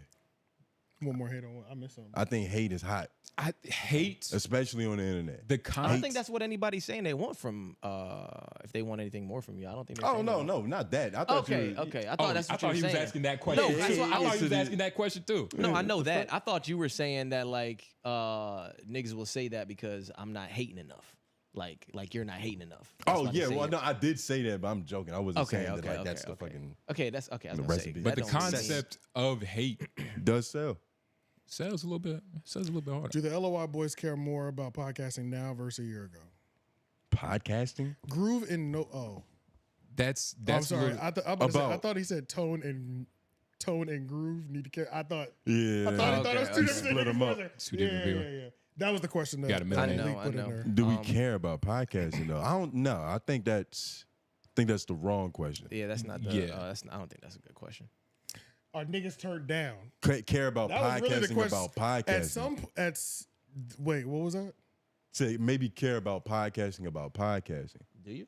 One more hate on one. I missed something. I think hate is hot, I hate especially on the internet. the I don't con. think that's what anybody's saying they want from. If they want anything more from you, I don't think. They're Oh saying no, that. no, not that. I thought Okay, you were, okay. I thought that's what I you thought were he was saying. asking that question. No, that's what I thought he was Yeah. asking that question too. No, I know that. I thought you were saying that like niggas will say that because I'm not hating enough. Like you're not hating enough. That's Oh why they yeah, say well it. no, I did say that, but I'm joking. I wasn't Okay, saying that okay, like that's okay, the okay. fucking Okay, that's okay. I was the gonna say, recipe. But the that don't mean- concept of hate does sell. sells a little bit. Sells a little bit harder. Do the LOI boys care more about podcasting now versus a year ago? Podcasting? Groove and no. Oh, That's I'm that's sorry. little- I'm about to say, I about- thought he said tone and groove need to care. I thought. Yeah. I thought it was two Okay. different Split 'em things. up. Two Yeah, different yeah, people. yeah. That was the question. That Got a minute. I Leak know, put I in know. there. Do we care about podcasting though? I don't know. I think that's the wrong question. Yeah, that's not the. Yeah. I don't think that's a good question. Are niggas turned down? Care about That was really the podcasting question. about podcasting. Wait, what was that? Say maybe care about podcasting about podcasting. Do you?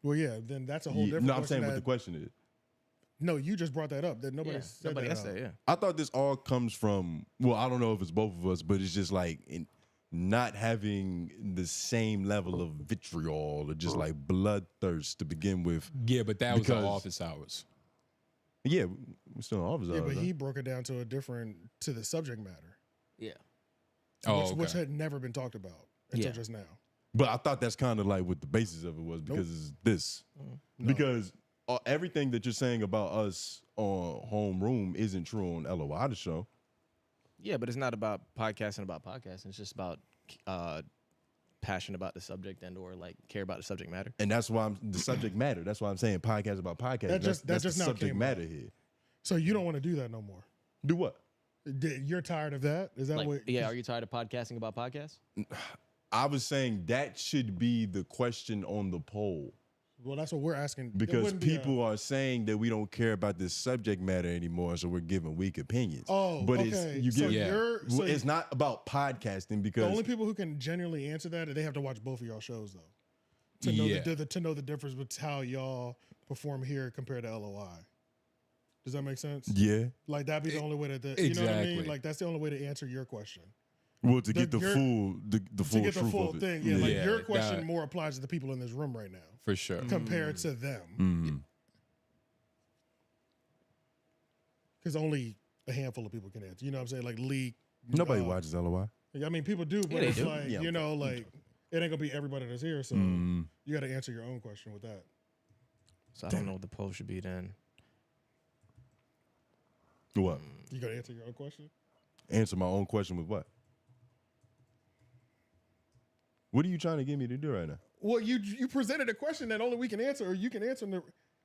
Well, yeah. Then that's a whole Yeah, different. no, I'm question saying what that- the question is. No, you just brought that up. That nobody Yeah, said nobody that. else out. said. Yeah. I thought this all comes from, well, I don't know if it's both of us, but it's just like not having the same level of vitriol or just like bloodthirst to begin with. Yeah, but that was the Because- office hours. Yeah, we're still in office Yeah, hours, but huh? he broke it down to to the subject matter, Yeah. Oh, which okay. had never been talked about until Yeah. just now. But I thought that's kind of like what the basis of it was because it's this. Because everything that you're saying about us on Homeroom isn't true on LOI the show. Yeah, but it's not about podcasting. It's just about passion about the subject and or like care about the subject matter. And that's why the subject matter. That's why I'm saying podcast about podcast. That just that's now the subject came matter up. here. So you don't want to do that no more. Do what? You're tired of that? Is that Like, what? yeah, are you tired of podcasting about podcasts? I was saying that should be the question on the poll. Well, that's what we're asking. It Because wouldn't be a- people are saying that we don't care about this subject matter anymore, so we're giving weak opinions. Oh, but okay. it's you So get you're- so it's not about podcasting the because only people who can genuinely answer that, they have to watch both of y'all shows though, to know Yeah. to know the difference with how y'all perform here compared to LOI. Does that make sense? yeah. Like that'd be the only way to, you know what I mean? Exactly. Like that's the only way to answer your question. Well, to get the your- full the To full get the truth full of it. thing, yeah. Like Yeah, your question that- more applies to the people in this room right now For sure. compared to them, Mhm. because only a handful of people can answer. You know what I'm saying? Like Lee. Nobody watches LOI. I mean, people do, but they it's do. like Yeah. you know, like it ain't gonna be everybody that's here, so Mm. you got to answer your own question with that. So I don't know what the poll should be then. What? You got to answer your own question. Answer my own question with what? What are you trying to get me to do right now? Well, you presented a question that only we can answer, or you can answer.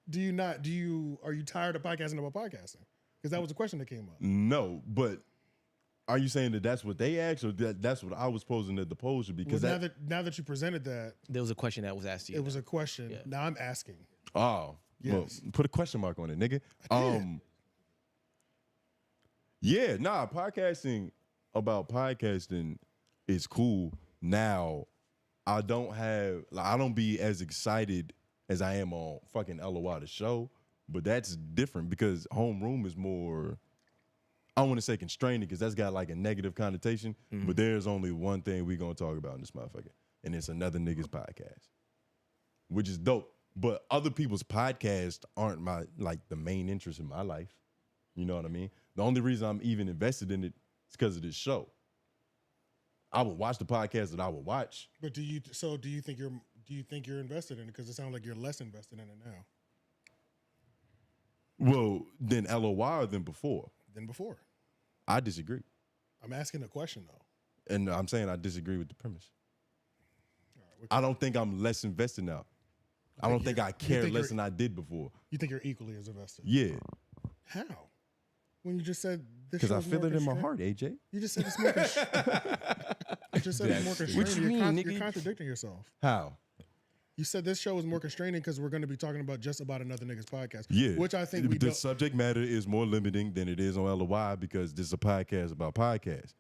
Do you not? Are you tired of podcasting about podcasting? Because that was the question that came up. No, but are you saying that that's what they asked, or that's what I was posing that the poll should be? Well, Because now that you presented that, There was a question that was asked to you. it was a question. Yeah. Now I'm asking. well, Yes. put a question mark on it, nigga. Yeah, podcasting about podcasting is cool. Now, I don't be as excited as I am on fucking LOI the show, but that's different because Homeroom is more, I don't want to say constraining because that's got like a negative connotation, but there's only one thing we gonna talk about in this motherfucker, and it's another nigga's podcast, which is dope. But other people's podcasts aren't the main interest in my life. You know what I mean? The only reason I'm even invested in it It's because of this show. I would watch the podcast that I would watch. But do you think you're invested in it? Because it sounds like you're less invested in it now Well, than LOY or than before? than before. I disagree. I'm asking a question though. And I'm saying I disagree with the premise. I don't think I'm less invested now. I don't think I care less than I did before. You think you're equally as invested? Yeah. How? When you just said this Because I show's feel more it in my constrained? heart, AJ. You just said it's more You just said it's more constraining. What you mean, nigga? You're contradicting yourself. How? You said this show is more constraining because we're going to be talking about just about another nigga's podcast. Yeah. Which I think we the don't. subject matter is more limiting than it is on LOY because this is a podcast about podcasts.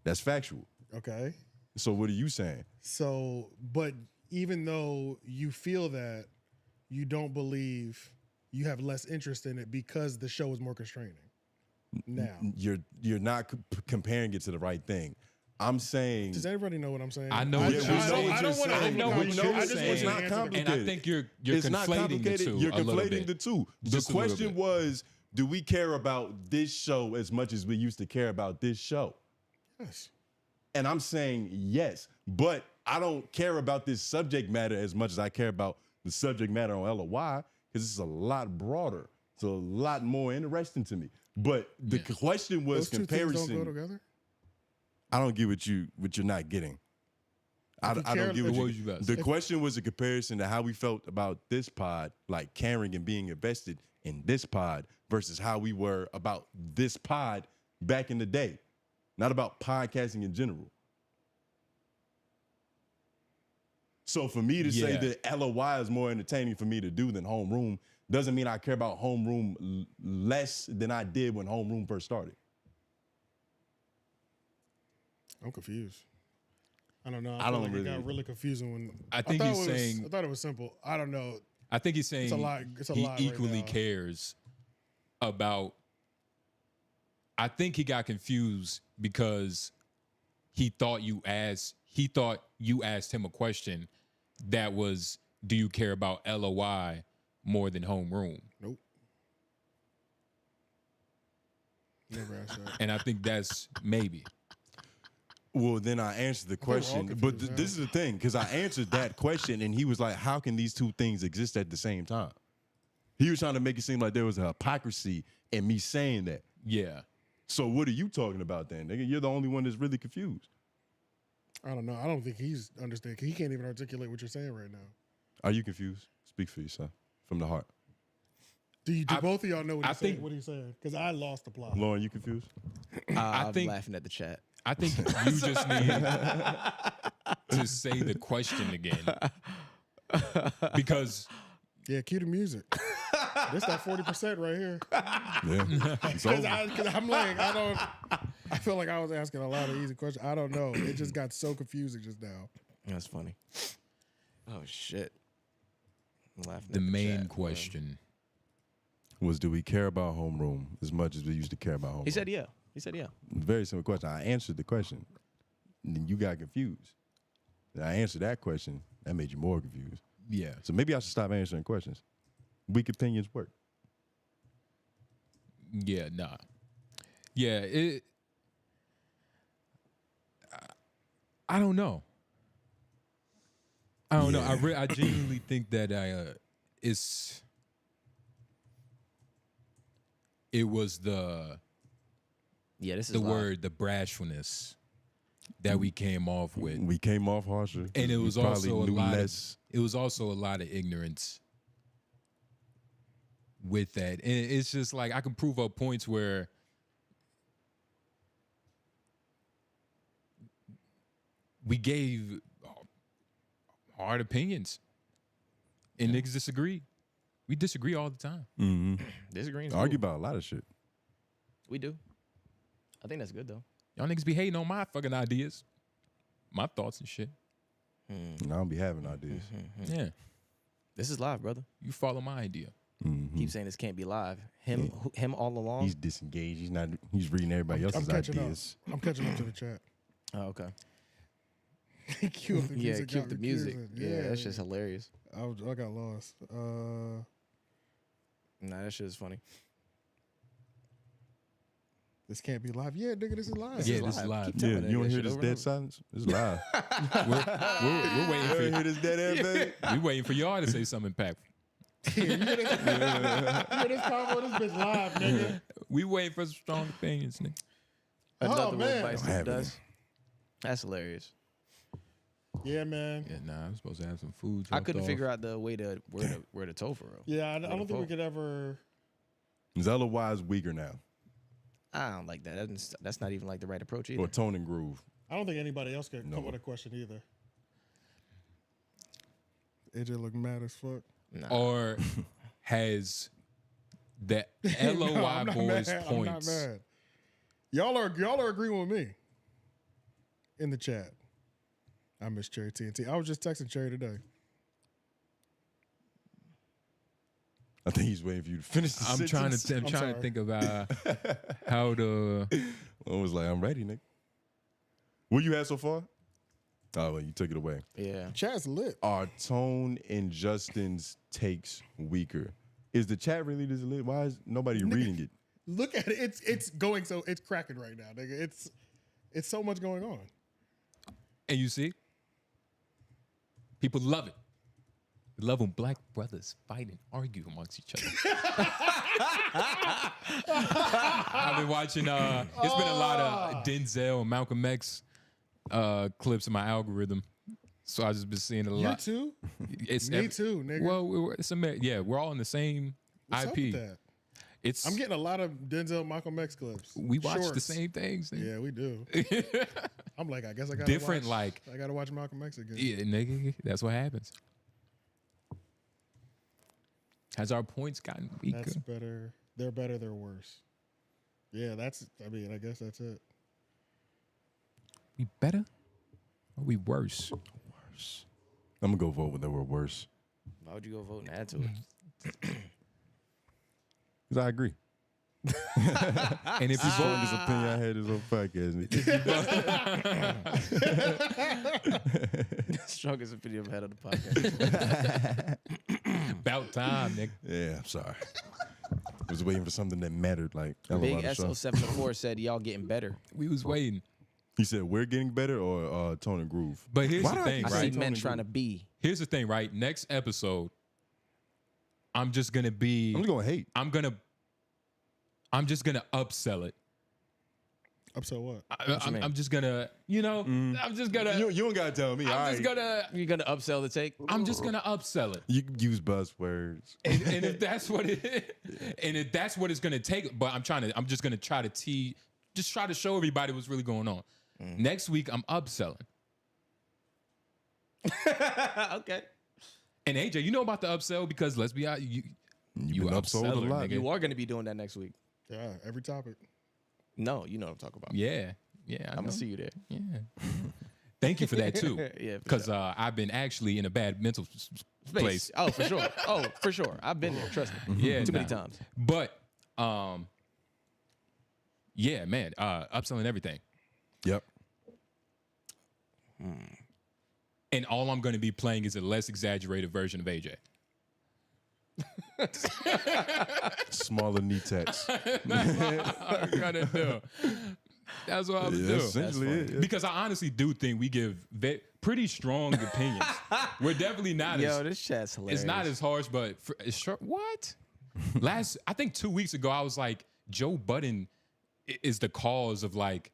That's factual. Okay. So what are you saying? So, but even though you feel that, you don't believe you have less interest in it because the show is more constraining. Now You're not comparing it to the right thing. I'm saying. Does everybody know what I'm saying? I know what you're saying. I don't want to. I know what you're saying. It's not complicated. And I think you're It's not conflating the complicated. two. You're a little conflating bit. the two. The Just a little question bit. was, do we care about this show as much as we used to care about this show? Yes. And I'm saying yes, but I don't care about this subject matter as much as I care about the subject matter on LOY because it's a lot broader. It's a lot more interesting to me. But the question was Those two comparison. things don't go together. I don't get what you're not getting. I don't get what you. The question was a comparison to how we felt about this pod, like caring and being invested in this pod, versus how we were about this pod back in the day, not about podcasting in general. So for me to say that LOY is more entertaining for me to do than Homeroom doesn't mean I care about Homeroom less than I did when Homeroom first started. I'm confused. I don't know. I don't feel like really- it got really confusing when I think thought he's it was- saying- I thought it was simple. I don't know. I think he's saying It's a lot. It's a he lot right equally now. cares about. I think he got confused because he thought you asked him a question that was, do you care about LOY more than Homeroom? Nope. Never asked that. And I think that's maybe. Well, then I answered the question. But this is the thing, because I answered that question, and he was like, how can these two things exist at the same time? He was trying to make it seem like there was a hypocrisy in me saying that. Yeah. So what are you talking about then, nigga? You're the only one that's really confused. I don't know. I don't think he's understand. He can't even articulate what you're saying right now. Are you confused? Speak for yourself from the heart. Do both of y'all know what I he's saying? think- What he's saying? Because I lost the plot. Lauren, you confused? I'm think- laughing at the chat. I think you just need to say the question again. Because Yeah, cue the music. This that 40% right here. Yeah. It's Because over. I'm like, I feel like I was asking a lot of easy questions. I don't know. It just got so confusing just now. That's funny. Oh shit. I'm laughing the at main chat, question. Was, do we care about Homeroom as much as we used to care about Homeroom? He said yeah. He said yeah. Very simple question. I answered the question. And then you got confused. And I answered that question. That made you more confused. Yeah. So maybe I should stop answering questions. Weak opinions work. Yeah, nah. Yeah, I don't know. I don't know. I genuinely think that it was the this is the live. word, the brashfulness that we came off with. We came off harsher. And it was we probably also a knew lot less. it was also a lot of ignorance with that. And it's just like I can prove up points where we gave hard opinions and niggas disagree. We disagree all the time. Mm-hmm. Disagreeing. Argue about a lot of shit. We do. I think that's good though. Y'all niggas be hating on my fucking ideas, my thoughts and shit. And I don't be having ideas. Yeah. This is live, brother. You follow my idea. Mm-hmm. Keep saying this can't be live. Him all along. He's disengaged. He's not. He's reading everybody else's catching ideas. up. I'm catching up to the chat. Oh, okay. Cue up the Yeah, music. cue got up the me music. confused. Yeah, that's just hilarious. I got lost. Nah, that shit is funny. This can't be live. Yeah, nigga, this is live. Yeah, this is live. Keep Yeah, telling you that don't hear shit this over dead and over. silence? It's live. We're waiting for You hear this dead ass, baby? We waiting for y'all to say something impactful. You hear this combo? This bitch live, nigga. We waiting for some strong opinions, nigga. Another one man. bites the dust. That's hilarious. Yeah, man. Yeah, nah, I'm supposed to have some food. I couldn't figure out the way to where to toe for real. Yeah, I don't think we could ever. 𝙿𝙾𝙳𝙰𝚃 is weaker now. I don't like that. That's not even like the right approach either. Or tone and groove. I don't think anybody else could come with a question either. AJ look mad as fuck. Nah. Or has the No, LOI I'm not boys mad. points? I'm not mad. Y'all are agreeing with me in the chat. I miss Cherry TNT. I was just texting Cherry today. I think he's waiting for you to finish the I'm sentence. trying to think about how to. I was like, I'm ready, nigga. What you had so far? Oh, well, you took it away. Yeah. Chat's lit. Are Tone and Justin's takes weaker? Is the chat really this lit? Why is nobody reading it? Look at it. It's going so it's cracking right now, nigga. It's so much going on. And you see, people love it. They love when black brothers fight and argue amongst each other. I've been watching. It's been a lot of Denzel and Malcolm X clips in my algorithm, so I just been seeing a lot. You too? It's Me too, nigga. Well, we're all in the same What's up IP. with that? It's I'm getting a lot of Denzel Malcolm X clips. we watch the Shorts. same things. Nigga. Yeah, we do. I'm like, I guess I got Different, watch, like- I gotta watch Malcolm X again. Yeah, nigga, that's what happens. Has our points gotten weaker? That's better. They're better. They're worse. Yeah, that's. I mean, I guess that's it. We better or we worse? Worse. I'm gonna go vote with that word worse. Why would you go vote and add to it? Because I agree. And if you vote, This opinion I had is on podcast. Strongest opinion I've had on the podcast. about time, nigga. Yeah, I'm sorry. I was waiting for something that mattered. Like Big LOI show. SO74 said y'all getting better. We was waiting. He said we're getting better or Tone and Groove. But here's Why the do I thing, keep I right? see men trying to be. Here's the thing, right? Next episode, I'm just gonna be. I'm just gonna hate. I'm just gonna upsell it. Upsell what? I'm just gonna, I'm just gonna. You don't gotta tell me. I'm just gonna. You're gonna upsell the take. I'm just gonna upsell it. You can use buzzwords. And if that's what it is, and if that's what it's gonna take, but I'm just gonna try to show everybody what's really going on. Next week, I'm upselling. Okay. And AJ, you know about the upsell because let's be honest, you been upsold a upseller, lot. nigga. You are gonna be doing that next week. Yeah, every topic. No, you know what I'm talking about. Yeah, I'm gonna see you there. Yeah. Thank you for that too. Yeah, for because I've been actually in a bad mental place. Oh, for sure. Oh, for sure. I've been there. Trust me. Yeah, Too many times. But yeah, man, upselling everything. Yep. And all I'm going to be playing is a less exaggerated version of AJ. Smaller knee tats. I'm gonna do. That's what I'm Yeah, do. that's essentially it, yeah. Because I honestly do think we give pretty strong opinions. We're definitely not. Yo, this chat's hilarious. It's not as harsh, but it's short. What? I think 2 weeks ago, I was like, Joe Budden is the cause of like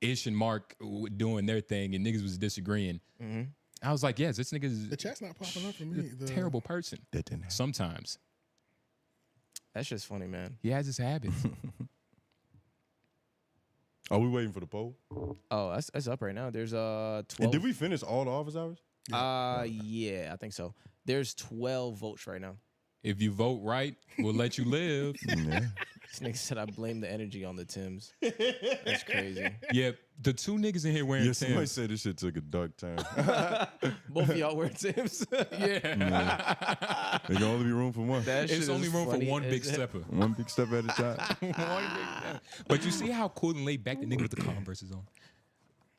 Ish and Mark doing their thing, and niggas was disagreeing. Mm-hmm. I was like, yes, this nigga is The chat's not popping up for me. a terrible person. That didn't happen. Sometimes That's just funny, man. he has his habits. Are we waiting for the poll? Oh, that's up right now. There's 12. And did we finish all the office hours? Yeah, I think so. There's 12 votes right now. If you vote right, we'll let you live. Yeah. This nigga said I blame the energy on the Timbs. That's crazy. Yeah, the two niggas in here wearing Yeah, somebody Timbs. said this shit took a dark turn. Both of y'all wear Timbs. Yeah. There can only be room for one. That shit It's only is room for funny one as big hell. stepper. One big step at a time. One big step. But you see how cool and laid back the nigga with the Converse is on?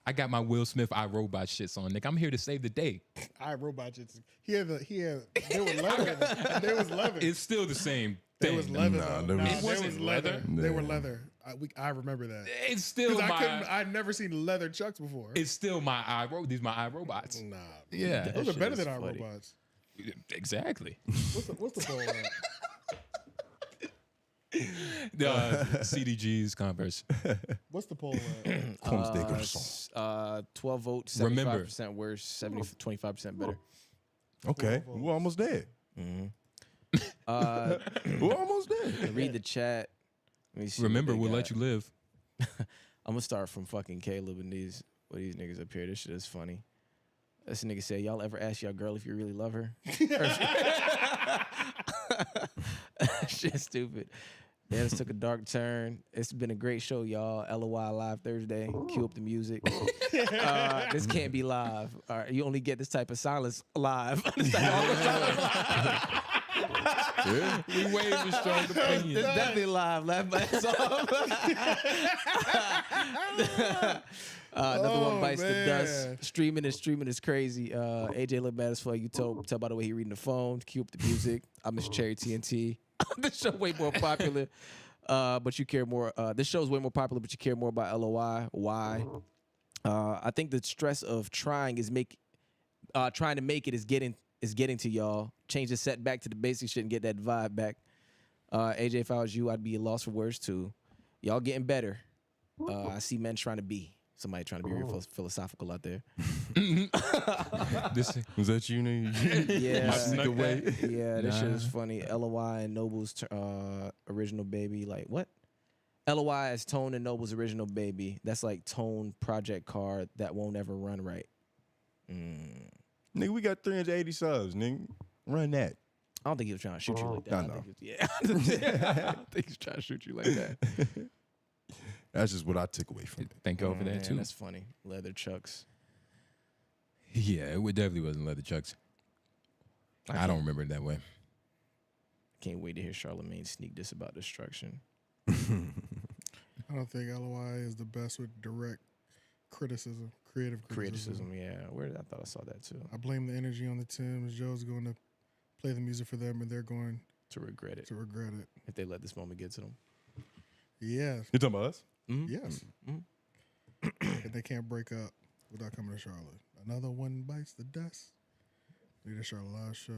I got my Will Smith iRobot shits on, nigga. I'm here to save the day. iRobot shits. There was leather in it. There was leather. It's still the same There thing. was leather. Nah, though. there Nah, was- there It wasn't was leather. leather? They Yeah. were leather. I remember that. It's still I'd never seen leather chucks before. It's still my iRobot. These my iRobots. Nah. Yeah. Those are better than our robots. Exactly. What's the poll at? CDG's Converse. What's the poll at? 12 votes, 75% worse, 25% better. Okay, we're almost there. We're almost there. Read the chat. Let me see. Remember, we'll let you live. I'm gonna start from fucking Caleb and these niggas up here. This shit is funny. This nigga said, "Y'all ever ask your girl if you really love her?" Shit, stupid. Yeah, this took a dark turn. It's been a great show, y'all. LOI live Thursday. Cue up the music. This can't be live. All right, you only get this type of silence live. Yeah. We wave the strong opinion. It's definitely live. Laugh my ass off. Another one bites the dust. Streaming is crazy. AJ look bad as fuck. You tell by the way he reading the phone. Cue up the music. I miss Cherry TNT. This show way more popular, but you care more. This show is way more popular, but you care more about LOI. Why? I think the stress of trying to make it is getting to y'all. Change the set back to the basic shit and get that vibe back. AJ, if I was you, I'd be a loss for words too. Y'all getting better. I see men trying to be. Somebody trying to be real philosophical out there. Was that you? Yeah. Away? Yeah, this shit is funny. LOI and Noble's original baby. Like, what? LOI is Tone and Noble's original baby. That's like Tone project card that won't ever run right. Nigga, we got 380 subs, nigga. Run that. I don't think he was trying to shoot you like that. No. I think he's trying to shoot you like that. That's just what I took away from it. Thank God for that, too. That's funny. Leather chucks. Yeah, it definitely wasn't leather chucks. I don't remember it that way. Can't wait to hear Charlamagne sneak this about destruction. I don't think LOI is the best with direct criticism, creative criticism. Yeah. I thought I saw that too. I blame the energy on the Tims. Joe's going to play the music for them, and they're going to regret it. If they let this moment get to them. Yeah. You talking about us? Yes. And they can't break up without coming to Charlotte. Another one bites the dust. Lead a Charlotte live show.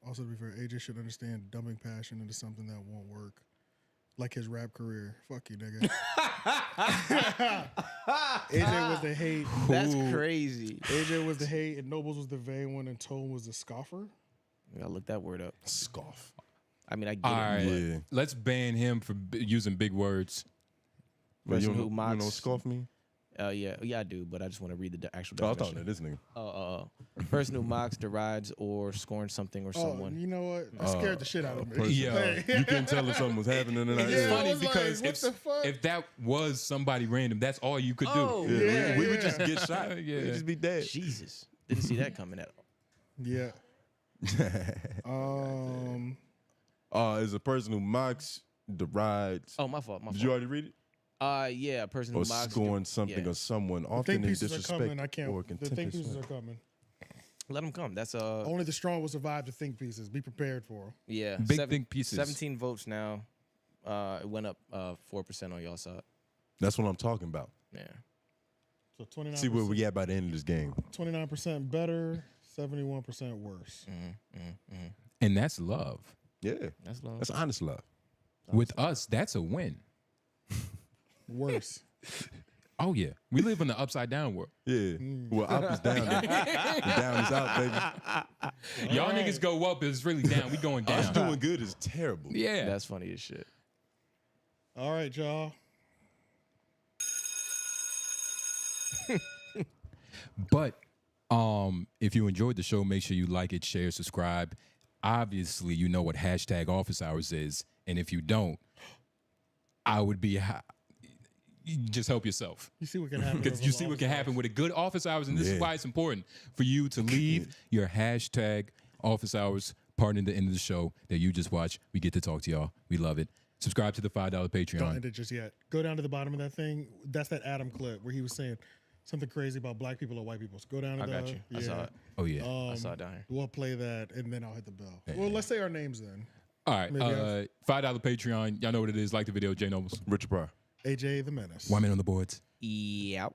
Also, to be fair, AJ should understand dumping passion into something that won't work. Like his rap career. Fuck you, nigga. AJ was the hate. That's crazy. AJ was the hate, and Nobles was the vain one, and Tone was the scoffer. I gotta look that word up. Scoff. I mean, I get All it. right, Yeah. let's ban him for using big words. But you Person who don't mocks. know scoff me? Yeah, I do, but I just want to read the actual Oh, I definition. thought that this nigga. Person who mocks, derides, or scorns something or someone. You know what? That scared the shit out of me. Yeah. You couldn't tell if something was happening or not. It's Yeah, I funny was like, because what the fuck? if that was somebody random, that's all you could do. Yeah, we would just get shot. Yeah. We'd just be dead. Jesus. Didn't see that coming at all. Yeah. Is a person who mocks, derides. Oh, my fault. Did you already read it? Yeah, a person who Or mocks. scorns something or someone, The often think in pieces are disrespect coming. I can't. or The think contemptuous pieces way. are coming. Let them come. That's Only the strong will survive the think pieces. Be prepared for them. yeah. Big think pieces. 17 votes now. It went up 4% on y'all side. That's what I'm talking about. Yeah. So 29%. See where we at by the end of this game. 29% better, 71% worse. And that's love. Yeah. That's love. That's honest love. With us, that's a win. Worse. Oh, yeah. We live in the upside down world. Yeah. Well, up is down. And down is out, baby. Y'all niggas go up, it's really down. We going down. Us doing good is terrible. Yeah. That's funny as shit. All right, y'all. But if you enjoyed the show, make sure you like it, share, subscribe. Obviously, you know what hashtag office hours is. And if you don't, I would be... You just help yourself. You see what can happen. Because you see what can happen with a good office hours. And this is why it's important for you to leave your hashtag office hours part in the end of the show that you just watched. We get to talk to y'all. We love it. Subscribe to the $5 Patreon. Don't end it just yet. Go down to the bottom of that thing. That's that Adam clip where he was saying something crazy about black people or white people. So go down to I got you. I saw it. Oh, yeah. I saw it down here. We'll play that, and then I'll hit the bell. Well, let's say our names then. All right. Maybe $5 Patreon. Y'all know what it is. Like the video. J Nobles. Richard Pryor. AJ the Menace. One man on the boards. Yep.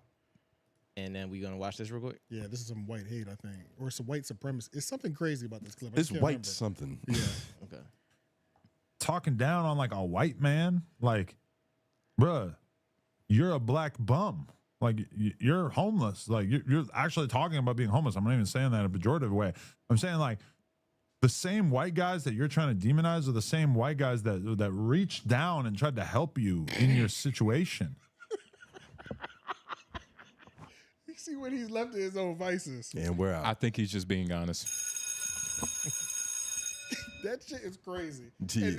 And then we're gonna watch this real quick. Yeah, this is some white hate, I think, or some white supremacy. It's something crazy about this clip. I It's just can't white remember. something. Yeah. Okay. Talking down on like a white man, like, bruh, you're a black bum. Like you're homeless. Like you're actually talking about being homeless. I'm not even saying that in a pejorative way. I'm saying like the same white guys that you're trying to demonize are the same white guys that reached down and tried to help you in your situation. You see when he's left to his own vices. And we're out. I think he's just being honest. That shit is crazy. Yeah. And